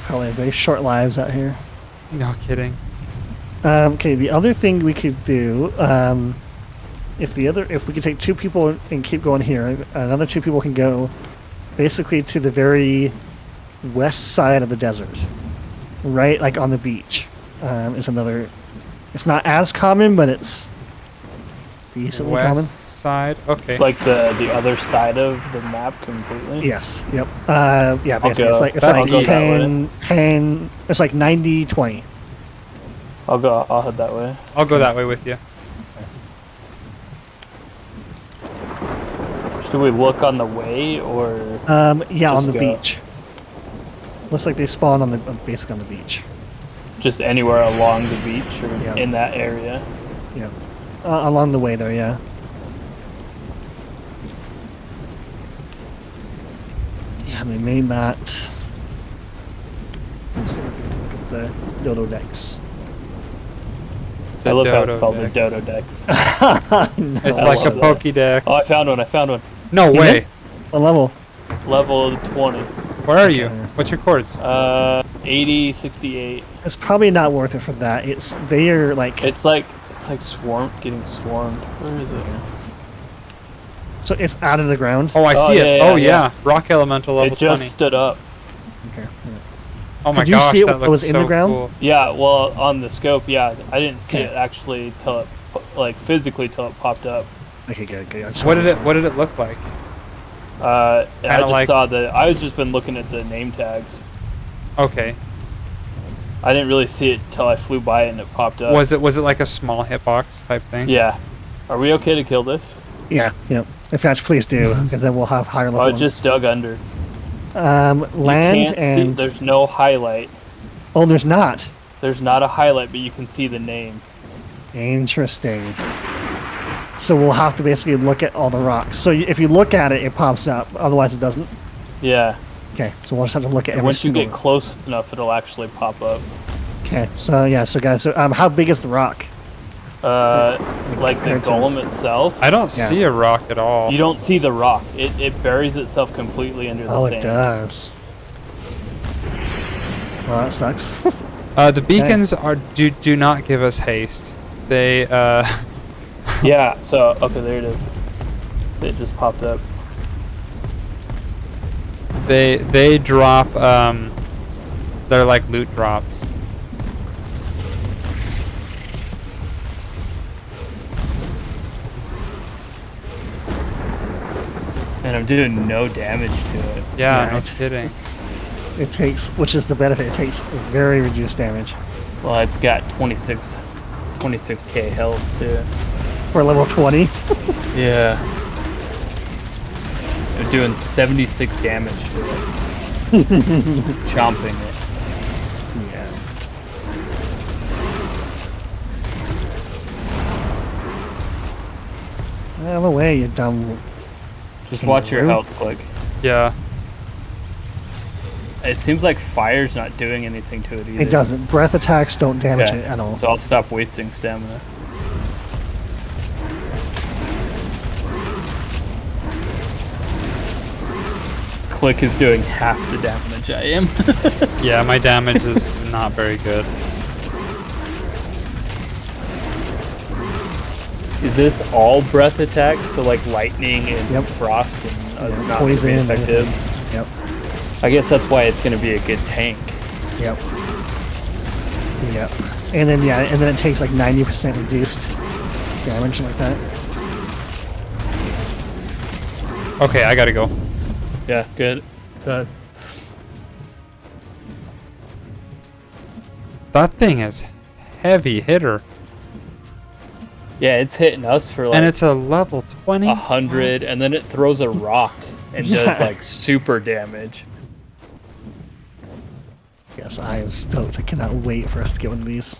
probably have very short lives out here. No kidding. Okay, the other thing we could do, if we could take 2 people and keep going here, another 2 people can go basically to the very west side of the desert, right, like on the beach. Is another. It's not as common, but it's decently common. West side. Okay. Like the other side of the map completely. Yes. Yep. Yeah. Basically, go. it's That's like easy. 10. It's like 90-20. I'll head that way. I'll go that way with you. Should we look on the way or? Yeah, on Just the go. beach. Looks like they spawn on the basically on the beach. Just anywhere along the beach or Yeah. in that area. Yeah. Along the way there, yeah. Yeah, they made that. Let's look at the dodo decks. I love how it's Dodo called decks. the Dodo Decks. It's I like a love that. Pokédex. Oh, I found one. No way. What level? Level 20. Where are you? What's your chords? 80, 68. It's probably not worth it for that. They are like It's like getting swarmed. Where is it? so it's out of the ground. Oh, I Oh, see yeah, it. yeah, Oh, yeah. yeah. Rock Elemental level It just 20. stood up. Okay. Oh my Did you gosh, see it that when it was looks in the so ground? cool. Yeah, well, on the scope, yeah. I didn't see Okay. it actually till it, physically till it popped up. Okay, good. I just What wanted- did it look like? I just like- saw I was just been looking at the name tags. Okay. I didn't really see it till I flew by it and it popped up. Was it like a small hitbox type thing? Yeah. Are we okay to kill this? Yeah. In fact, please do, because then we'll have higher level Oh, it ones. just dug under. Land you can't and see, there's no highlight. oh, there's not. There's not a highlight, but you can see the name. Interesting. So we'll have to basically look at all the rocks. So if you look at it, it pops up. Otherwise, it doesn't. Yeah. Okay, so we'll just have to look at And every once you single get close enough, it'll actually pop up. Okay, so yeah, so guys, how big is the rock? Like the compared to- golem itself, I don't Yeah. see a rock at all. you don't see the rock. It buries itself completely under the Oh, sand. it does. Well, that sucks. The beacons do not give us haste. They Yeah, so, okay, there it is. It just popped up. they drop they're like loot drops. And I'm doing no damage to it. Yeah, no Right. kidding. It takes, which is the benefit, it takes very reduced damage. Well, it's got 26 26k health too. For level 20. Yeah. They're doing 76 damage to it. Chomping it. Yeah. Out of the way, you dumb. Just watch your health click. Yeah. It seems like fire's not doing anything to it either. It doesn't. Breath attacks don't damage Okay, it at all. so I'll stop wasting stamina. Click is doing half the damage I am. Yeah, my damage is not very good. Is this all breath attacks? So like lightning and Yep. frost and it's Yeah, not gonna be poison, effective? Yep. I guess that's why it's going to be a good tank. Yep. Yep. And then it takes like 90% reduced damage like that. Okay, I gotta go. Yeah, good. Good. That thing is heavy hitter. Yeah, it's hitting us for like And it's a level 20? 100, and then it throws a rock and does like super damage. Yes, I am stoked. I cannot wait for us to get one of these.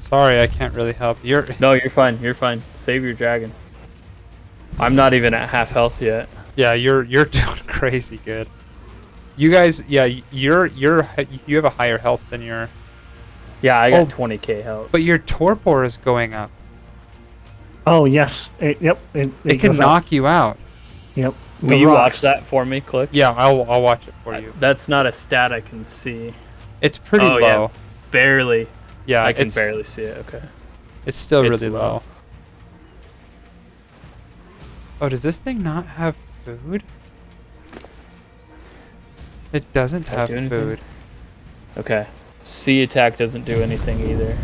Sorry, I can't really help. No, you're fine. You're fine. Save your dragon. I'm not even at half health yet. Yeah, you're doing crazy good. You guys, yeah, you have a higher health than your, Yeah, I got 20k health. but your torpor is going up. Oh yes, it It can goes up. knock you out. Yep. Will The you watch rocks. that for me, Click? Yeah, I'll watch it for you. That's not a stat I can see. It's pretty Oh, yeah. low. Barely. Yeah, I can it's barely see it. Okay. It's still It's really low. low. Oh, does this thing not have food? It doesn't Does it have do anything? food. Okay. Sea attack doesn't do anything either.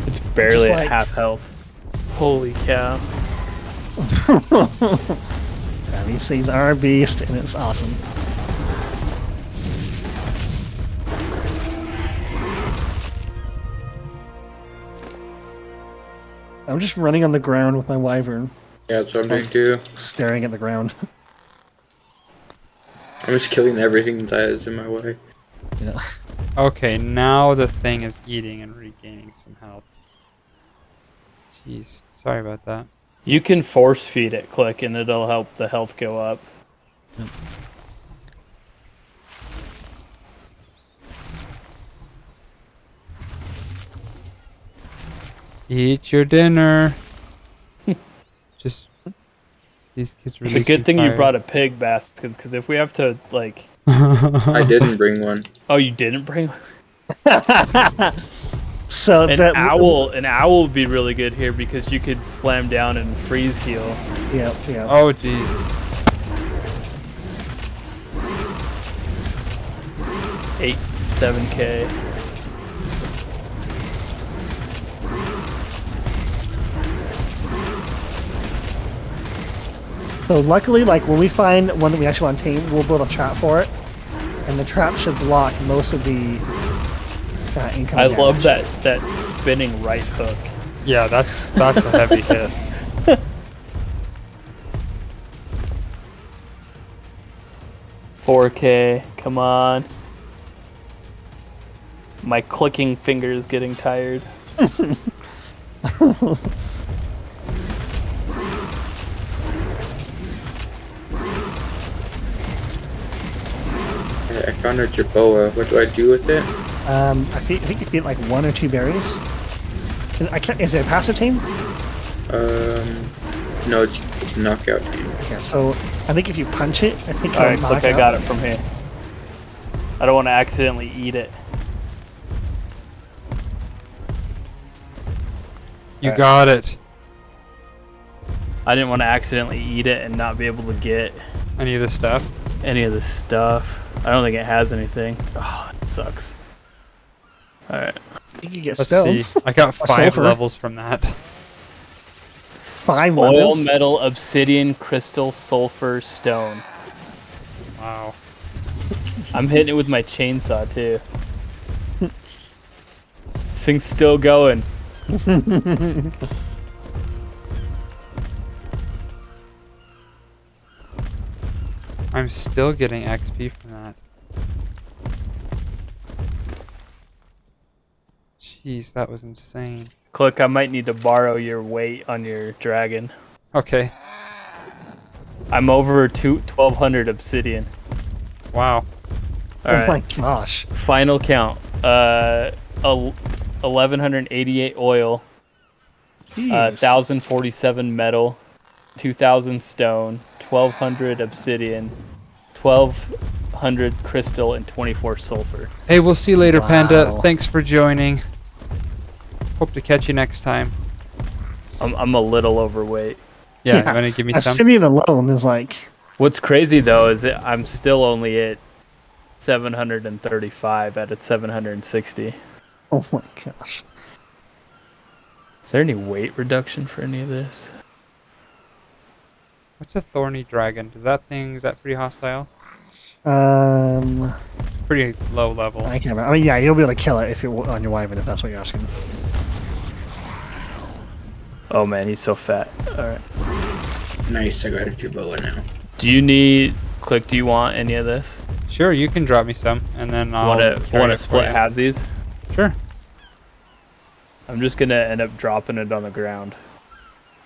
It's barely like- at half health. Holy cow. Yeah, these things are a beast, and it's awesome. I'm just running on the ground with my wyvern, Yeah, that's what I'm doing too. staring at the ground. I'm just killing everything that is in my way. Yeah. Okay, now the thing is eating and regaining some health. Jeez, sorry about that. You can force feed it, Click, and it'll help the health go up. Eat your dinner. Just these kids really. It's a good thing you brought a pig, Baskins, because if we have to, like... I didn't bring one. Oh, you didn't bring So an that owl? An owl would be really good here because you could slam down and freeze heal. Yeah, yeah. Oh jeez. Eight, 7k. So luckily, like when we find one that we actually want to tame, we'll build a trap for it, and the trap should block most of the incoming I love damage. that spinning right hook. Yeah, that's a heavy hit. $4K, come on. My clicking finger is getting tired. Alright, I found a jerboa. What do I do with it? I think you feed like 1 or 2 berries. Is it a passive tame? No, it's a knockout team. Okay, so I think if you punch it, I think Alright, it'll Click, knock I got out. it from here. I don't want to accidentally eat it. You got it. I didn't want to accidentally eat it and not be able to get Any of this stuff? any of this stuff. I don't think it has anything. Oh, it sucks. Alright. I think you get Let's stone. see. I got 5 sulfur. levels from that. 5 Oil, levels. metal, obsidian, crystal, sulfur, stone. Wow. I'm hitting it with my chainsaw too. This thing's still going. I'm still getting XP from that. Jeez, that was insane. Click, I might need to borrow your weight on your dragon. Okay. I'm over 1200 obsidian. Wow. Oh my gosh. Final count. 1188 oil. 1047 metal. 2000 stone. 1200 obsidian. 1200 crystal and 24 sulfur. Hey, we'll see you later, Wow. Panda. Thanks for joining. Hope to catch you next time. I'm a little overweight. Yeah, you want to give me some? Obsidian alone is like... What's crazy though is that I'm still only at 735 out of 760. Oh my gosh. Is there any weight reduction for any of this? What's a thorny dragon? Is that pretty hostile? Pretty low level. I can't remember. I mean, yeah, you'll be able to kill it if you're on your wyvern, if that's what you're asking. Oh man, he's so fat. Alright. Nice, I got a Juboa now. Do you need... Click, do you want any of this? Sure, you can drop me some, and then I'll Want carry to it for split you. halvesies? Sure. I'm just gonna end up dropping it on the ground.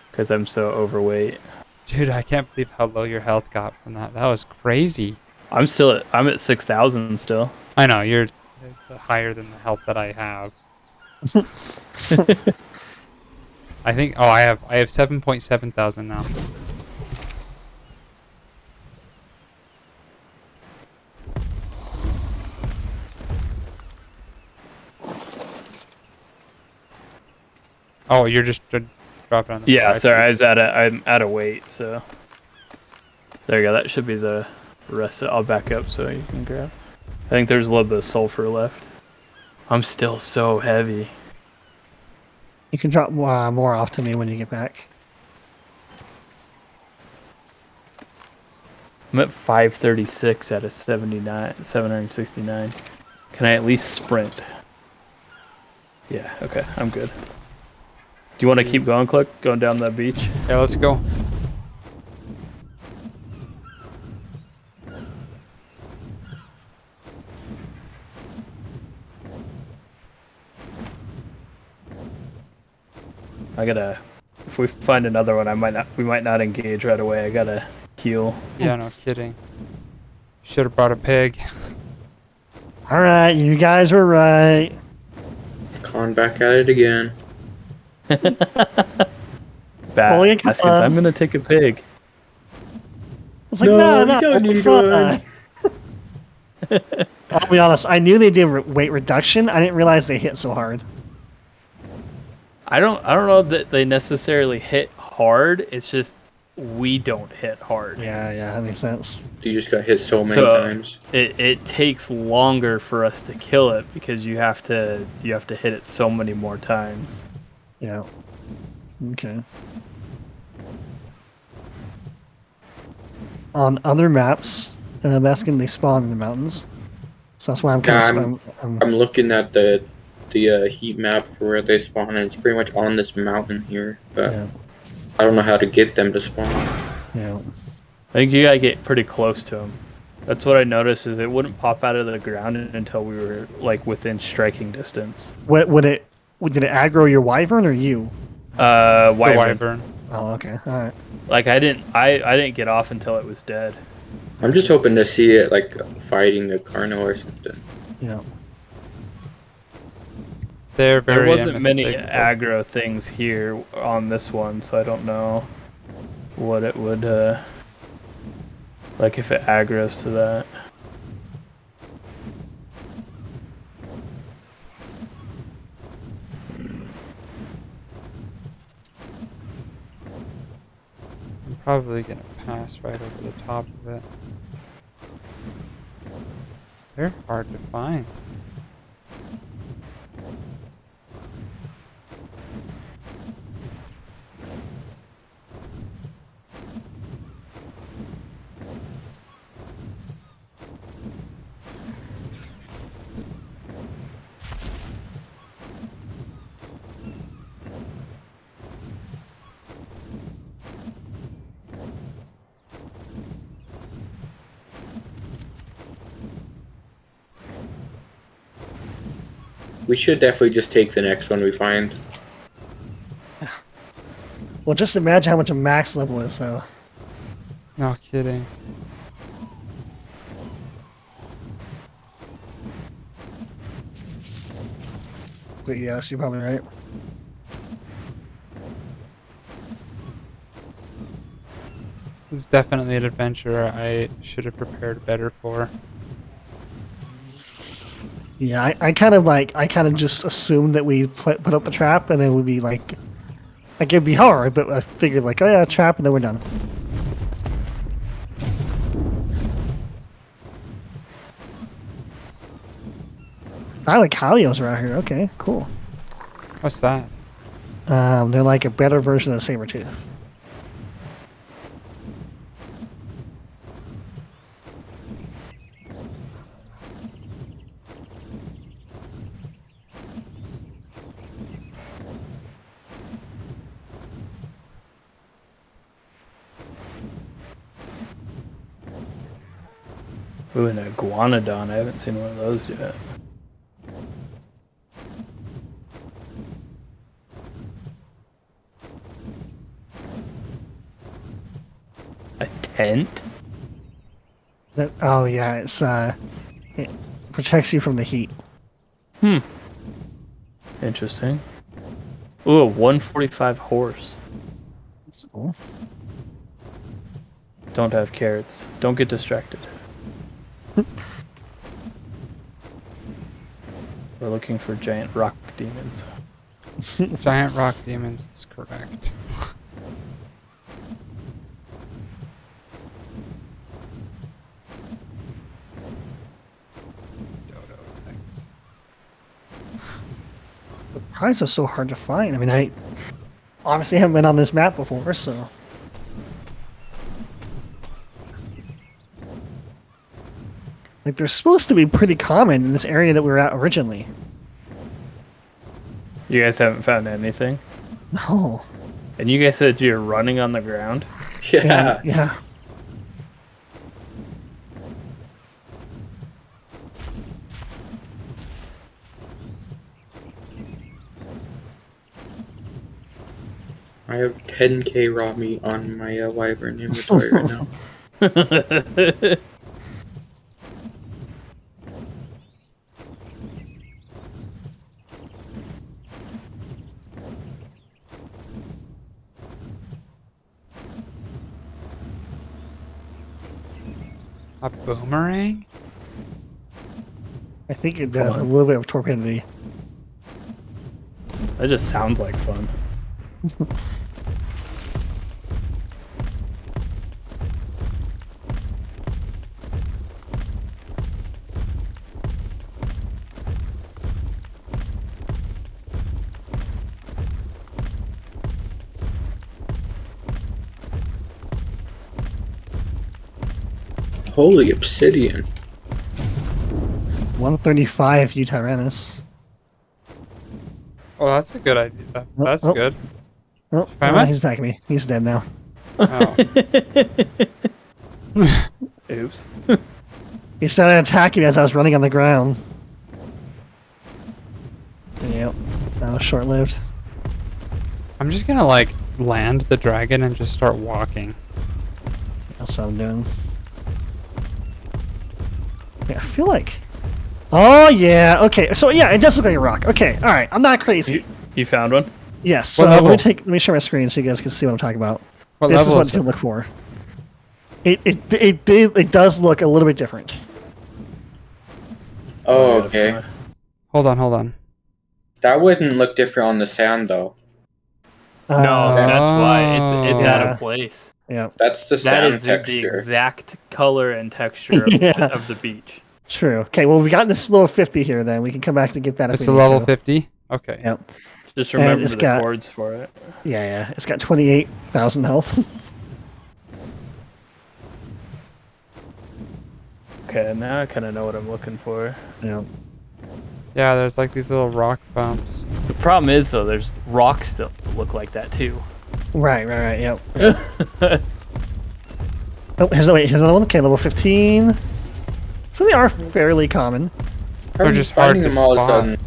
Because I'm so overweight. Dude, I can't believe how low your health got from that. That was crazy. I'm at 6,000 still. I know, you're higher than the health that I have. I think, I have 7.7 thousand now. Oh, you're just dropping on the Yeah, floor. sorry, I'm out of weight, so there you go. That should be the rest. I'll back up so you can grab. I think there's a little bit of sulfur left. I'm still so heavy. You can drop more off to me when you get back. I'm at 536 out of 769. Can I at least sprint? Yeah, okay, I'm good. Do you want to keep going, Click? Going down that beach? Yeah, let's go. If we find another one, we might not engage right away. I gotta heal. Yeah, no kidding. Should have brought a pig. Alright, you guys were right. Con back at it again. Holy Baskins, cow. I'm gonna take a pig. I was like, No, no, you don't need fun. I'll be honest, I knew they did weight reduction. I didn't realize they hit so hard. I don't know that they necessarily hit hard. It's just we don't hit hard. Yeah, that makes sense. You just got hit so many So times. it takes longer for us to kill it because you have to hit it so many more times. Yeah. Okay. On other maps, Baskin, they spawn in the mountains. So that's why I'm kind of... I'm looking at the heat map for where they spawn, and it's pretty much on this mountain here. But Yeah. I don't know how to get them to spawn. Yeah. I think you gotta get pretty close to them. That's what I noticed is it wouldn't pop out of the ground until we were like within striking distance. Did it aggro your wyvern or you? The Wyvern. wyvern. Oh, okay. All right. Like I didn't get off until it was dead. I'm just hoping to see it like fighting a Carno or something. Yeah. They're There very wasn't many unmistakable. aggro things here on this one, so I don't know what it would like if it aggroes to that. I'm probably gonna pass right over the top of it. They're hard to find. We should definitely just take the next one we find. Well, just imagine how much a max level is, though. No kidding. But yes, you're probably right. This is definitely an adventure I should have prepared better for. Yeah, I kind of just assumed that we put up the trap and then we'd be like it'd be hard, but I figured like, oh yeah, trap, and then we're done. I like Halios around here. Okay, cool. What's that? They're like a better version of Sabertooth. Ooh, an iguanodon. I haven't seen one of those yet. A tent? Oh yeah, it protects you from the heat. Interesting. Ooh, a 145 horse. That's cool. Don't have carrots. Don't get distracted. We're looking for giant rock demons. Giant rock demons is correct. Dodo, thanks. The prize was so hard to find. I mean, I obviously haven't been on this map before, so. Like, they're supposed to be pretty common in this area that we were at originally. You guys haven't found anything? No. And you guys said you're running on the ground? Yeah. Yeah. I have 10k raw meat on my wyvern inventory right now. A boomerang? I think it does a little bit of torpidity. That just sounds like fun. Holy obsidian. 135 Utyrannus. Oh, that's a good idea. That's oh. good. Oh, Find one? he's attacking me. He's dead now. Oh. Oops. He started attacking me as I was running on the ground. Yep. That was short-lived. I'm just gonna like land the dragon and just start walking. That's what I'm doing. Yeah, I feel like... Oh, yeah. Okay, so yeah, it does look like a rock. Okay, alright. I'm not crazy. You found one? Yes, so What level? let me share my screen so you guys can see what I'm talking about. What This is level what is to it? look for. It does look a little bit different. Oh, okay. Hold on. That wouldn't look different on the sand though. No, that's why it's out Yeah. of place. Yeah, That's the That sand is the texture. exact color and texture of, Yeah. of the beach. true. Okay, well, we got this level 50 here then. We can come back to get that if It's we a need level to. 50? Okay. Yep. Just And remember it's the got- chords for it. Yeah. It's got 28,000 health. Okay, now I kind of know what I'm looking for. Yeah. Yeah, there's like these little rock bumps. The problem is, though, there's rocks that look like that, too. Right, yep. Oh, here's another one. Okay, level 15. So they are fairly common. How are you just hard finding to them all of a spot. sudden?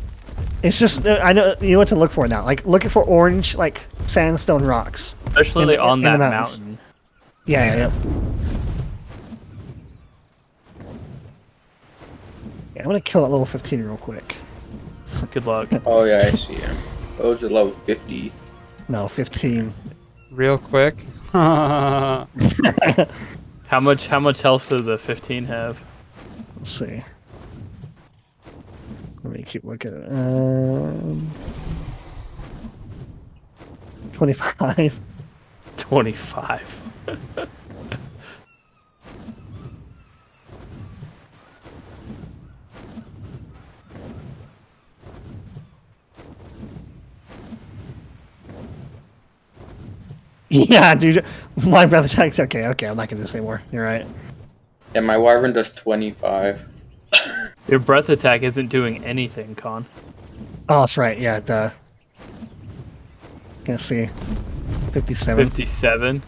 It's just I know you know what to look for now. Like looking for orange like sandstone rocks. Especially on in that the mountains. mountain. Yeah. Yeah, I'm gonna kill that level 15 real quick. Good luck. Oh yeah, I see him. Those are level 50. No, 15. Real quick. How much health does the 15 have? Let's see. Let me keep looking at it. 25. 25. Yeah, dude. My breath attack. Okay, I'm not gonna do this anymore. You're right. Yeah, my wyvern does 25. Your breath attack isn't doing anything, Con. Oh, that's right. Yeah, duh. Can't see. 57. 57?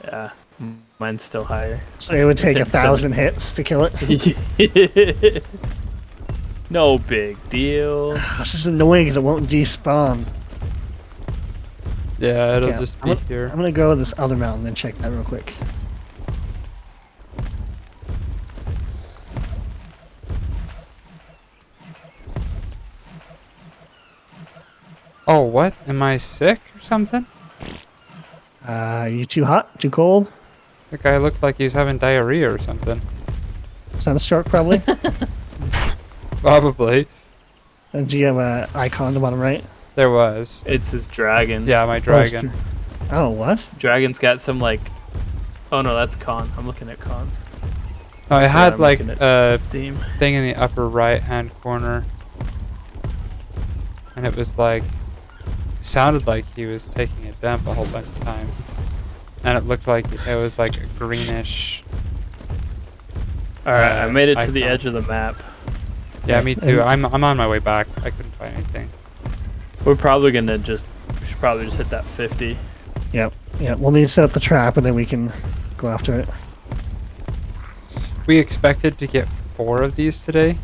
Yeah, mine's still higher. So it would take Hit 1,000 hits to kill it. No big deal. This is annoying because it won't despawn. Yeah, it'll Okay, just be here. I'm gonna go to this other mountain and check that real quick. Oh, what? Am I sick or something? You too hot? Too cold? The guy looked like he was having diarrhea or something. Sunstroke, probably. Probably. And do you have an icon on the bottom right? There was. It's his dragon. Yeah, my dragon. Oh, what? Dragon's got some like. Oh no, that's Con. I'm looking at Con's. No, I had I'm like looking at a Steam. thing in the upper right hand corner. And it was like. Sounded like he was taking a dump a whole bunch of times. And it looked like it was like a greenish. Alright, I made it to the icon. edge of the map. Yeah, me too. I'm on my way back. I couldn't find anything. We're probably gonna just. We should probably just hit that 50. Yep. Yeah, we'll need to set up the trap and then we can go after it. We expected to get 4 of these today.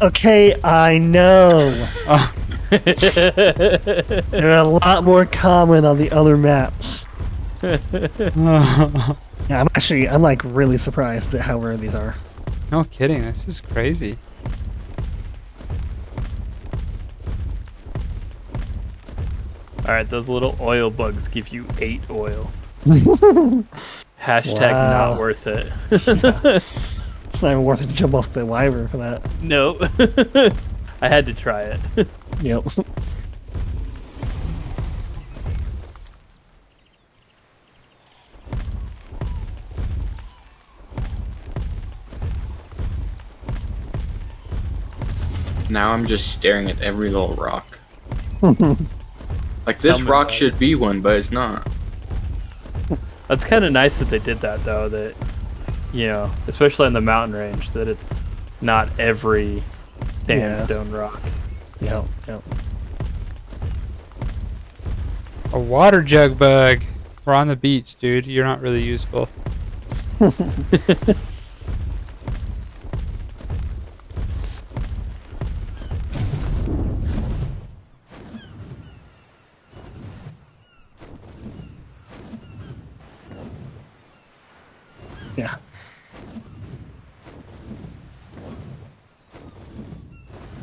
Okay, I know. Oh, They're a lot more common on the other maps. Yeah, I'm like really surprised at how rare these are. no kidding. This is crazy. Alright, those little oil bugs give you 8 oil. Hashtag Wow. not worth it. It's not even worth it to jump off the wyvern for that. No. I had to try it. Yep. Now I'm just staring at every little rock. Like this Tell me rock about should be one, but it's not. That's kind of nice that they did that, though. That, you know, especially in the mountain range, that it's not every sandstone rock. Yep. A water jug bug. We're on the beach, dude. You're not really useful. Yeah.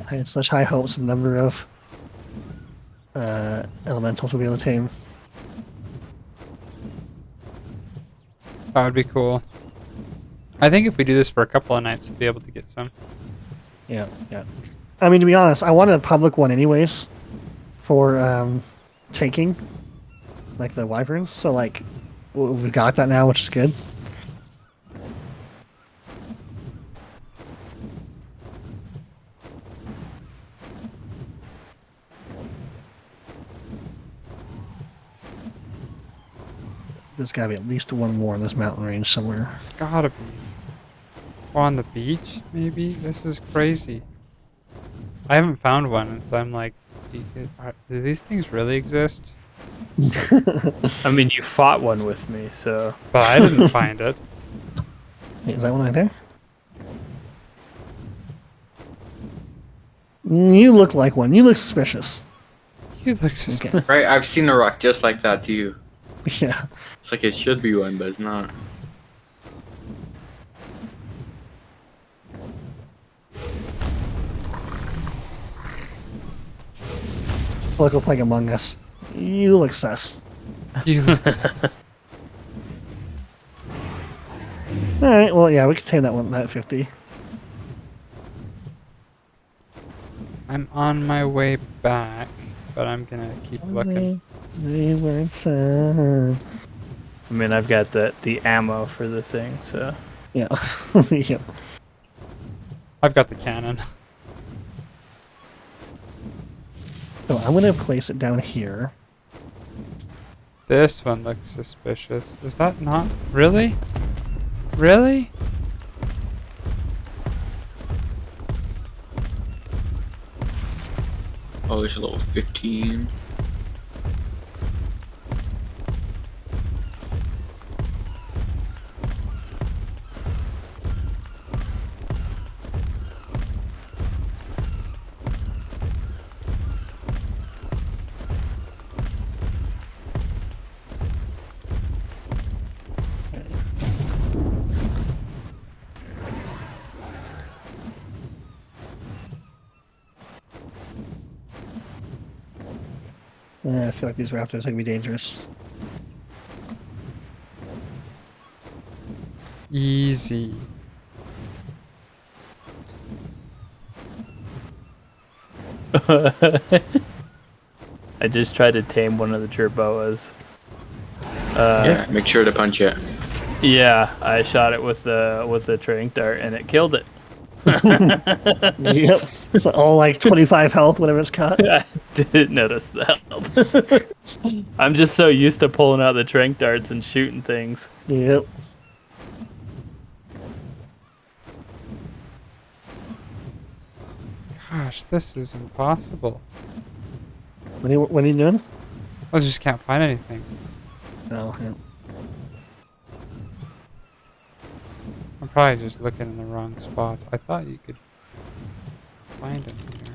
I had such high hopes of the number of elementals we'll be able to tame. That would be cool. I think if we do this for a couple of nights, we'll be able to get some. Yeah. I mean, to be honest, I wanted a public one anyways for taking, like the wyverns. So like, we got that now, which is good. There's gotta be at least one more in this mountain range somewhere. There's gotta be. Or on the beach, maybe? This is crazy. I haven't found one, and so I'm like, do these things really exist? I mean, you fought one with me, so. But I didn't find it. Wait, is that one right there? You look like one. You look suspicious. You look suspicious. Okay. Right, I've seen a rock just like that too. Yeah. It's like it should be one, but it's not. Look like Among Us. You look sus. You look sus. Alright, well, yeah, we can tame that one, that 50. I'm on my way back, but I'm gonna keep looking. I mean, I've got the ammo for the thing, so. Yeah. Yeah. I've got the cannon. So I'm gonna place it down here. This one looks suspicious. Is that not? Really? Really? Oh, there's a level 15. I feel like these raptors are gonna be dangerous. Easy. I just tried to tame one of the jerboas. Yeah, make sure to punch it. Yeah, I shot it with the trank dart and it killed it. Yep. It's all like 25 health, whatever it's got. I didn't notice that. I'm just so used to pulling out the trank darts and shooting things. Yep. Gosh, this is impossible. What are you doing? I just can't find anything. Oh, yeah. I'm probably just looking in the wrong spots. I thought you could find them here.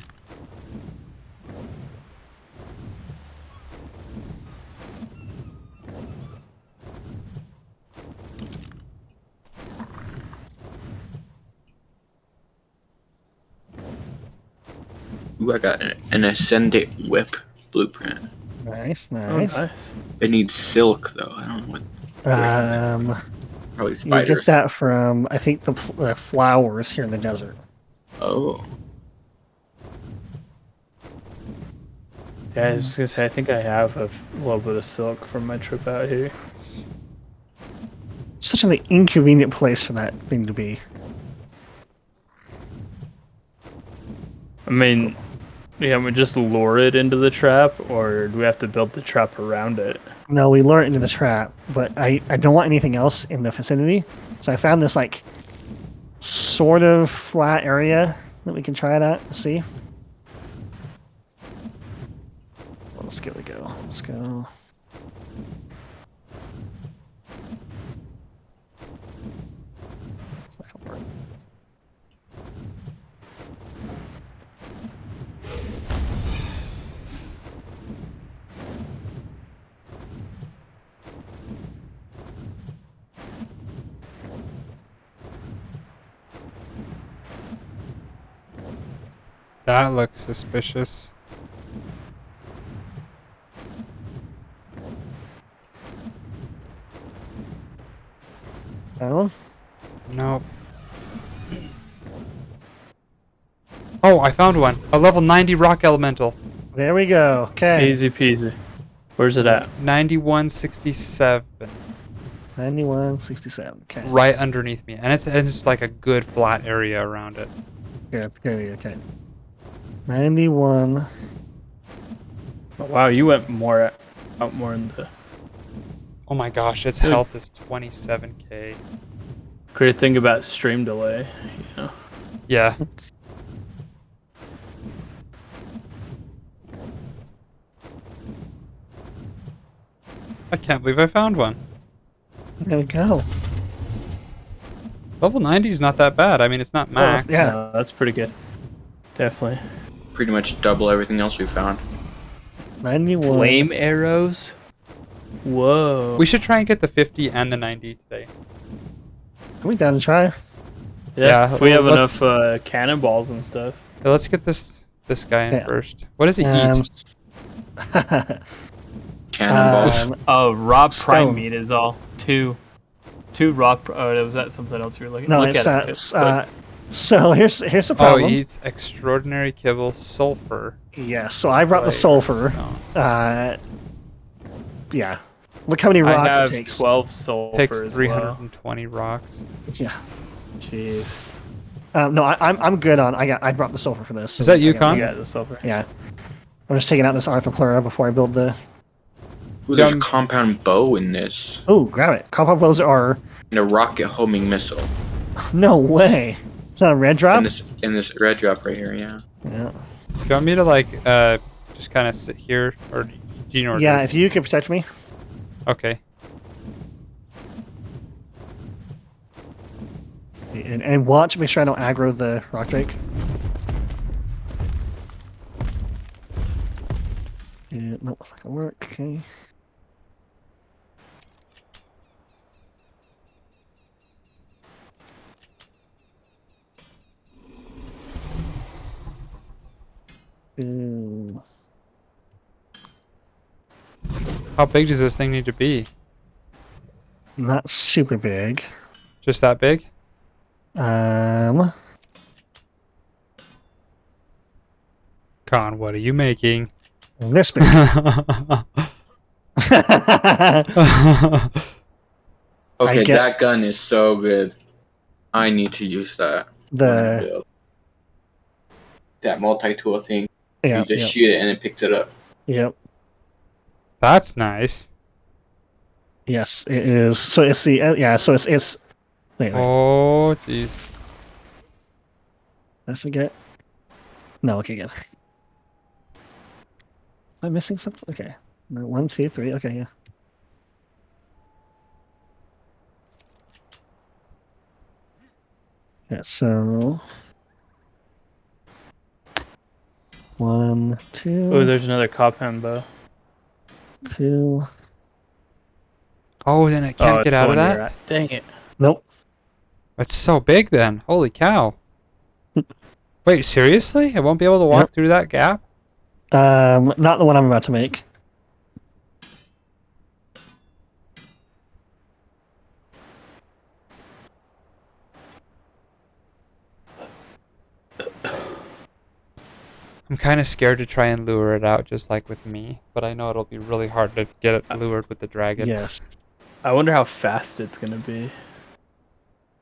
Ooh, I got an ascendant whip blueprint. Nice, Oh, nice. nice. It needs silk though. I don't know what. Probably You spiders. get that from, I think, the flowers here in the desert. Oh. Yeah, I was gonna say I think I have a little bit of silk from my trip out here. Such an inconvenient place for that thing to be. I mean, yeah, we just lure it into the trap, or do we have to build the trap around it? No, we lure it into the trap, but I don't want anything else in the vicinity. So I found this, like, sort of flat area that we can try it at and see. Well, let's go. Let's go. It's not gonna work. That looks suspicious. That one? Nope. Oh, I found one. A level 90 rock elemental. There we go. Okay. Easy peasy. Where's it at? 9167. 9167. Okay. Right underneath me. And it's like a good flat area around it. Okay. 91. Oh, wow, you went more out more in the. Oh my gosh, its Dude. health is 27k. Great thing about stream delay, you know. Yeah. I can't believe I found one. There we go. Level 90 is not that bad. I mean, it's not max. yeah. No, that's pretty good. Definitely. pretty much double everything else we found. 91. Flame arrows. Whoa. We should try and get the 50 and the 90 today. Are we down to try? Yeah, if we have let's- enough cannonballs and stuff. Yeah, let's get this guy in Yeah. first. What does he eat? Cannonballs. Oh, raw prime Stone. meat is all. Two raw. Oh, was that something else you were looking? No, Look it's at it. so here's the Oh, problem. he eats extraordinary kibble sulfur. Yeah, so I brought the Like, sulfur. no. Yeah. Look how many I rocks have it takes. 12 sulfur Takes as well. 320 rocks. Yeah. Jeez. No, I'm good on. I brought the sulfur for this. Is that I you, got- Con? You got the sulfur. Yeah. I'm just taking out this Arthropleura before I build the. Ooh, there's a Yum. compound bow in this. Oh, grab it. Compound bows are. And a rocket homing missile. No way. Is that a red drop? In this red drop right here, yeah. Yeah. Do you want me to like just kind of sit here, or do you know where it Yeah, is? if you could protect me. Okay. And watch, make sure I don't aggro the rock drake. Yeah, no, it's not gonna work. Okay. Ooh. How big does this thing need to be? Not super big. Just that big? Um, Con, what are you making? this big. Okay, get- that gun is so good. I need to use that. when I The build. That multi-tool thing. yeah, You just yep, shoot it and it picks it up. yep. That's nice. Yes, it is. So it's the yeah. So it's. Wait, wait. Oh, jeez. Did I forget? No, okay, good. Am I missing something? Okay. No, 1, 2, 3. Okay, yeah. Yeah, so 1, 2, Oh, there's another compound bow. 2. Oh, then it can't Oh, get it's out of the one that? you're at. Dang it. Nope. It's so big then. Holy cow. Wait, seriously? It won't be able to walk Yep. through that gap? Not the one I'm about to make. I'm kind of scared to try and lure it out just like with me, but I know it'll be really hard to get it lured with the dragon. Yeah. I wonder how fast it's gonna be.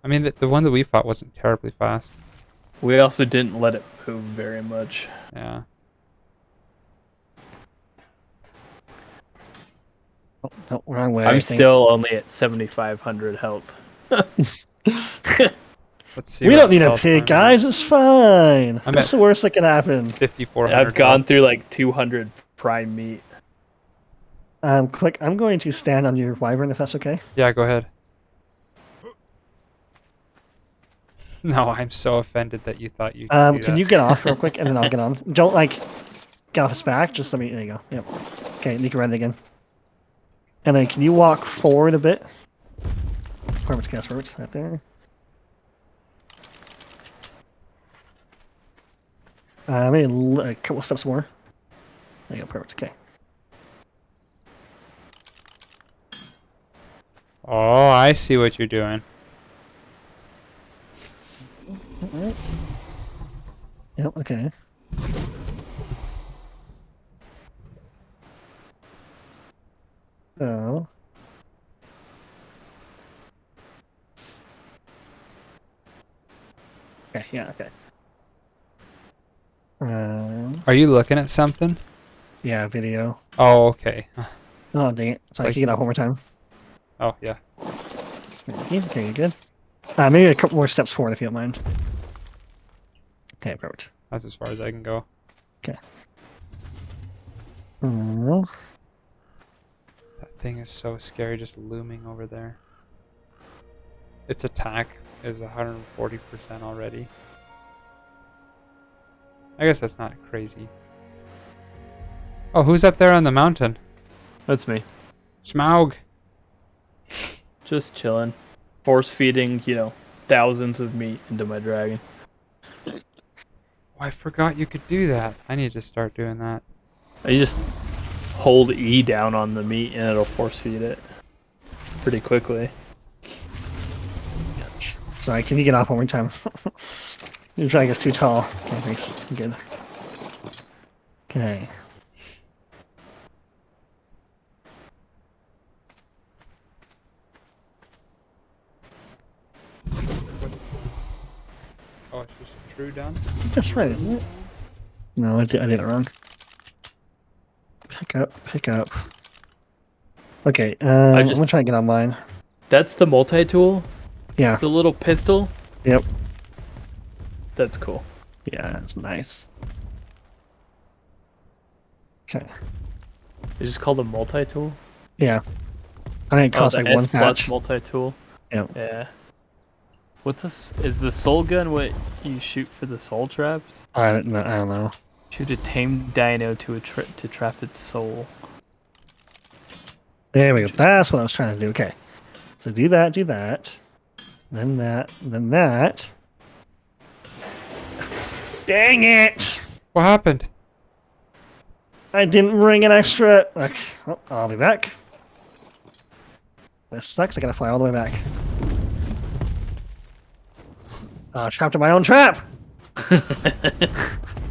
I mean, the one that we fought wasn't terribly fast. We also didn't let it move very much. Yeah. Oh, no, wrong way. I I'm think. still only at 7,500 health. Let's see. We what don't need a else pig, I'm at. guys. It's fine. I'm What's at- the worst that can happen? 5,400. I've gone through like 200 prime meat. Click. I'm going to stand on your wyvern if that's okay. Yeah, go ahead. No, I'm so offended that you thought you could do Can that. you get off real quick and then I'll get on? Don't like get off his back. Just let me. There you go. Yep. Okay, you can run it again. And then can you walk forward a bit? Perfect. Gas perfect. Right there. Maybe a couple steps more. There you go. Perfect. Okay. Oh, I see what you're doing. Alright. Yep. Okay. So. Okay. Yeah. Okay. Are you looking at something? Yeah. Video. Oh, okay. Oh dang it! So I Like- can get off one more time. Oh, yeah. Okay, you're good. Maybe a couple more steps forward if you don't mind. Okay, perfect. That's as far as I can go. Oh, That thing is so scary just looming over there. Its attack is 140% already. I guess that's not crazy. Oh, who's up there on the mountain? That's me. Smaug. Just chilling. Force feeding, thousands of meat into my dragon. Oh, I forgot you could do that. I need to start doing that. You just hold E down on the meat and it'll force feed it pretty quickly. Sorry, can you get off one more time? Your dragon's too tall. Okay, thanks. Good. Okay. Oh, it's just true done? That's right, isn't it? No, I did it wrong. Pick up. Okay, I'm gonna try and get on mine. That's the multi-tool? Yeah. The little pistol? Yep. That's cool. Yeah, that's nice. Okay. It's just called a multi-tool? Yeah. I think it costs like one S plus patch. multi-tool? Yep. Yeah. What's this? Is the soul gun what you shoot for the soul traps? I don't know. Shoot a tamed dino to trap its soul. There we go. That's what I was trying to do. Okay. So do that. Then that. Dang it! What happened? I didn't bring an extra. Oh, I'll be back. This sucks. I gotta fly all the way back. Trapped in my own trap!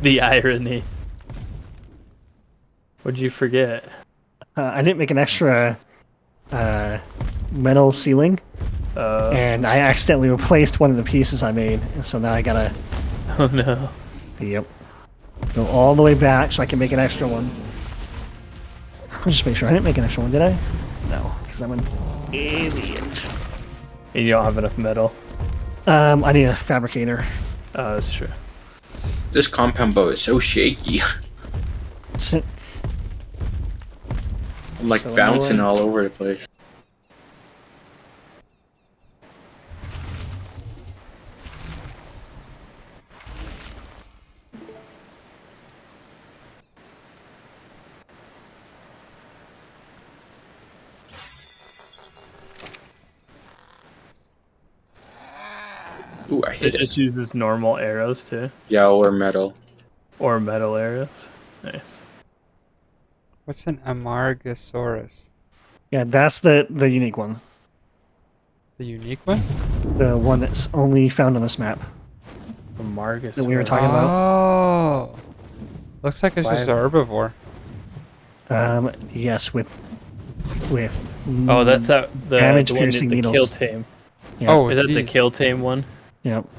The irony. What'd you forget? I didn't make an extra metal ceiling, and I accidentally replaced one of the pieces I made, and so now I gotta. Oh no. Yep. Go all the way back so I can make an extra one. I'll just make sure I didn't make an extra one, did I? No, because I'm an idiot. And you don't have enough metal. I need a fabricator. Oh, that's true. This compound bow is so shaky. I'm like So bouncing annoying. all over the place. Ooh, I It hit it. just uses normal arrows too, Yeah, or metal. or metal arrows. Nice. What's an Amargasaurus? Yeah, that's the unique one. The unique one? The one that's only found on this map. The Margus. That we were talking about. Oh. Looks like it's just an herbivore. Yes, with Oh, that's the damage the one piercing the needles. kill tame. Yeah. Oh, Is that the geez. kill tame one? Yep. You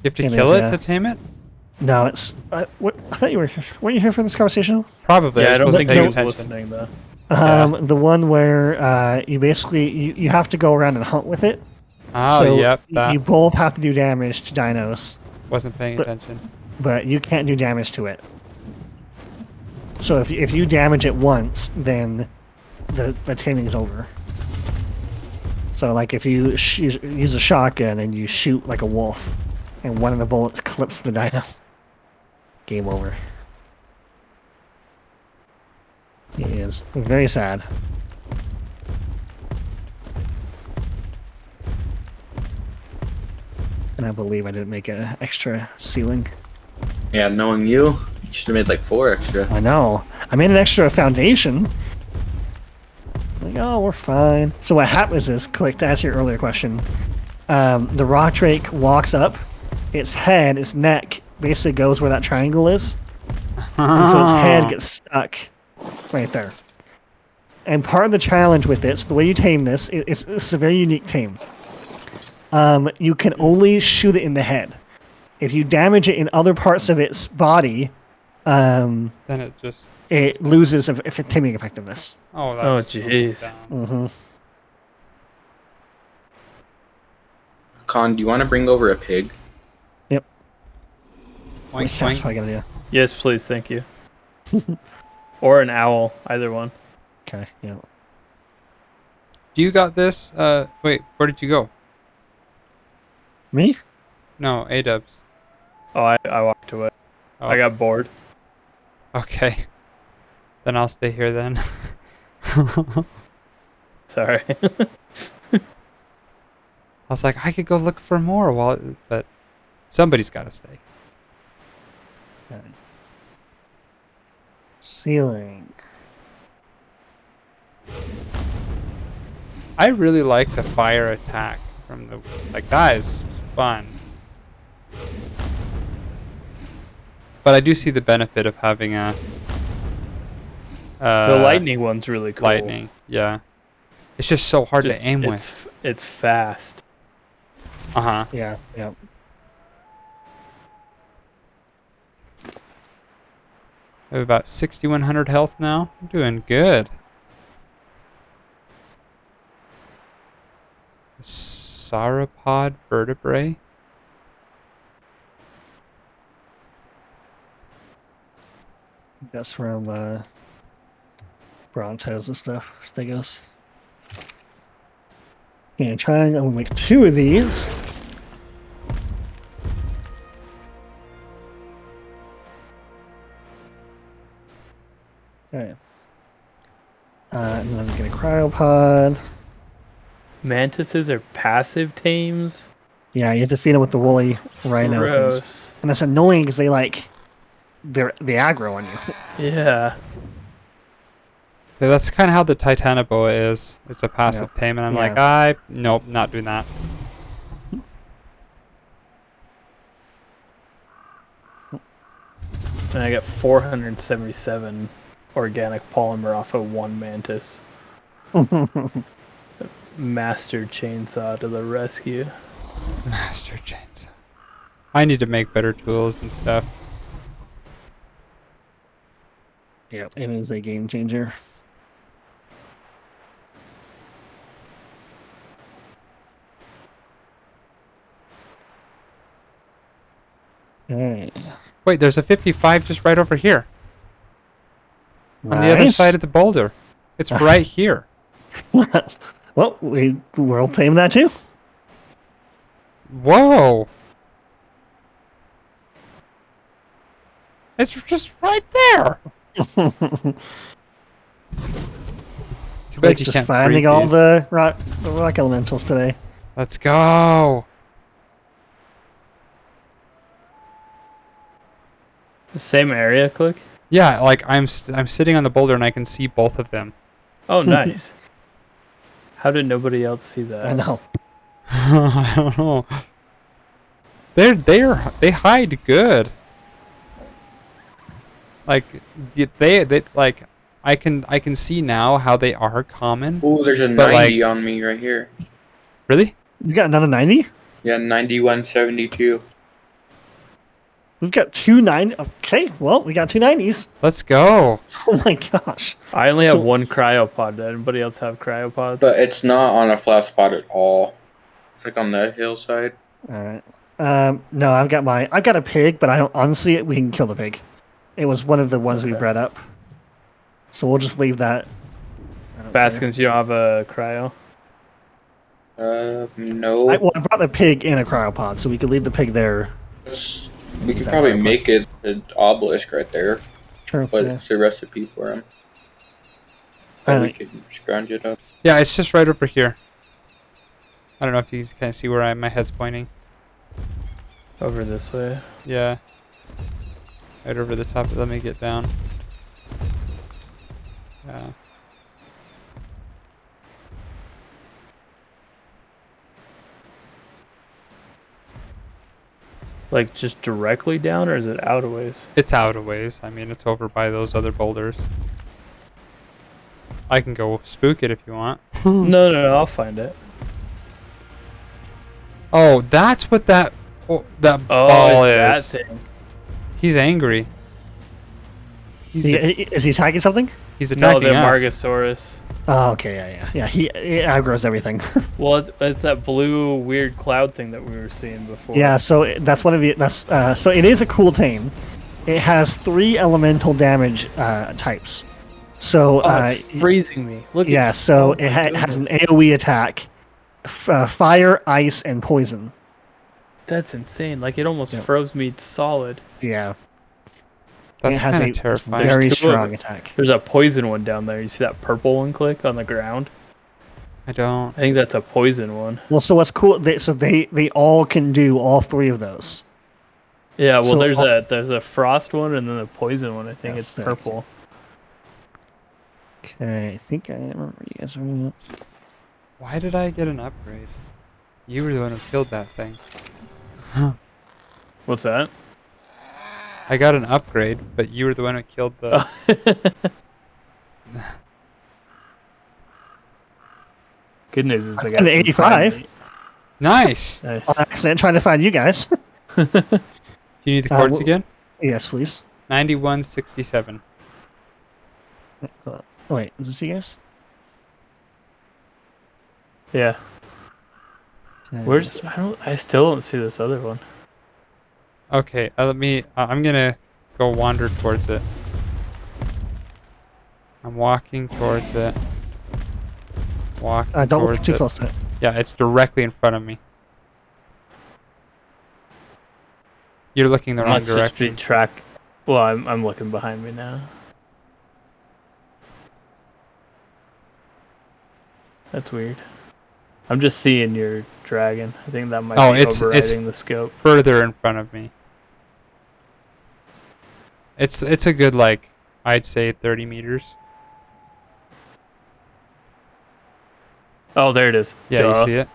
have to It kill is, it yeah. to tame it? No, it's what I thought you were. Weren't you here for this conversation? Probably. Yeah, I just don't wasn't think he paying was attention. listening though. The one where you basically you have to go around and hunt with it. Oh, So yep. you That both have to do damage to dinos, wasn't paying but- attention. but you can't do damage to it. So if you damage it once, then the taming is over. So like if you use a shotgun and you shoot like a wolf, and one of the bullets clips the dino, game over. It is very sad. And I believe I didn't make an extra ceiling. Yeah, knowing you should have made like 4 extra. I know. I made an extra foundation. Like, oh, we're fine. So what happens is, click to answer your earlier question. The rock drake walks up. Its head, its neck, basically goes where that triangle is. And so its head gets stuck right there. And part of the challenge with this, the way you tame this, it's a very unique tame. You can only shoot it in the head. If you damage it in other parts of its body, Then it just. it loses taming effectiveness. Oh, Oh, that's. so jeez. dumb. Mm-hmm. Con, do you want to bring over a pig? Oink, That's oink. what I gotta do. Yes, please, thank you. Or an owl, either one. Okay, yeah. Do you got this? Wait, where did you go? Me? No, A-dubs. Oh, I walked away. Oh. I got bored. Okay. Then I'll stay here then. Sorry. I was like, I could go look for more but somebody's got to stay. Okay. Ceiling. I really like the fire attack from the that is fun. But I do see the benefit of having a The lightning one's really cool. lightning. Yeah. It's just so hard to aim with. It's fast. Uh-huh. Yeah, yeah. I have about 6,100 health now. I'm doing good. Sauropod vertebrae. That's from Brontos and stuff. Stegos. Okay, I'm gonna make 2 of these. Okay. And then I'm gonna get a cryopod. Mantises are passive tames. Yeah, you have to feed them with the woolly rhino things. Gross. And that's annoying because they aggro on you. Yeah. Yeah, that's kind of how the Titanoboa is. It's a passive tame, and I'm like, nope, not doing that. And I got 477 organic polymer off of 1 mantis. Master chainsaw to the rescue. Master chainsaw. I need to make better tools and stuff. Yep, it is a game changer. Alright. Wait, there's a 55 just right over here. On the other side of the boulder. It's right here. Well, we'll tame that too. Whoa! It's just right there. Too bad you Just can't finding breed all these. the rock elementals today. Let's go. Same area, Click? Yeah, like I'm sitting on the boulder and I can see both of them. Oh, nice. How did nobody else see that? I know. I don't know. They hide good. Like they like I can see now how they are common. Oh, there's a But, 90 on me right here. Really? You got another 90? Yeah, 9172. We've got 2 90. Okay, well, we got 2 90s. Let's go. Oh my gosh. I only have 1 cryopod. Did anybody else have cryopods? But it's not on a flat spot at all. It's like on the hillside. All right. No, I've got a pig, but I don't unsee it. We can kill the pig. It was one of the ones we bred up. So we'll just leave that. Baskins, you don't have a cryo? No. I brought the pig in a cryopod, so we could leave the pig there. We could probably make it an obelisk right there. Sure. But Yeah. it's a recipe for him. But we could scrounge it up. Yeah, it's just right over here. I don't know if you can see where my head's pointing. Over this way. Yeah. Right over the top. Let me get down. Yeah. Like just directly down, or is it out of ways? It's out of ways. I mean, it's over by those other boulders. I can go spook it if you want. No, I'll find it. Oh, that's what that ball is. That thing. He's angry. Is he attacking something? He's No, attacking they're us. Margosaurus. Oh, okay, yeah. He aggro's everything. Well, it's that blue weird cloud thing that we were seeing before. Yeah, so that's one of the so it is a cool tame. It has 3 elemental damage types. So it's freezing me. Look. yeah, so it has an AOE attack, fire, ice, and poison. That's insane. Like it almost froze me solid. Yeah. That's it has kind a of terrifying. very There's two of strong them. attack. There's a poison one down there. You see that purple one click on the ground? I don't. I think that's a poison one. Well, so what's cool? They all can do all three of those. Yeah, well, So- there's a frost one and then a poison one. I think That's it's sick. purple. Okay, I think I remember you guys are. Why did I get an upgrade? You were the one who killed that thing. What's that? I got an upgrade, but you were the one who killed the. Good news is they I've got got an some 85. prime meat. Nice. Nice. On accident, trying to find you guys. Do you need the chords again? Yes, please. 9167. Wait, is this you guys? Yeah. Okay, Where's I still don't see this other one. Okay, let me. I'm gonna go wander towards it. I'm walking towards it. Walking don't towards look too it. close to it. Yeah, it's directly in front of me. You're looking the wrong Must just be direction. track. Well, I'm looking behind me now. That's weird. I'm just seeing your dragon. I think that might be it's overriding the scope. further in front of me. It's a good, like, I'd say 30 meters. Oh, there it is. Yeah, Duh. you see it?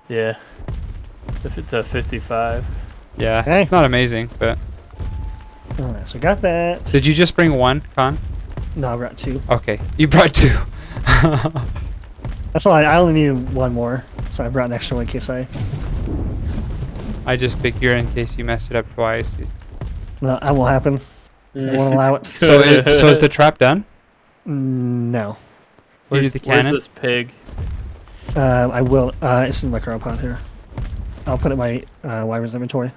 Yeah. If it's a 55. Yeah, Okay. it's not amazing, but... Alright, so I got that. Did you just bring one, Con? No, I brought two. Okay, you brought two. That's all. I only needed one more, so I brought an extra one in case I. I just figure in case you messed it up twice. No, that won't happen. I won't allow it. So is the trap done? No. You do the cannon? Where's this pig? I will. It's in my cryopod here. I'll put it in my Wyvern's inventory.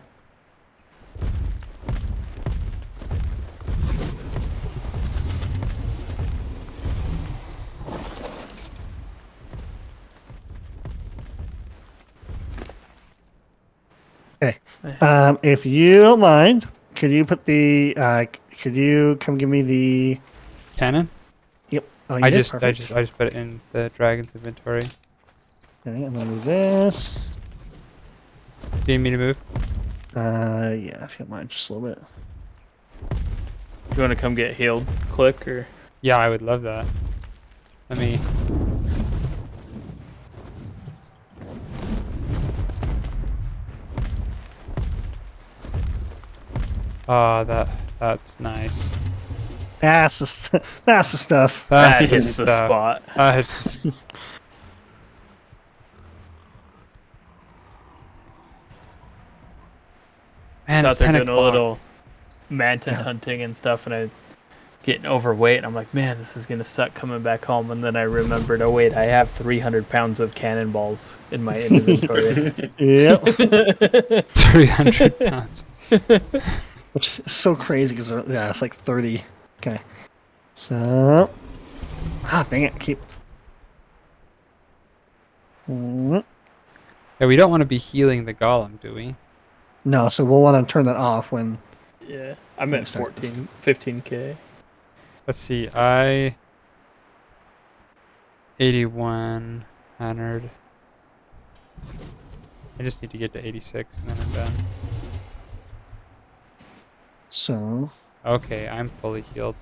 Okay. If you don't mind, could you put the? Could you come give me the? Cannon? Yep. Oh, you I did? just Perfect. put it in the dragon's inventory. Okay, I'm gonna move this. Do you need me to move? Yeah, if you don't mind, just a little bit. You want to come get healed? Click or? Yeah, I would love that. Let me. Oh, that's nice. That's that's the stuff. That's That the is the stuff. spot. That's Man, Out it's there 10 doing a o'clock. little mantis hunting and stuff, and I getting overweight. And I'm like, man, this is gonna suck coming back home. And then I remembered, oh wait, I have 300 pounds of cannonballs in my inventory. Yep. 300 pounds. Which is so crazy because yeah, it's like 30. Okay. So. Dang it! Keep. Mm, Yeah, we don't want to be healing the golem, do we? No, so we'll want to turn that off when. Yeah, I'm at 15k. Let's see. 8100. I just need to get to 86 and then I'm done. So. Okay, I'm fully healed.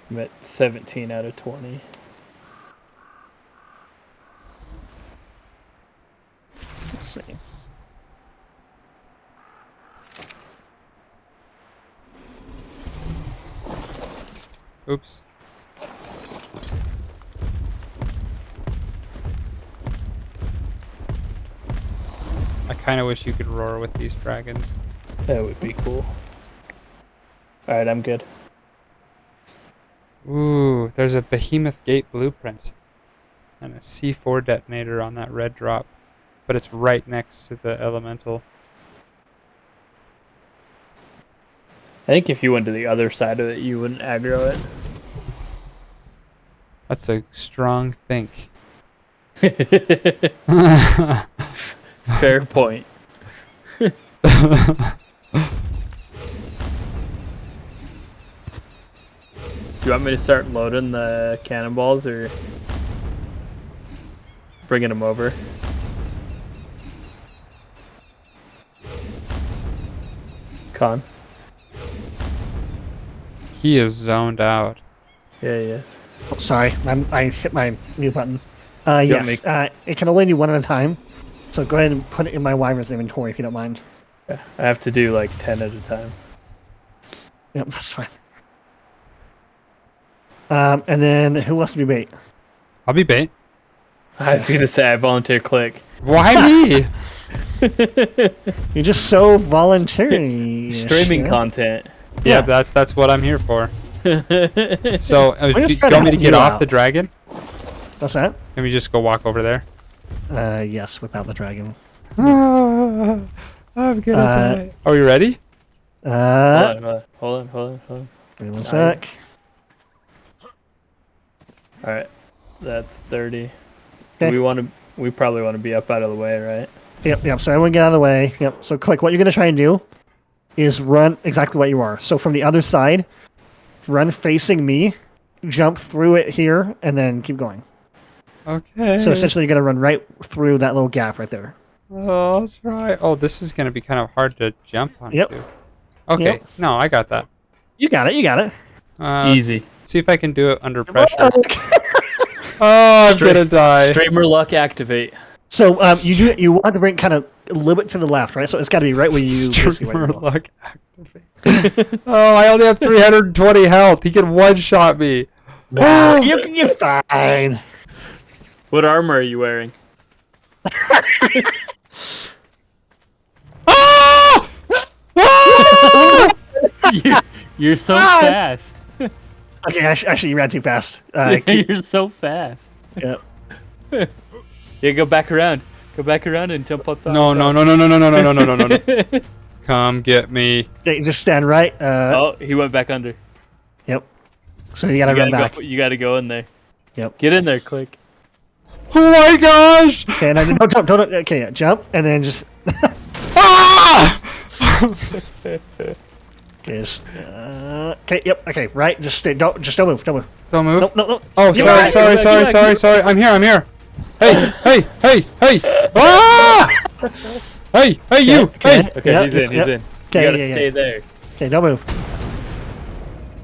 I'm at 17 out of 20. Let's see. Oops. I kind of wish you could roar with these dragons. That would be cool. All right, I'm good. Ooh, there's a behemoth gate blueprint and a C4 detonator on that red drop, but it's right next to the elemental. I think if you went to the other side of it, you wouldn't aggro it. That's a strong think. Fair point. you want me to start loading the cannonballs or bringing them over? Con? He is zoned out. Yeah, he is. Oh, sorry, I hit my mute button. want Yes, it can only do one at a time. So go ahead and put it in my Wyvern's inventory if you don't mind. Yeah, I have to do like 10 at a time. Yep, that's fine. And then who wants to be bait? I'll be bait. I was gonna say I volunteer click. Why me? You're just so voluntary. Streaming content. Yeah, that's what I'm here for. So, do you just trying to want me to help get you off out. the dragon? What's that? Can we just go walk over there? Yes, without the dragon. I'm gonna die. Are we ready? Hold on. Give me one sec. All right, that's 30. Okay. We probably want to be up out of the way, right? Yep. So everyone get out of the way. Yep. So click. What you're gonna try and do is run exactly what you are. So from the other side, run facing me, jump through it here, and then keep going. Okay. So essentially, you're gonna run right through that little gap right there. Oh, that's right. Oh, this is gonna be kind of hard to jump on. Yep. Okay. Yep. No, I got that. You got it. Easy. See if I can do it under pressure. Oh, I'm gonna die. Streamer luck activate. So you want to bring kind of a little bit to the left, right? So it's got to be right where you. Streamer luck activate. Oh, I only have 320 health. He can one-shot me. You're fine. What armor are you wearing? Ah! Ah! You're so fast. Okay, actually, you ran too fast. You're so fast. Yep. Yeah, go back around. Go back around and jump up. No. Come get me. Okay, just stand right. Oh, he went back under. Yep. So you gotta run back. You gotta go in there. Yep. Get in there, click. Oh my gosh! Okay, no, don't. Okay, yeah, jump and then just. Ah! Okay, okay, yep. Okay, right. Just stay. Don't move. Don't move. Don't move. No. Oh, Get sorry. I'm here. Hey. Ah! Hey, you. Okay. Hey. Okay, Yep, he's in. yep. You Okay, gotta yeah. stay there. Okay, don't move.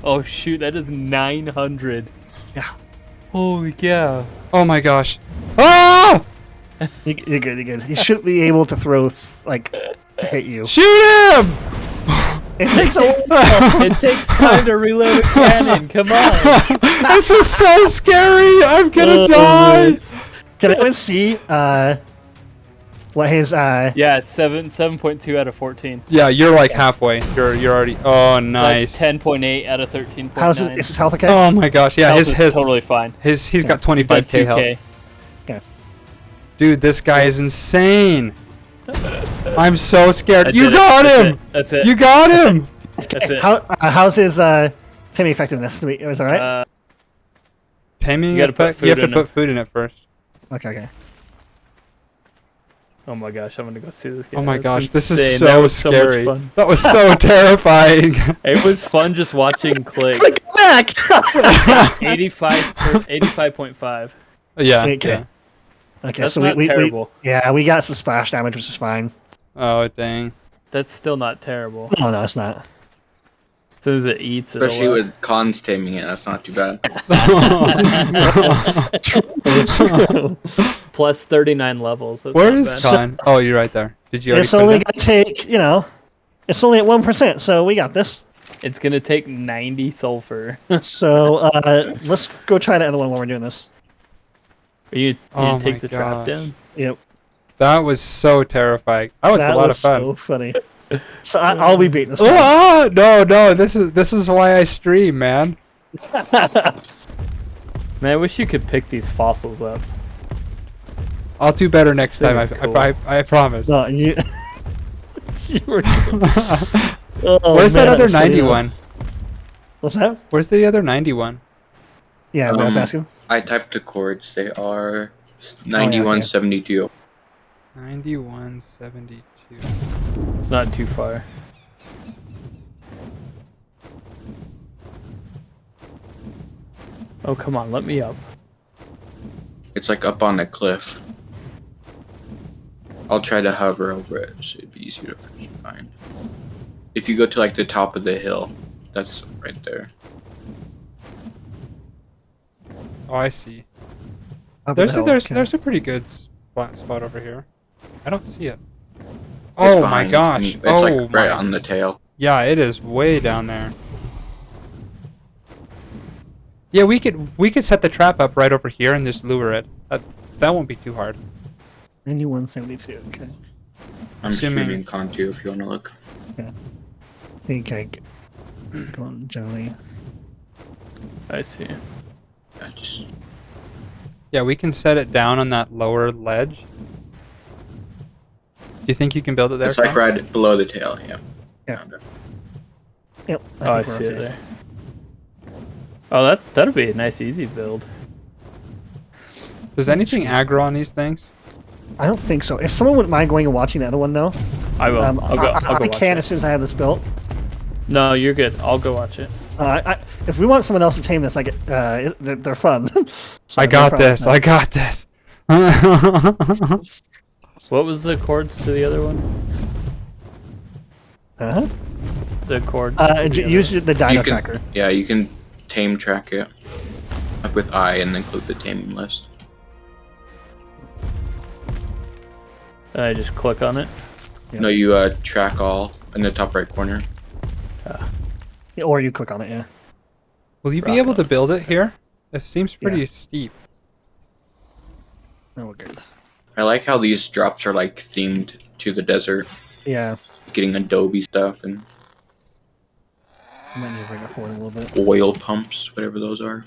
Oh shoot, that is 900. Yeah. Holy cow. Oh my gosh. Ah! You're good. He should be able to throw to hit you. Shoot him! It takes a It takes time to reload a cannon. Come on. This is so scary. I'm gonna die. Can anyone see what his Yeah, it's 7.2 out of 14. Yeah, you're like halfway. You're already. Oh, nice. That's 10.8 out of 13.9. how's is his health okay? Oh my gosh. Yeah, Health is his totally fine. he's got By 25k health. 2K. Okay. Dude, this guy is insane. I'm so scared. I You did it. got him. That's it. You got him. That's it. How's his taming effectiveness? Is that right? Taming. You gotta put effect? You have food to in put it. food in it first. Okay. Oh my gosh, I'm gonna go see this game. Oh my That's gosh, this insane. is That so was scary. So much fun. That was so terrifying. It was fun just watching Click. Click back. 85.5. Yeah. Okay. Yeah. Okay, That's so not we terrible. we got some splash damage, which is fine. Oh dang. That's still not terrible. No, it's not. As soon as it eats, it'll Especially with cons taming it, that's not too bad. plus 39 levels. That's Where not is bad. Con? Oh, you're right there. Did you already It's put only it in? gonna take, it's only at 1%, so we got this. It's gonna take 90 sulfur. So let's go try the other one while we're doing this. you Oh take my the trap gosh. down. Yep. That was so terrifying. That was a lot of fun. So funny. So I'll be beating this time. Ah, no, this is why I stream, man. Man, I wish you could pick these fossils up. I'll do better next That time. was cool. I promise. No, you. You were. Oh, Where's that man, other was funny, 91? What's that? Where's the other 91? Yeah, basket. I typed the chords. They are 9172. 9172. It's not too far. Oh, come on, let me up. It's like up on the cliff. I'll try to hover over it so it'd be easier to find. If you go to like the top of the hill, that's right there. Oh, I see. Up the hill, okay. There's a pretty good flat spot over here. I don't see it. It's Oh my behind gosh! me. It's Oh like right my. on the tail. Yeah, it is way down there. Yeah, we could set the trap up right over here and just lure it. That won't be too hard. 9172. Okay. I'm Assuming- streaming Conto if you want to look. I think I go on generally. I see. Yeah, just Yeah, we can set it down on that lower ledge. Do you think you can build it there? it's like Tom? right below the tail. Yeah. Yeah. Found it. Yep. Oh, I think see we're it okay. there. Oh, that'll be a nice, easy build. Does anything aggro on these things? I don't think so. If someone wouldn't mind going and watching the other one, though, I will. I'll go. I'll go I watch can it. as soon as I have this built. No, you're good. I'll go watch it. If we want someone else to tame this, they're fun. So I no got problem. this. I got this. What was the chords to the other one? Uh-huh. The chords. to the Use other the dino You can, tracker. yeah, you can tame track it like with I and then include the taming list. one? I just click on it. Yep. No, you track all in the top right corner. Yeah, or you click on it, yeah. Will you be able to build it here? It seems pretty Yeah. steep. No, we're good. I like how these drops are like themed to the desert, Yeah. getting Adobe stuff and I might need to bring it forward a little bit. oil pumps, whatever those are.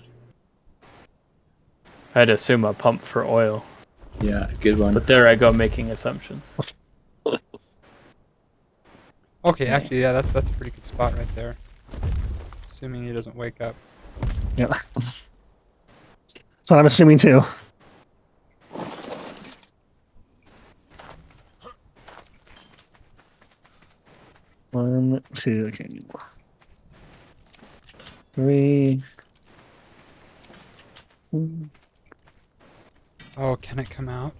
I'd assume a pump for oil, Yeah, good one. but there I go making assumptions. Okay, actually, yeah, that's a pretty good spot right there. Assuming he doesn't wake up. Yeah. That's what I'm assuming too. One, two, okay, need more. 3. Oh, can it come out?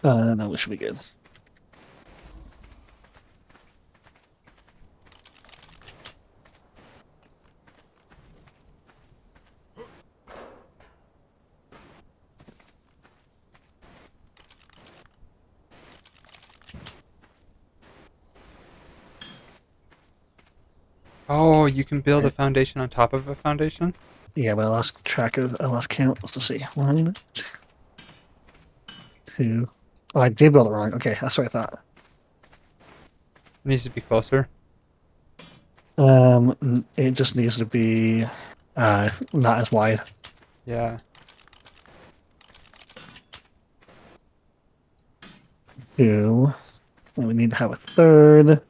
No, we should be good. Oh, you can build a foundation on top of a foundation? Yeah, but I lost count. Let's just see. 1, 2. Oh, I did build it wrong. Okay, that's what I thought. It needs to be closer. It just needs to be not as wide. Yeah. 2. And we need to have a third.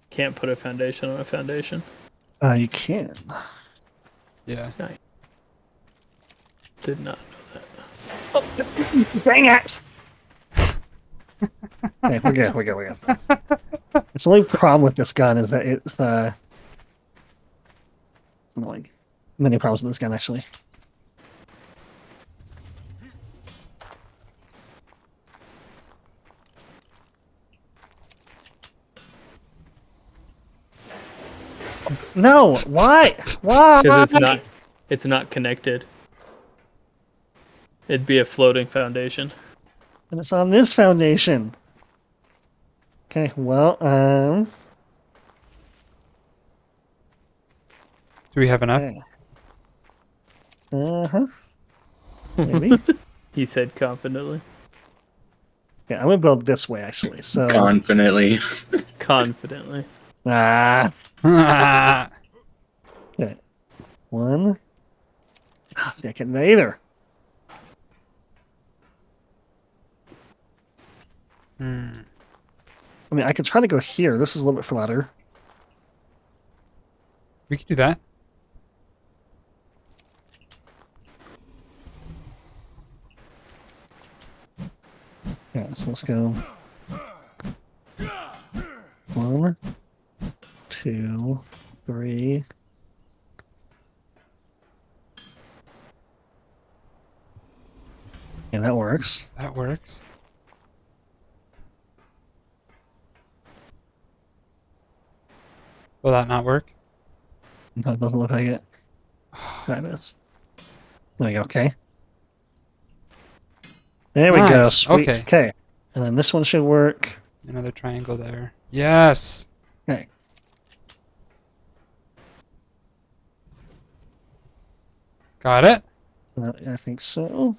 Can't put a foundation on a foundation. You can. Yeah. Did not know that. Dang it! Okay, we're good. We're good. The only problem with this gun is that it's annoying. Many problems with this gun actually. No, why? Why? Because it's not connected. It'd be a floating foundation. And it's on this foundation. Okay, well, Do we have enough? okay. Uh-huh. Maybe. He said confidently. Yeah, I'm gonna build this way actually. So Confidently. Confidently. Okay. 1. See, I can't do that either. I mean, I could try to go here. This is a little bit flatter. We could do that. Yeah, so let's go 1, 2, 3. Yeah, that works. That works. Will that not work? No, it doesn't look like it. That is. There we go. Okay. There we go. Nice, Sweet. okay. Okay. And then this one should work. Another triangle there. Yes! Okay. Got it? I think so.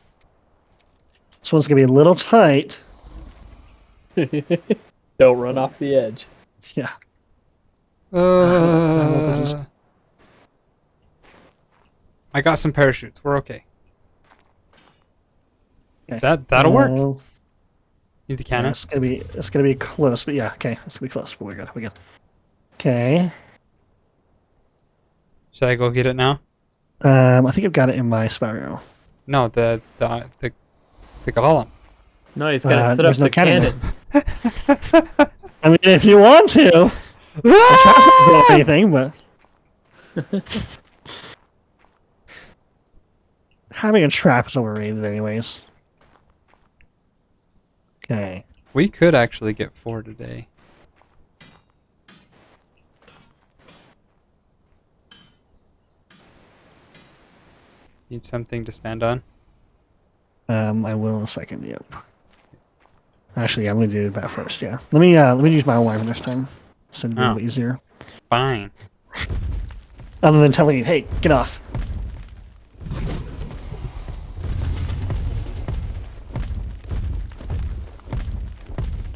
This one's gonna be a little tight. Don't run off the edge. Yeah. I got some parachutes. We're okay. Okay. That'll work. Need the Yeah, cannon? it's gonna be close, but yeah, okay, it's gonna be close, but we're good. We're good. Okay. Should I go get it now? I think I've got it in my spiral. No, the golem. No, he's got to set up there's no the cannon. I mean, if you want to. I don't anything, but having a trap is overrated, anyways. Okay. We could actually get 4 today. Need something to stand on? I will in a second. Yep. Actually, yeah, I'm gonna do that first. Yeah. Let me use my wire this time, so it'll be a little easier. Fine. Other than telling you, hey, get off.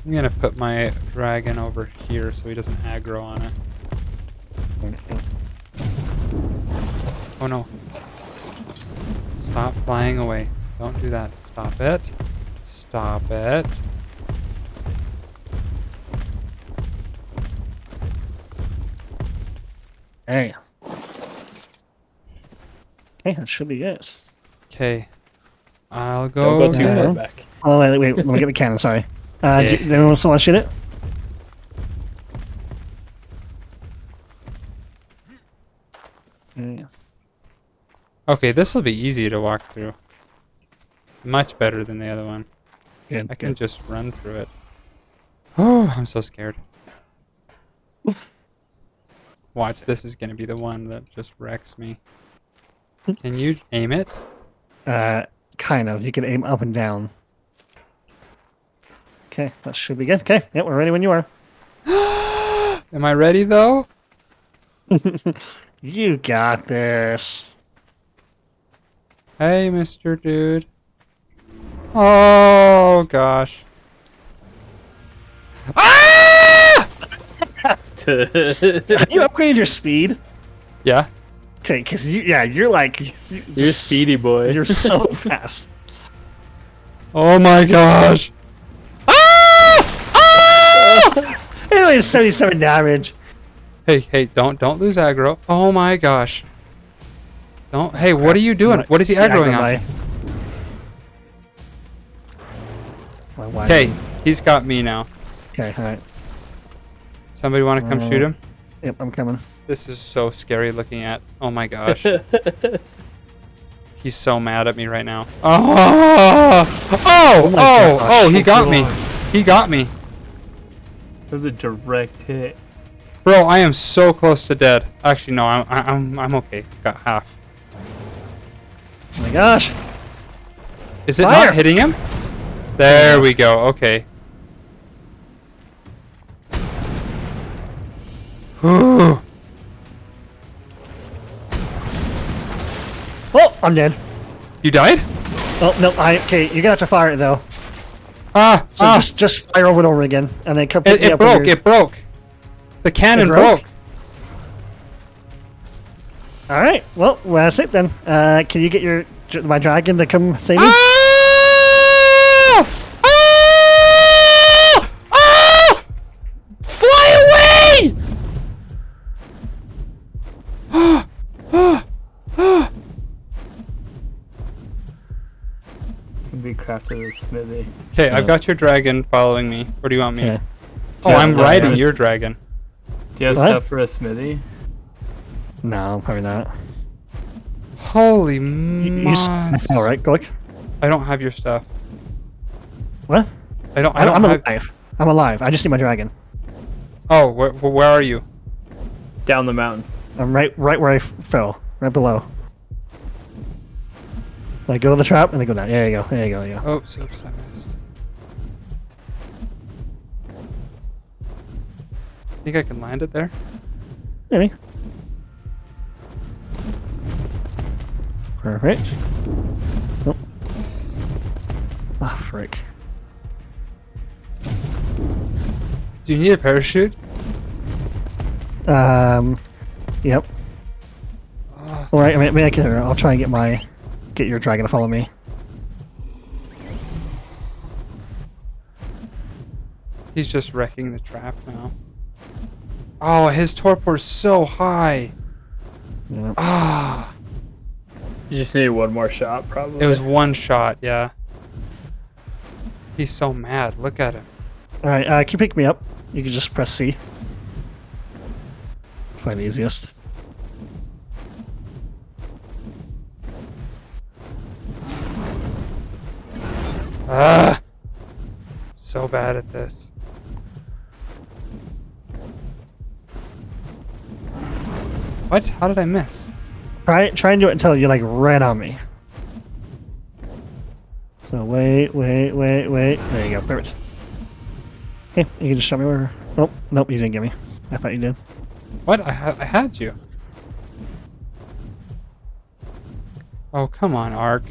I'm gonna put my dragon over here so he doesn't aggro on it. Oh no. Stop flying away. Don't do that. Stop it. Stop it. Hey. Okay, that should be it. Okay. I'll go. Don't go too Okay. far back. Oh, wait, let me get the cannon, sorry. Okay. Does anyone else want to shoot it? Yeah. Okay, this will be easy to walk through. Much better than the other one. Good, I can good. just run through it. Oh, I'm so scared. Watch, this is gonna be the one that just wrecks me. Can you aim it? Kind of. You can aim up and down. Okay, that should be good. Okay, yep, we're ready when you are. Am I ready though? You got this. Hey, Mr. Dude. Oh gosh. Ah! Have you upgraded your speed? Yeah. Okay, because you're like You're speedy boy. You're so fast. Oh my gosh. Anyway, 77 damage. Hey, don't lose aggro. Oh my gosh. Don't. Hey, what are you doing? What is he aggroing on? Okay, he's got me now. Okay, alright. Somebody want to come shoot him? Yep, I'm coming. This is so scary looking at. Oh my gosh. He's so mad at me right now. Oh, he got me. He got me. That was a direct hit. Bro, I am so close to dead. Actually, no, I'm okay. Got half. Oh my gosh. Is it Fire! not hitting him? There we go. Okay. Whew. Oh, I'm dead. You died? Oh no, okay, you're gonna have to fire it though. So Just fire over and over again, and then come pick me it up. broke. It broke. The cannon broke. All right. Well, that's it then. Can you get my dragon to come save me? Fly away! Can be crafted as smithy. Okay, I've got your dragon following me. Where do you want me? Okay. Oh, I'm Just, riding your dragon. Do you have What? stuff for a smithy? No, probably not. Holy You all right, Glick? I don't have your stuff. What? I don't I'm have... alive. I'm alive. I just see my dragon. Oh, where are you? Down the mountain. I'm right where I fell. Right below. Like, go to the trap and then go down. There you go. There you go. There you go. Oops, I missed. Think I can land it there? Maybe. Perfect. Oh. Ah, frick. Do you need a parachute? Yep. All right. I mean, I'll try and get your dragon to follow me. He's just wrecking the trap now. Oh, his torpor's so high. Yep. Ah. You just need one more shot, probably. It was one shot, yeah. He's so mad. Look at him. All right. Can you pick me up? You can just press C. Probably the easiest. Ah. So bad at this. What? How did I miss? Try and do it until you like ran on me. So wait. There you go. Perfect. Okay, you can just show me where. Nope, you didn't get me. I thought you did. What? I had you. Oh, come on, ARK.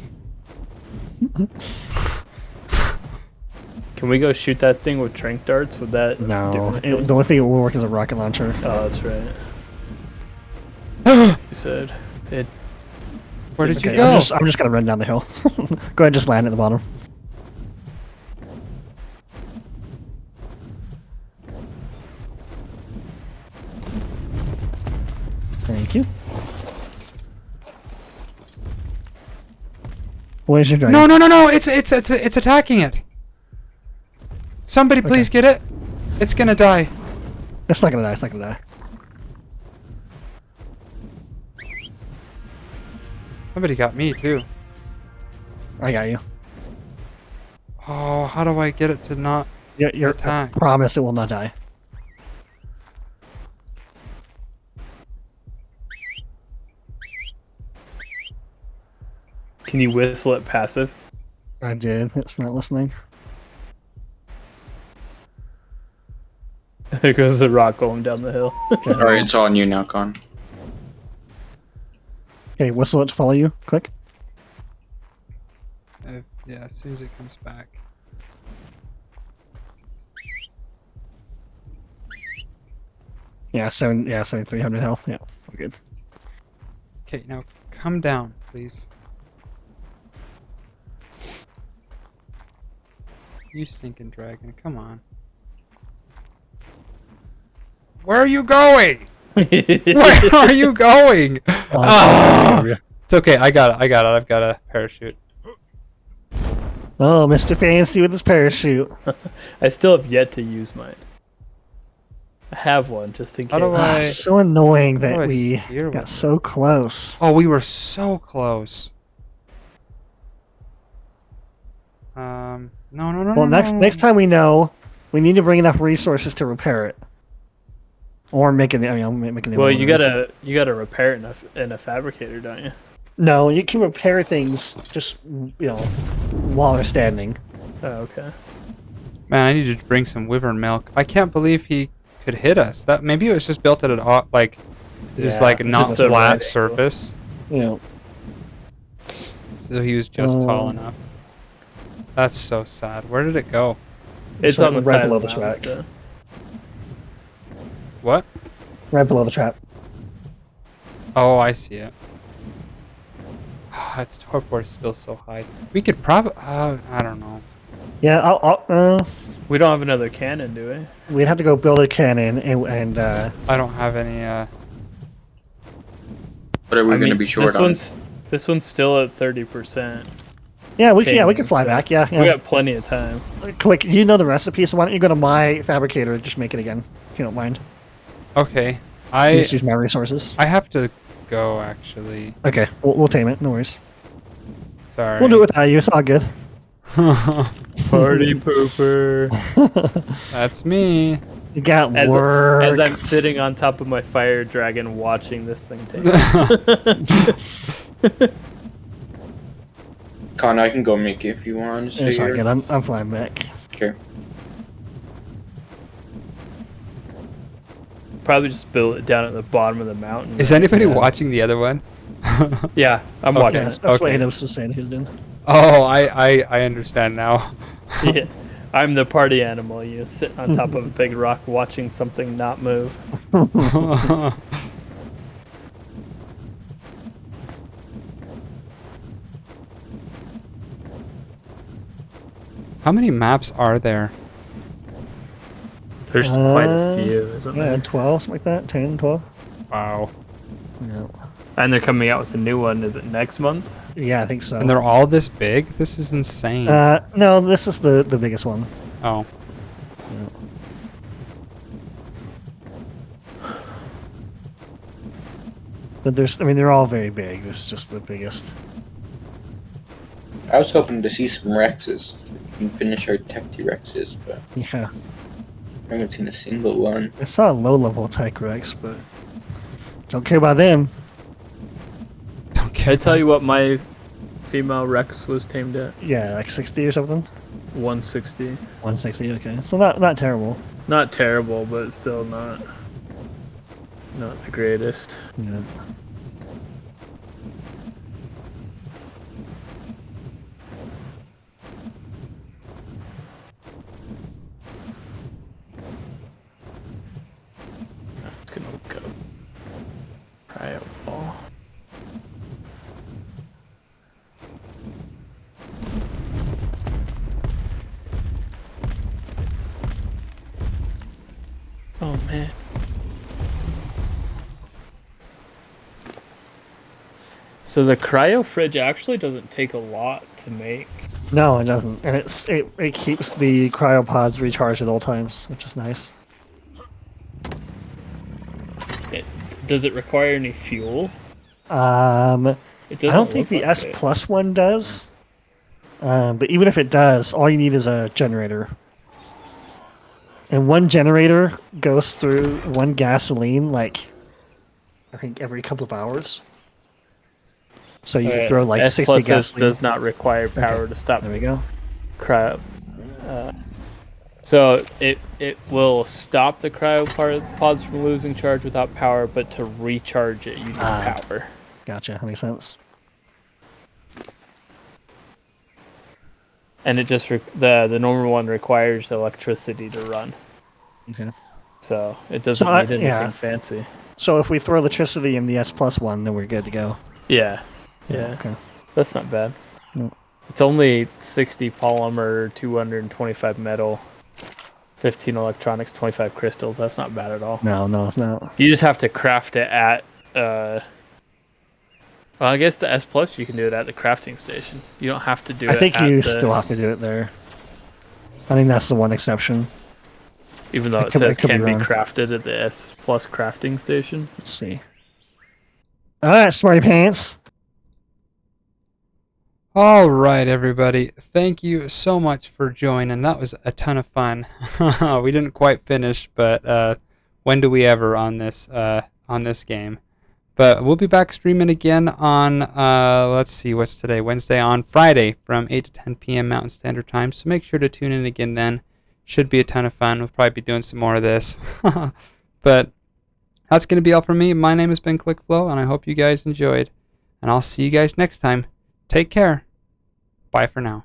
Can we go shoot that thing with trank darts? Would that No, do anything? the only thing it will work is a rocket launcher. Oh, that's right. You said it. Where did you Okay, go? I'm just gonna run down the hill. Go ahead and just land at the bottom. Thank you. Where's your dragon? No! It's attacking it. Somebody please get it. It's gonna die. It's not gonna die. It's not gonna die. Somebody got me too. I got you. Oh, how do I get it to not You're attack? promise it will not die. Can you whistle it passive? I did. It's not listening. There goes the rock going down the hill. Alright, it's all on you now, Con. Okay, whistle it to follow you. Click. Yeah, as soon as it comes back. Yeah, 7,300 health. Yeah, we're good. Okay, now come down, please. You stinking dragon, come on. Where are you going? Where are you going? Ah! It's okay, I got it. I've got a parachute. Oh, Mr. Fancy with his parachute. I still have yet to use mine. I have one just in case. How do I... So annoying How do I that we steer got with so close. Oh, we were so close. No. Well, next time we know, we need to bring enough resources to repair it, or make it. Make it. Well, you gotta repair it in a fabricator, don't you? No, you can repair things just while they're standing. Oh, okay. Man, I need to bring some wyvern milk. I can't believe he could hit us. That maybe it was just built at an not just a flat right surface. Yeah. So he was just tall enough. That's so sad. Where did it go? It's on the right side below of the mountain track. still. What? Right below the trap. Oh, I see it. Its torpor is still so high. We could probably... I don't know. Yeah, We don't have another cannon, do we? we'd have to go build a cannon and I don't have any... What are we going to be short on? This one's still at 30%. yeah, we can Taming, fly so back. Yeah. We got plenty of time. Click. You know the recipe, so why don't you go to my fabricator and just make it again, if you don't mind. Okay. Just use my resources. I have to go, actually. Okay, we'll tame it. No worries. Sorry. We'll do it without you. It's all good. Party pooper. That's me. You got As work. I'm sitting on top of my fire dragon watching this thing take. Con, I can go make it if you want. It's all good. I'm flying back. Okay. Probably just build it down at the bottom of the mountain. Is anybody watching the other one? Yeah, I'm Okay. watching. Yeah, that's what Okay. Adams was saying he was doing. Oh, I understand now. Yeah. I'm the party animal. You sit on top of a big rock watching something not move. How many maps are there? There's quite a few, isn't Yeah, there? 12, something like that. 10, 12. Wow. Yeah. And they're coming out with a new one. Is it next month? Yeah, I think so. And they're all this big? This is insane. No, this is the biggest one. Oh. But they're all very big. This is just the biggest. I was hoping to see some Rexes. We can finish our tech T-Rexes, but Yeah. I haven't seen a single one. I saw a low-level Tech Rex, but don't care about them. Don't Can care. I tell you what my female Rex was tamed at? Yeah, like 60 or something. 160. 160. Okay, so not terrible. Not terrible, but still not the greatest. Yeah. It's gonna go. Cryo ball. Oh man. So the cryo fridge actually doesn't take a lot to make. No, it doesn't, and it keeps the cryopods recharged at all times, which is nice. Does it require any fuel? It It doesn't. I don't think look the like S it. Plus one does. But even if it does, all you need is a generator. And one generator goes through one gasoline, like, I think every couple of hours. So you can throw like S 60 Plus gasoline. does not require power to stop There we go. cryo. So it will stop the cryopods from losing charge without power, but to recharge it, you need power. Gotcha. That makes sense. And it just the normal one requires electricity to run, Okay. so it doesn't So, need anything yeah. fancy. So if we throw electricity in the S Plus one, then we're good to go. Yeah, yeah, Okay. that's not bad. No. It's only 60 polymer, 225 metal, 15 electronics, 25 crystals. That's not bad at all. No, it's not. You just have to craft it at. Well, I guess the S Plus you can do it at the crafting station. You don't have to do it. I think at you the, still have to do it there. I think that's the one exception. even though I it could- I says could be can be wrong. crafted at the S Plus crafting station. Let's see. All right, smarty pants. All right, everybody. Thank you so much for joining. That was a ton of fun. We didn't quite finish, but when do we ever on this game? But we'll be back streaming again on let's see, what's today? Wednesday, on Friday from 8 to 10 p.m. Mountain Standard Time. So make sure to tune in again then. Should be a ton of fun. We'll probably be doing some more of this. But that's going to be all from me. My name has been ClickFlow, and I hope you guys enjoyed. And I'll see you guys next time. Take care. Bye for now.